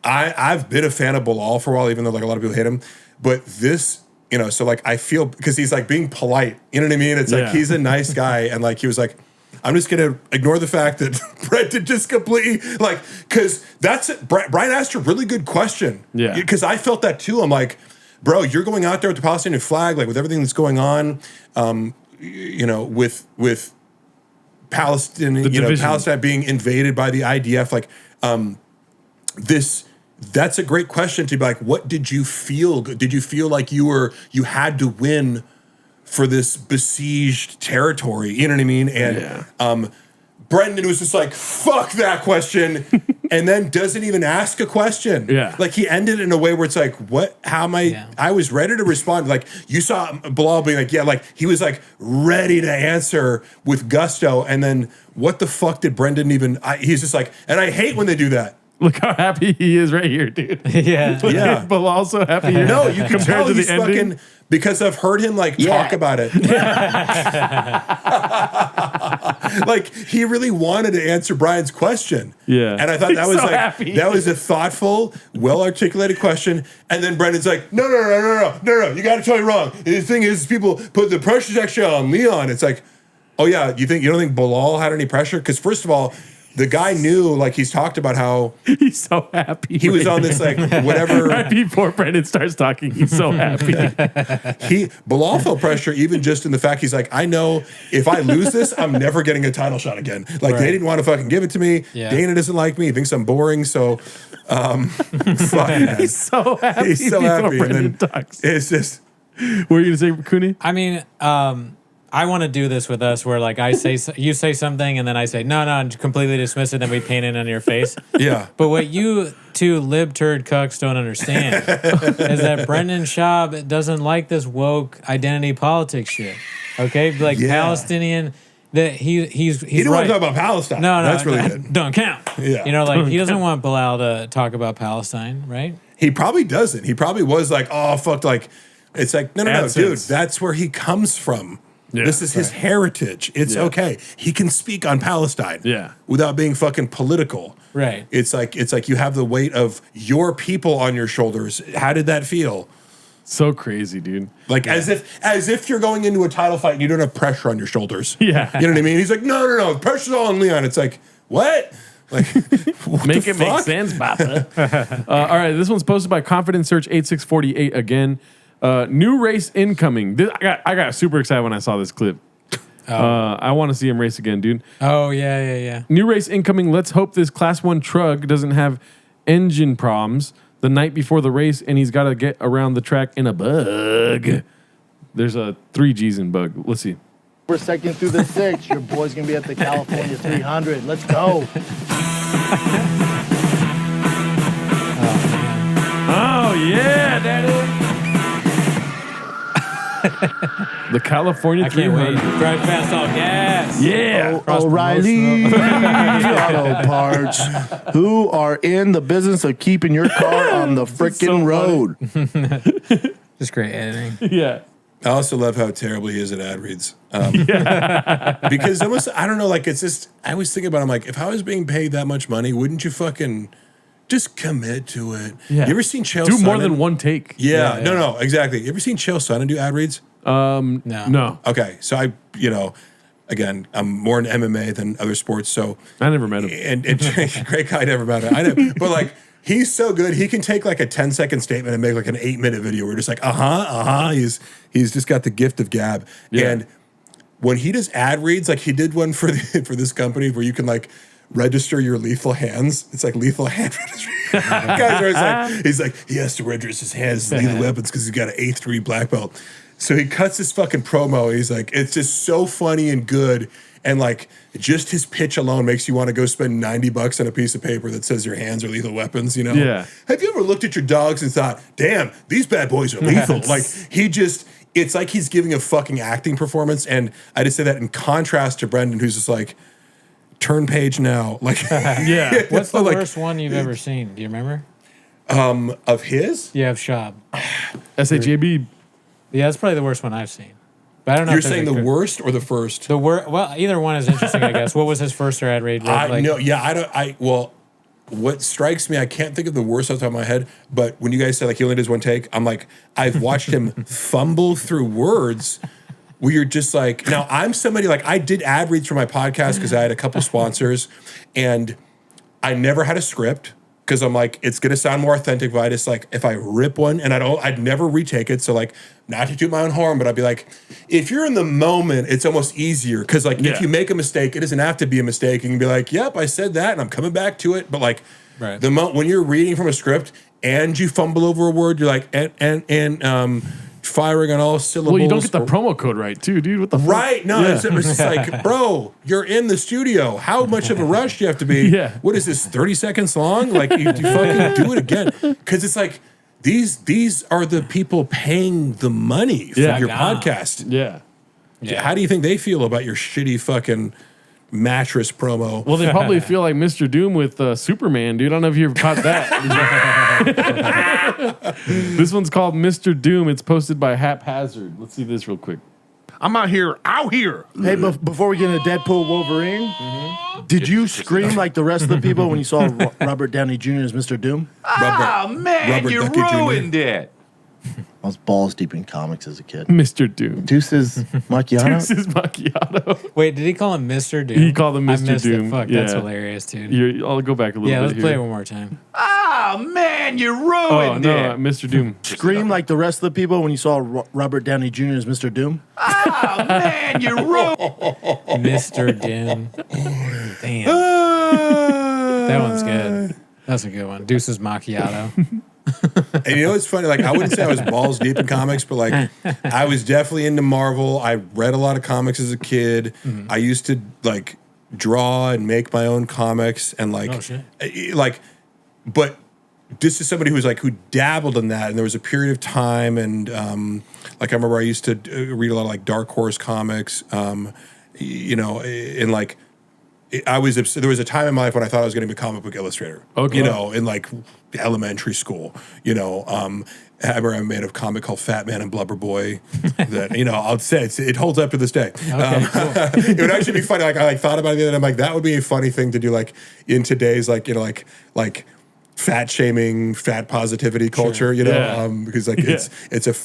I've been a fan of Bilal for a while, even though like a lot of people hate him, but this. You know, so like I feel, because he's like being polite, you know what I mean? It's like he's a nice guy, and like he was like, I'm just gonna ignore the fact that Brett did just completely like, because that's it. Brian asked a really good question. Yeah, because I felt that too. I'm like, bro, you're going out there with the Palestinian flag, like with everything that's going on, you know, with Palestine, Palestine being invaded by the IDF, like this. That's a great question to be like, what did you feel? Did you feel like you had to win for this besieged territory? You know what I mean? And Brendan was just like, fuck that question. and then doesn't even ask a question. Yeah. Like he ended in a way where it's like, what, how am I, I was ready to respond. Like you saw Bilal being like, yeah, like he was like ready to answer with gusto. And then what the fuck did Brendan even, he's just like, and I hate when they do that. Look how happy he is right here, dude. Yeah. But also happy here. No, you can tell to he's the ending. fucking, because I've heard him like talk about it. Like he really wanted to answer Brian's question. Yeah. And I thought that was that was a thoughtful, well-articulated question. And then Brendan's like, no, you got it totally wrong. The thing is, people put the pressure's actually on Leon. It's like, oh yeah, you don't think Bilal had any pressure? Because first of all, the guy knew, like he's talked about how he's so happy. He was on this like whatever. Right before Brendan starts talking, he's so happy. Bilal felt pressure even just in the fact he's like, I know if I lose this, I'm never getting a title shot again. Like they didn't want to fucking give it to me. Yeah. Dana doesn't like me. He thinks I'm boring. So fuck, he's so happy. He's so before happy. Brendan And then talks. it's just. What were you gonna say, Cooney? I mean, I want to do this with us where like you say something and then I say, no, and completely dismiss it and then we paint it on your face. Yeah. But what you two libturd cucks don't understand is that Brendan Schaub doesn't like this woke identity politics shit. Okay? Like Palestinian, that he's He didn't want to talk about Palestine. No, That's really good. Don't count. Yeah. You know, like he doesn't want Bilal to talk about Palestine, right? He probably doesn't. He probably was like, oh, fuck, like, it's like, no, AdSense. dude, that's where he comes from. Yeah. This is his heritage. It's okay. He can speak on Palestine without being fucking political. Right. It's like you have the weight of your people on your shoulders. How did that feel? So crazy, dude. Like as if you're going into a title fight and you don't have pressure on your shoulders. Yeah. You know what I mean? He's like, no, pressure's all on Leon. It's like, what? Like, what Make the it make fuck? sense, Papa. All right, this one's posted by Confidence Search 8648 again. New race incoming. I got super excited when I saw this clip. I want to see him race again, dude. Oh, yeah. New race incoming. Let's hope this Class 1 truck doesn't have engine problems the night before the race, and he's got to get around the track in a bug. There's a 3 G's in bug. Let's see. We're second through the 6. Your boy's going to be at the California 300. Let's go. Oh, yeah, Daddy. The California I can't 300. wait. Drive fast off gas. Yeah. O'Reilly Auto Parts, who are in the business of keeping your car on the frickin' road. Just great editing. Yeah. I also love how terrible he is at ad reads. Because almost, I don't know, like it's just, I always think about it, I'm like, if I was being paid that much money, wouldn't you fucking just commit to it? Yeah. You ever seen Chael Do more Sonnen? than one take. Yeah, no, exactly. You ever seen Chael Sonnen do ad reads? No. Okay, so again, I'm more in MMA than other sports, so I never met him. And great guy, never met him. I know, but like he's so good. He can take like a 10-second statement and make like an 8-minute video. We're just like, He's just got the gift of gab. Yeah. And when he does ad reads, like he did one for this company where you can like register your lethal hands. It's like lethal hand registry. Guys are always like, he's like, he has to register his hands as lethal weapons because he's got an 8th degree black belt. So he cuts his fucking promo. He's like, it's just so funny and good. And like, just his pitch alone makes you want to go spend $90 on a piece of paper that says your hands are lethal weapons, you know? Yeah. Have you ever looked at your dogs and thought, damn, these bad boys are lethal? Like, it's like he's giving a fucking acting performance. And I just say that in contrast to Brendan, who's just like, turn page now. Like, yeah. What's the worst one you've ever seen? Do you remember? Of his? Yeah, of Schaub. SHAB. Yeah, that's probably the worst one I've seen. But I don't know. You're if there's saying a the good- worst or the first? The worst. Well, either one is interesting, I guess. What was his first or ad raid? Well, what strikes me, I can't think of the worst off the top of my head, but when you guys said like he only does one take, I'm like, I've watched him fumble through words where you're just like, now I'm somebody like, I did ad reads for my podcast because I had a couple sponsors and I never had a script because I'm like, it's going to sound more authentic if I just like, if I rip one and I'd never retake it. So like, not to toot my own horn, but I'd be like, if you're in the moment, it's almost easier. Because like, if you make a mistake, it doesn't have to be a mistake. You can be like, yep, I said that and I'm coming back to it. But like, when you're reading from a script and you fumble over a word, you're like, firing on all syllables. Well, you don't get the promo code right, too, dude. What the fuck? Right. No, it's just like, bro, you're in the studio. How much of a rush do you have to be? Yeah. What is this, 30 seconds long? Like, you fucking do it again. Because it's like, these are the people paying the money for your podcast. Yeah. How do you think they feel about your shitty fucking mattress promo? Well, they probably feel like Mr. Doom with Superman, dude. I don't know if you ever caught that. This one's called Mr. Doom. It's posted by Haphazard. Let's see this real quick. I'm out here. Hey, before we get into Deadpool Wolverine, did you scream like the rest of the people when you saw Robert Downey Jr. as Mr. Doom? Oh, man, you ruined it. I was balls deep in comics as a kid. Mr. Doom. Deuces Macchiato. Deuces Macchiato. Wait, did he call him Mr. Doom? He called him I Mr. missed Doom. It. Fuck, that's hilarious, dude. I'll go back a little bit. Yeah, let's play it here. one more time. Oh, man, you ruined Oh, no, it. Mr. Doom. Scream like the rest of the people when you saw Robert Downey Jr. as Mr. Doom. Oh, man, you ruined Mr. Doom. Damn. That one's good. That's a good one. Deuces Macchiato. And you know what's funny? Like, I wouldn't say I was balls deep in comics, but like, I was definitely into Marvel. I read a lot of comics as a kid. I used to like draw and make my own comics and like, but this is somebody who dabbled in that. And there was a period of time, and like I remember I used to read a lot of like Dark Horse comics, you know, and like. There was a time in my life when I thought I was going to be a comic book illustrator. Okay. You know, in like elementary school. You know, I remember I made a comic called Fat Man and Blubber Boy. That I'll say it holds up to this day. Okay, cool. It would actually be funny. Like I thought about it the other day. I'm like, that would be a funny thing to do. Like in today's like fat shaming, fat positivity culture. You know, because like it's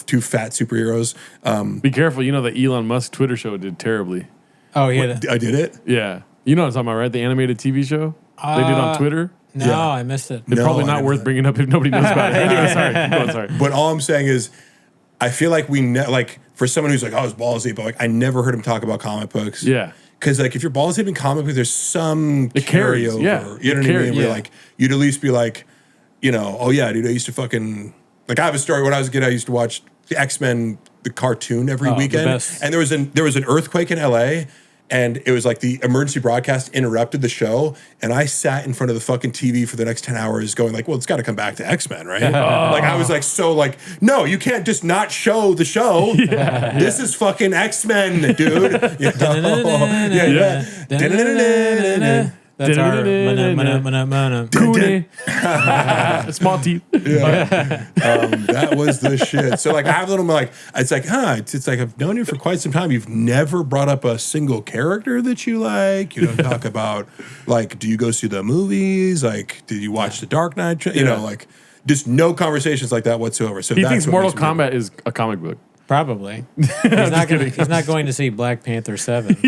two fat superheroes. Be careful. You know the Elon Musk Twitter show did terribly. Oh, yeah. I did it. Yeah. You know what I'm talking about, right? The animated TV show they did on Twitter. No, I missed it. It's probably not worth bringing up if nobody knows about it. Anyway, sorry. But all I'm saying is, I feel like like for someone who's like, oh, I was ballsy, but like I never heard him talk about comic books. Yeah. Because like if you're ballsy in comic books, there's some carries, carryover. yeah. You know what I mean? Where like you'd at least be like, oh yeah, dude, I used to fucking like I have a story when I was a kid. I used to watch the X-Men the cartoon every weekend, and there was an earthquake in LA. And it was like the emergency broadcast interrupted the show, and I sat in front of the fucking TV for the next 10 hours going like, well, it's got to come back to X-Men, right? Like I was like, no, you can't just not show the show. This is fucking X-Men, dude. That's our small teeth. That was the shit. So like I have a little like it's like it's like I've known you for quite some time. You've never brought up a single character that you like. You don't talk about like, do you go see the movies? Like, did you watch the Dark Knight? You know, like just no conversations like that whatsoever. So he that's thinks what Mortal makes me Kombat is a comic book. Probably. He's not going to see Black Panther 7.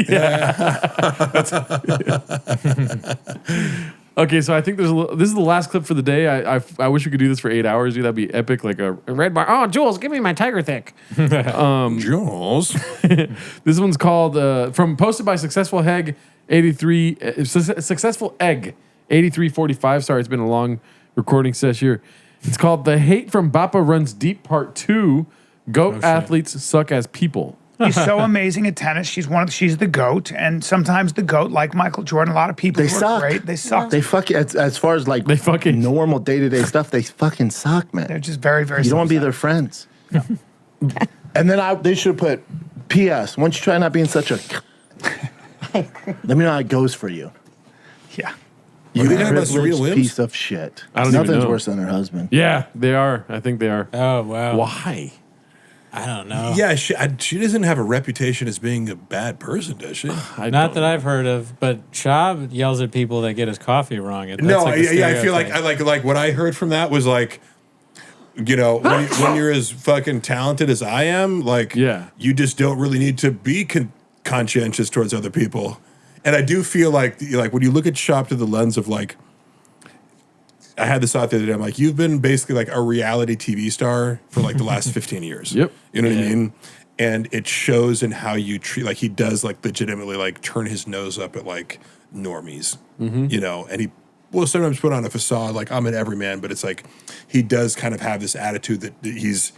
Okay, so I think this is the last clip for the day. I wish we could do this for 8 hours. Dude, that'd be epic. Like a red bar. Oh, Jules, give me my Tiger Thick. Jules. This one's called posted by Successful Egg 83. Successful Egg 8345. Sorry, it's been a long recording session here. It's called "The Hate from Bappa Runs Deep" Part 2. Goat athletes suck as people. He's so amazing at tennis. She's the GOAT, and sometimes the GOAT, like Michael Jordan, a lot of people They who are suck. great. They suck. They fucking as far as like they fucking normal day-to-day stuff, they fucking suck, man. They're just very, very. You don't want to be their friends. No. And then they should put P.S. Once you try not being such a let me know how it goes for you. Yeah. You they have us real privileged limbs? piece of shit. I don't even Nothing's know. worse than her husband. Yeah, they are. I think they are. Oh, wow. Why? I don't know. Yeah, she doesn't have a reputation as being a bad person, does she? Not that I've heard of, but Schaub yells at people that get his coffee wrong. That's No, like a I feel like stereotype. like what I heard from that was like, when you're as fucking talented as I am, like, you just don't really need to be conscientious towards other people. And I do feel like when you look at Schaub through the lens of like, I had this thought the other day. I'm like, you've been basically like a reality TV star for like the last 15 years. Yep. You know what I mean? And it shows in how you treat, like he does like legitimately like turn his nose up at like normies, and he will sometimes put on a facade like I'm an everyman, but it's like he does kind of have this attitude that he's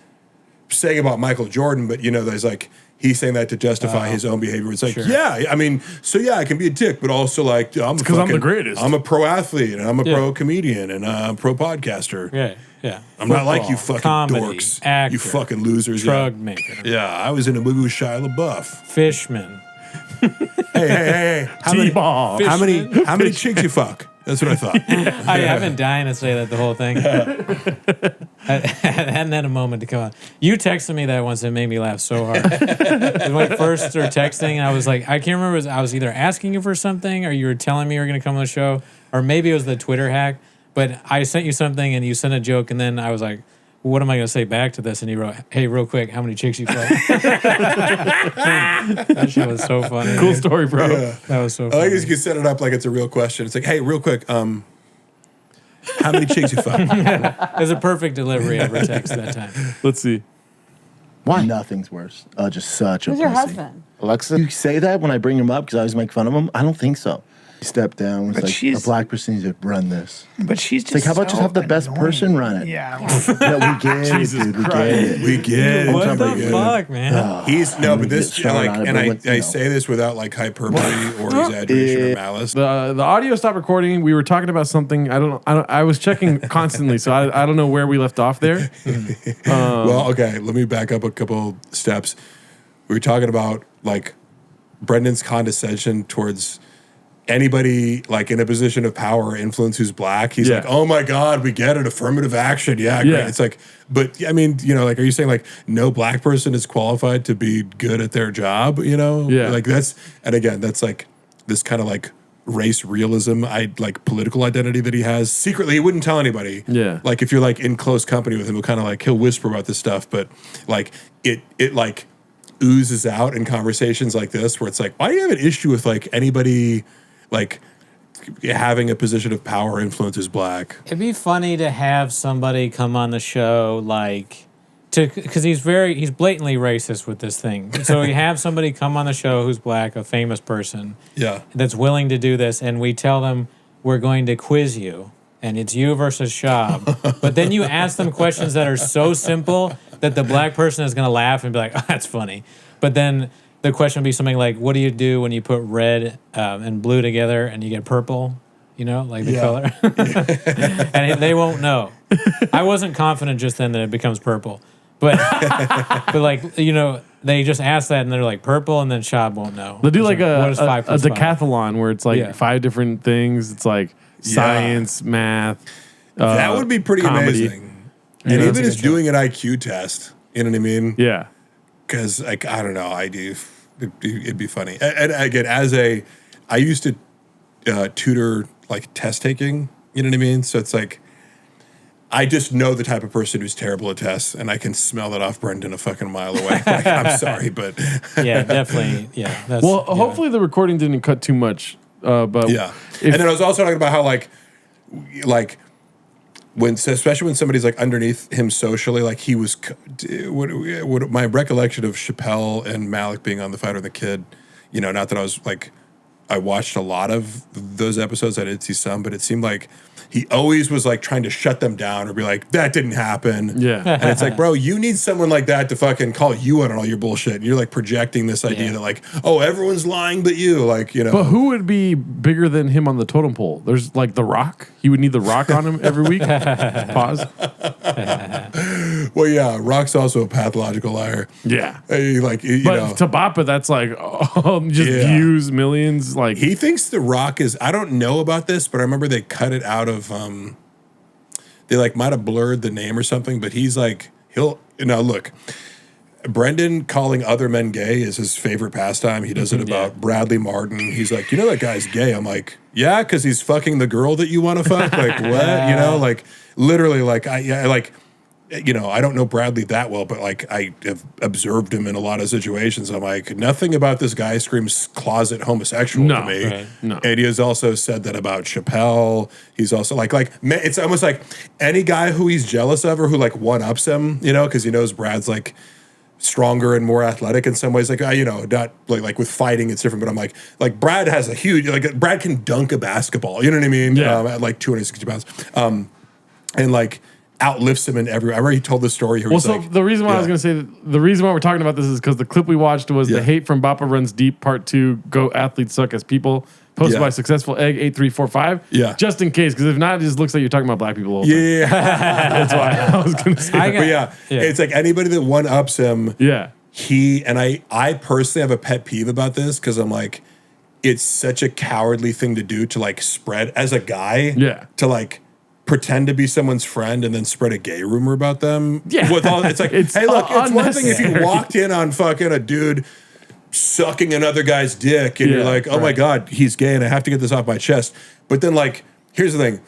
saying about Michael Jordan, but there's like he's saying that to justify his own behavior. It's like, yeah, I mean, so yeah, I can be a dick, but also like because I'm the greatest. I'm a pro athlete and I'm a pro comedian and a pro podcaster. Yeah. I'm not like you fucking comedy, dorks. actor, you fucking losers. Drug maker. Yeah, I was in a movie with Shia LaBeouf. Fishman. Hey. How many chicks you fuck? That's what I thought. I've been dying to say that the whole thing. I hadn't had a moment to come on. You texted me that once and it made me laugh so hard. When we first started texting, I was like, I can't remember. I was either asking you for something or you were telling me you were going to come on the show, or maybe it was the Twitter hack. But I sent you something and you sent a joke, and then I was like, what am I going to say back to this? And you wrote, hey, real quick, how many chicks you fuck? That shit was so funny. Cool story, bro. Yeah. That was so I funny. like you can set it up like it's a real question. It's like, hey, real quick, how many chicks you fuck? It was a perfect delivery of her text that time. Let's see. Why? Nothing's worse. Just such a Who's your pussy. husband? Alexa, you say that when I bring him up because I always make fun of him? I don't think so. Step down. It's But like she's- a black person needs to run this. But she's It's just like, how about just so have the best annoying. person run it? Yeah. Yeah, we get it, dude. We get it. We get it. What the fuck, man? He's no, but this Get Sean like, out of and it with, I say this without like hyperbole or exaggeration or malice. The audio stopped recording. We were talking about something. I was checking constantly, so I don't know where we left off there. Well, okay, let me back up a couple steps. We were talking about like Brendan's condescension towards anybody like in a position of power or influence who's black. He's like, oh my God, we get it. Affirmative action. Yeah, great. It's like, but I mean, like, are you saying like no black person is qualified to be good at their job? Yeah. Like that's, and again, that's like this kind of like race realism, like political identity that he has secretly. He wouldn't tell anybody. Yeah. Like if you're like in close company with him, he'll kind of like, he'll whisper about this stuff, but like it like oozes out in conversations like this where it's like, why do you have an issue with like anybody like having a position of power influence is black? It'd be funny to have somebody come on the show like because he's blatantly racist with this thing. So you have somebody come on the show who's black, a famous person, that's willing to do this, and we tell them we're going to quiz you, and it's you versus Schaub. But then you ask them questions that are so simple that the black person is going to laugh and be like, "Oh, that's funny," but then the question would be something like, what do you do when you put red and blue together and you get purple? Like the color. And they won't know. I wasn't confident just then that it becomes purple. But like, they just ask that and they're like purple and then Schaub won't know. They'll do It's like a what is 5 plus 5? decathlon where it's like 5 different things. It's like science, math. That would be pretty comedy. amazing. And even just doing an IQ test. You know what I mean? Yeah. Because like, I don't know, it'd be funny. And again, I used to tutor like test taking, you know what I mean? So it's like, I just know the type of person who's terrible at tests, and I can smell that off Brendan a fucking mile away. Like, I'm sorry, but yeah, definitely, yeah. That's, hopefully the recording didn't cut too much. But yeah, and then I was also talking about how like when, especially when somebody's like underneath him socially, like he was. What my recollection of Chappelle and Malik being on The Fighter and the Kid, not that I was like, I watched a lot of those episodes. I did see some, but it seemed like he always was like trying to shut them down or be like, that didn't happen. Yeah. And it's like, bro, you need someone like that to fucking call you out on all your bullshit. And you're like projecting this idea that like, oh, everyone's lying but you. Like, But who would be bigger than him on the totem pole? There's like The Rock. He would need The Rock on him every week. Pause. Well, yeah, Rock's also a pathological liar. Yeah. But to Bappa, that's like views, millions. Like he thinks The Rock is. I don't know about this, but I remember they cut it out of. They like might have blurred the name or something, but he's like look. Brendan calling other men gay is his favorite pastime. He does it about Bradley Martin. He's like, that guy's gay. I'm like, yeah, because he's fucking the girl that you want to fuck. Like what? Like literally, like I don't know Bradley that well, but like I have observed him in a lot of situations. I'm like, nothing about this guy screams closet homosexual to me. Right, no. And he has also said that about Chappelle. He's also like it's almost like any guy who he's jealous of or who like one-ups him, because he knows Brad's like stronger and more athletic in some ways. Like, not like with fighting, it's different, but I'm like Brad has a huge, like Brad can dunk a basketball. You know what I mean? Yeah. At like 260 pounds. And like, outlifts him in every. I remember he told the story. Where Well, he's so like, the reason why I was going to say the reason why we're talking about this is because the clip we watched was Yeah. the hate from Bappa Runs Deep Part 2. Go athletes suck as people. Posted Yeah. by Successful Egg 8345. Yeah. Just in case, because if not, it just looks like you're talking about black people. All the time. Yeah. That's why I was going to say. But yeah, it's like anybody that one ups him. Yeah. I personally have a pet peeve about this because I'm like, it's such a cowardly thing to do to like spread as a guy. Yeah. To like pretend to be someone's friend and then spread a gay rumor about them. Yeah. With all, it's like, It's hey, look, it's one thing if you unnecessary. walked in on fucking a dude sucking another guy's dick and you're Yeah, like, oh my right. God, he's gay and I have to get this off my chest. But then like, here's the thing.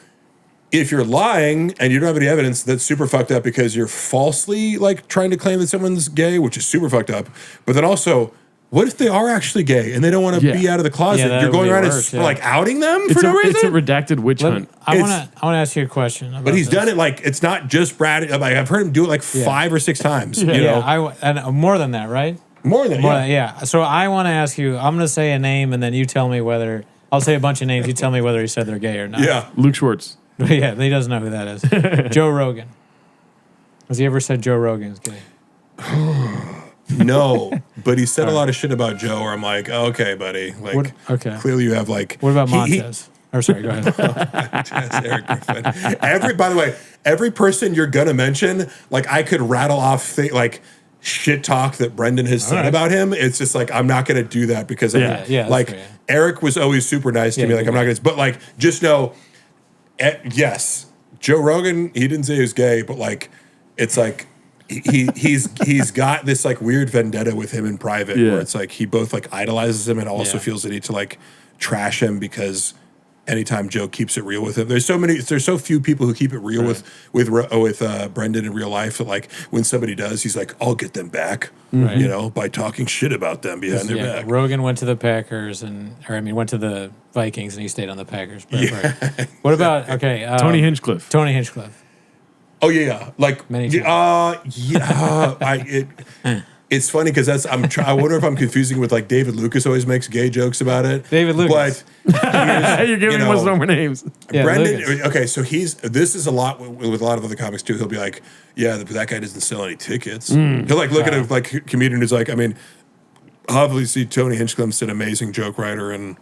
If you're lying and you don't have any evidence, that's super fucked up because you're falsely like trying to claim that someone's gay, which is super fucked up. But then also, what if they are actually gay and they don't want to be out of the closet? that You're would going be around worse, and like outing them for It's no a reason. redacted witch hunt. I want to ask you a question. About But he's this. done it like it's not just Brad. Like I've heard him do it like 5 or 6 times. You know, and more than that, right? More than that. Yeah. So I want to ask you. I'm going to say a name, and then you tell me whether. I'll say a bunch of names. You tell me whether he said they're gay or not. Yeah. Luke Schwartz. Yeah, he doesn't know who that is. Joe Rogan. Has he ever said Joe Rogan is gay? No, but he said a lot of shit about Joe. Where I'm like, oh, okay, buddy. Like, okay. Clearly, you have like. What about Montez? Or sorry, go ahead. That's Eric Griffin. By the way, every person you're gonna mention, like I could rattle off like shit talk that Brendan has said about him. It's just like I'm not gonna do that because like fair, yeah. Eric was always super nice to me. Like I'm not gonna, but like just know, yes, Joe Rogan. He didn't say he was gay, but like it's like. He's got this like weird vendetta with him in private where it's like he both like idolizes him and also feels the need to like trash him because anytime Joe keeps it real with him, there's so few people who keep it real with Brendan in real life that like when somebody does, he's like, I'll get them back, you know, by talking shit about them behind their back. Rogan went to the Packers went to the Vikings and he stayed on the Packers. Right. What about Tony Hinchcliffe? Tony Hinchcliffe. Oh yeah, like many it's funny because I wonder if I'm confusing with like David Lucas always makes gay jokes about it. David Lucas, but you're giving us no more names. Brendan. Okay, so this is a lot with a lot of other comics too. He'll be like, yeah, but that guy doesn't sell any tickets. He'll like look at a like comedian who's like, I mean, obviously Tony Hinchcliffe's an amazing joke writer and.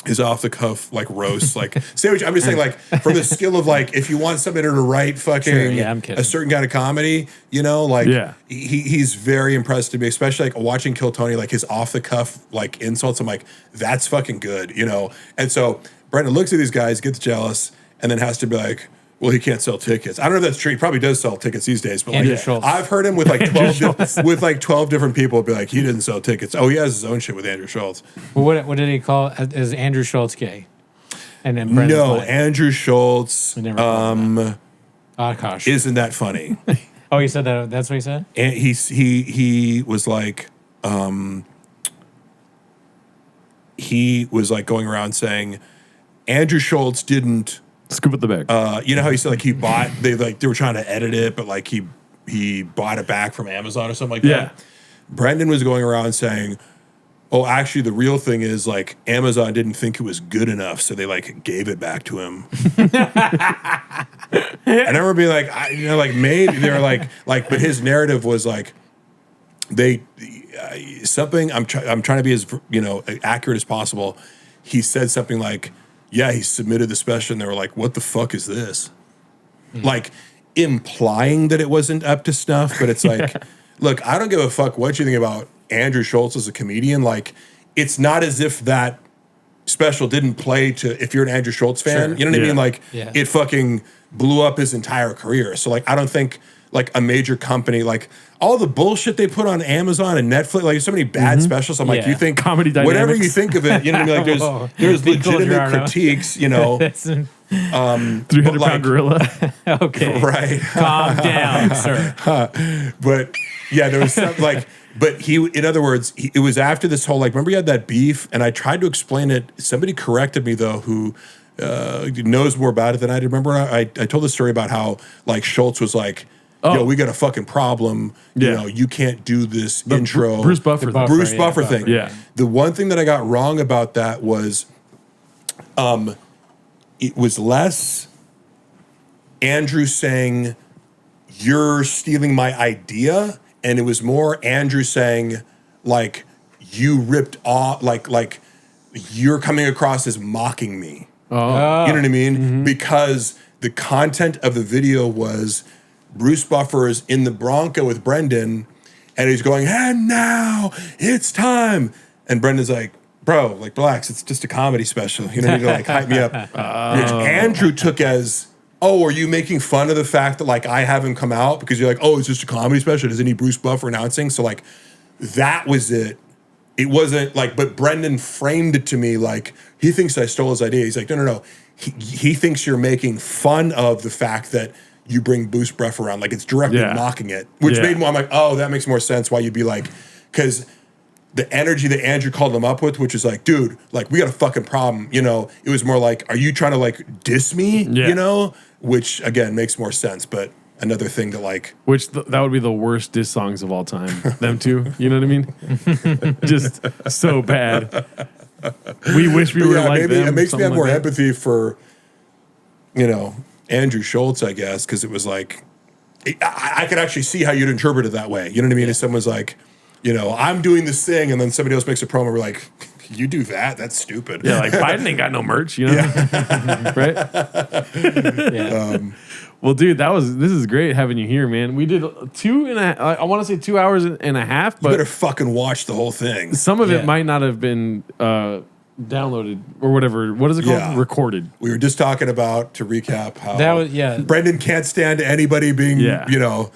His off the cuff like roast like sandwich. I'm just saying like from the skill of like if you want somebody to write fucking a certain kind of comedy, you know, like he's very impressed to me, especially like watching Kill Tony, like his off the cuff like insults. I'm like, that's fucking good, you know. And so Brendan looks at these guys, gets jealous, and then has to be like, well, he can't sell tickets. I don't know if that's true. He probably does sell tickets these days, but like I've heard him with like 12 different people be like, he didn't sell tickets. Oh, he has his own shit with Andrew Schultz. Well, what did he call? Is Andrew Schultz gay? And then Brendan's no, like, Andrew Schultz. Isn't that funny? Oh, he said that. That's what he said. And he was like, he was like going around saying, Andrew Schultz didn't. Scoop at the bag. You know how he said like he bought they were trying to edit it, but like he bought it back from Amazon or something like that. Brendan was going around saying, oh, actually the real thing is like Amazon didn't think it was good enough, so they like gave it back to him. And I remember being like, like maybe they were like, but his narrative was like something. I'm trying to be as accurate as possible. He said something like. Yeah, he submitted the special, and they were like, what the fuck is this? Like, implying that it wasn't up to snuff, but it's like, look, I don't give a fuck what you think about Andrew Schultz as a comedian. Like, it's not as if that special didn't play to, if you're an Andrew Schultz fan, you know what I mean? Like, it fucking blew up his entire career. So, like, I don't think, like, a major company, like, all the bullshit they put on Amazon and Netflix, like so many bad specials. I'm like, you think comedy dynamics. Whatever you think of it, you know what I mean? Like there's legitimate critiques, you know. 300-pound gorilla. Okay. Right. Calm down, sir. But yeah, there was something like, but in other words, it was after this whole, like, remember you had that beef and I tried to explain it. Somebody corrected me though, who knows more about it than I did. Remember I told the story about how like Schultz was like, yo, we got a fucking problem. You know, you can't do this intro. Bruce Buffer thing. Yeah. The one thing that I got wrong about that was it was less Andrew saying you're stealing my idea. And it was more Andrew saying, like, you ripped off, like you're coming across as mocking me. Oh. You know what I mean? Because the content of the video was Bruce Buffer is in the Bronco with Brendan, and he's going, and now it's time. And Brendan's like, bro, like, relax, it's just a comedy special. You don't need to like hype me up. Which Andrew took as, oh, are you making fun of the fact that like I have him come out because you're like, oh, it's just a comedy special. Doesn't need Bruce Buffer announcing. So like that was it. It wasn't like, but Brendan framed it to me like he thinks I stole his idea. He's like, no. He thinks you're making fun of the fact that you bring Bruce Buffer around. Like it's directly mocking it, which made me, I'm like, oh, that makes more sense why you'd be like, because the energy that Andrew called him up with, which is like, dude, like we got a fucking problem, you know. It was more like, are you trying to like diss me, you know? Which again makes more sense, but another thing that like, that would be the worst diss songs of all time. Them two, you know what I mean? Just so bad. We wish we were like maybe them. It makes me have like more that. empathy for, you know, Andrew Schultz, I guess, because it was like, I could actually see how you'd interpret it that way. You know what I mean? If someone's like, you know, I'm doing this thing, and then somebody else makes a promo, we're like, you do that? That's stupid. Yeah, like Biden ain't got no merch, you know? Right? Well, dude, this is great having you here, man. We did 2.5, I want to say 2 hours and a half, but you better fucking watch the whole thing. Some of it might not have been downloaded or whatever. What is it called? Yeah. Recorded. We were just talking about, to recap, how That was Brendan can't stand anybody being, you know,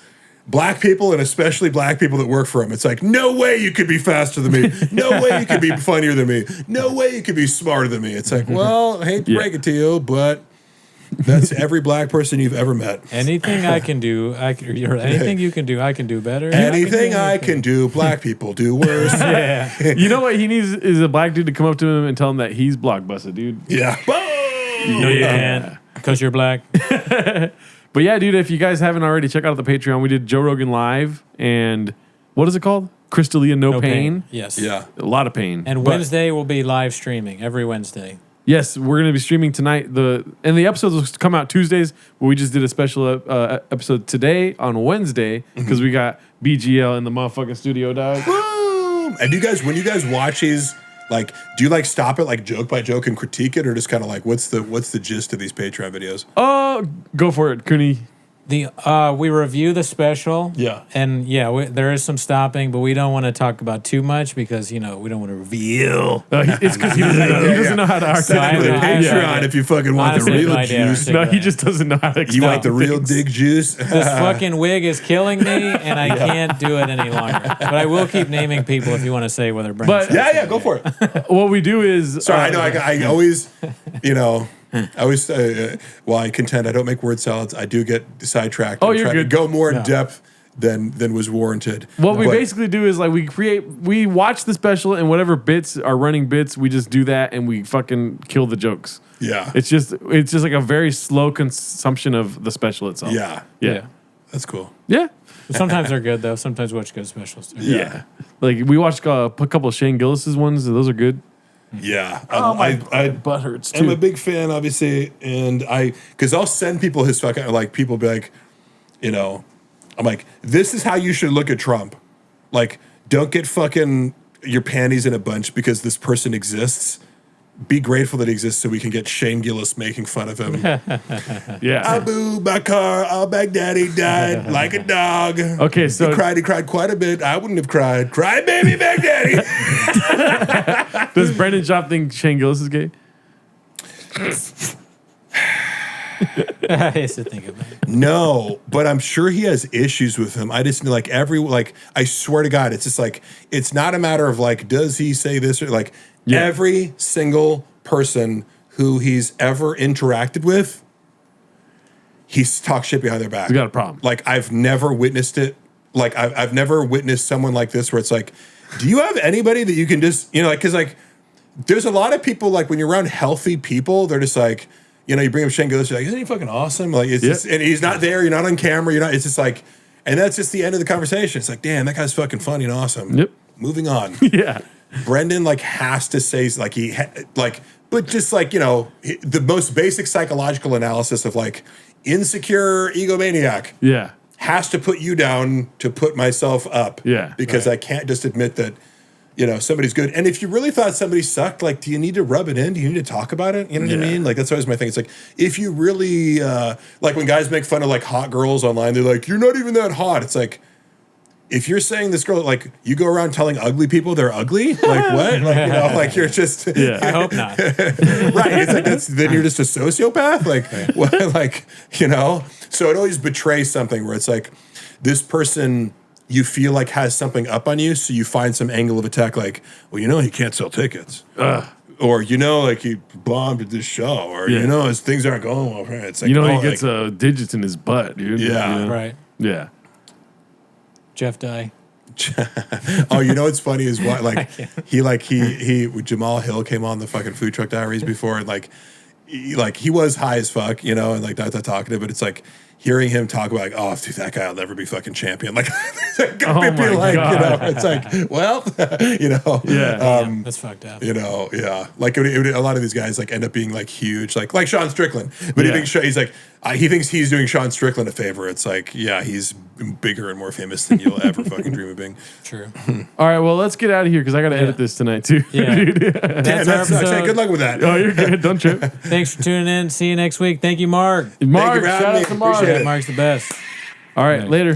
black people, and especially black people that work for him. It's like, no way you could be faster than me. No way you could be funnier than me. No way you could be smarter than me. It's like, well, I hate to break it to you, but that's every black person you've ever met. Anything I can do, anything you can do, I can do better. Anything I can do, black people do worse. You know what he needs is a black dude to come up to him and tell him that he's blockbuster, dude. Yeah. No, you can't, because you're black. But yeah, dude, if you guys haven't already, check out the Patreon. We did Joe Rogan Live, and what is it called? Crystalia No Pain. Yes. Yeah. A lot of pain. And Wednesday will be live streaming every Wednesday. Yes, we're going to be streaming tonight. And the episodes will come out Tuesdays, but we just did a special episode today on Wednesday because we got BGL in the motherfucking studio, dog. Boom! And when you guys watch these, like, do you like stop it like joke by joke and critique it, or just kind of like what's the gist of these Patreon videos? Go for it, Cooney. We review the special. Yeah. And there is some stopping, but we don't want to talk about too much because, you know, we don't want to reveal. It's because he doesn't know how to articulate it. Patreon if you fucking want the real juice. No, he just doesn't know how to explain. You want the real dig juice? This fucking wig is killing me, and I can't do it any longer. But I will keep naming people if you want to say whether Brandon. But go for it. What we do is... Sorry, I know I always, you know... I always, while I contend I don't make word salads, I do get sidetracked. Oh, and you're try good. to go more in depth than was warranted. What we basically do is like we watch the special, and whatever bits are running bits, we just do that, and we fucking kill the jokes. Yeah. It's just like a very slow consumption of the special itself. Yeah. That's cool. Yeah. Sometimes they're good though. Sometimes we watch good specials too. Yeah. Like we watched a couple of Shane Gillis's ones. Those are good. Yeah, my butt hurts too. I'm a big fan, obviously, and because I'll send people his fucking people be like, you know, I'm like, this is how you should look at Trump. Like, don't get fucking your panties in a bunch because this person exists. Be grateful that he exists so we can get Shane Gillis making fun of him. Abu Bakr al-Baghdadi died like a dog. Okay, so he cried quite a bit. I wouldn't have cried. Cry baby Baghdadi. Does Brendan Schaub think Shane Gillis is gay? I used to think about it. No, but I'm sure he has issues with him. I just I swear to God, it's just like, it's not a matter of like, does he say this or like every single person who he's ever interacted with, he's talked shit behind their back. He's got a problem. Like I've never witnessed it. Like I've never witnessed someone like this where it's like, do you have anybody that you can just, you know, like, cause like there's a lot of people like when you're around healthy people, they're just like, you know, you bring up Shane Gillis, you're like, isn't he fucking awesome? Like, it's just, and he's not there, you're not on camera, you're not, it's just like, and that's just the end of the conversation. It's like, damn, that guy's fucking funny and awesome. Yep. Moving on. Yeah. Brendan, like, has to say, like, but just like, you know, the most basic psychological analysis of like insecure egomaniac. Yeah. has to put you down to put myself up. Yeah. Because I can't just admit that, you know, somebody's good. And if you really thought somebody sucked, like, do you need to rub it in? Do you need to talk about it? You know what I mean? Like, that's always my thing. It's like, if you really, like when guys make fun of like hot girls online, they're like, you're not even that hot. It's like, if you're saying this girl, like, you go around telling ugly people they're ugly, like what? Like, you know, like you're just, I hope not. right. It's like, then you're just a sociopath. Like, what? Like, you know, so it always betrays something where it's like this person you feel like has something up on you. So you find some angle of attack. Like, well, you know, he can't sell tickets. Or, you know, like he bombed at this show, or, you know, his things aren't going well. It's like, you know, he gets digits in his butt, dude. Yeah. You know? Right. Yeah. Jeff Dye. Oh, you know what's funny is what, like, he Jamal Hill came on the fucking Food Truck Diaries before, and like he was high as fuck, you know, and like not that talkative, but it's like hearing him talk about like, oh, dude, that guy will never be fucking champion. Like, Oh my like, God. you know, it's like, well, you know, That's fucked up. you know, like it would, a lot of these guys like end up being like huge, like Sean Strickland, but he thinks he's like, he thinks he's doing Sean Strickland a favor. It's like, yeah, he's bigger and more famous than you'll ever fucking dream of being. True. All right, well, let's get out of here because I got to edit this tonight too. Yeah. Dude. Damn, that sucks. Hey, good luck with that. Oh, you're good. Don't trip. Thanks for tuning in. See you next week. Thank you, Mark. Mark, for having shout me. out to Mark. Appreciate it. Mark's the best. All right, later.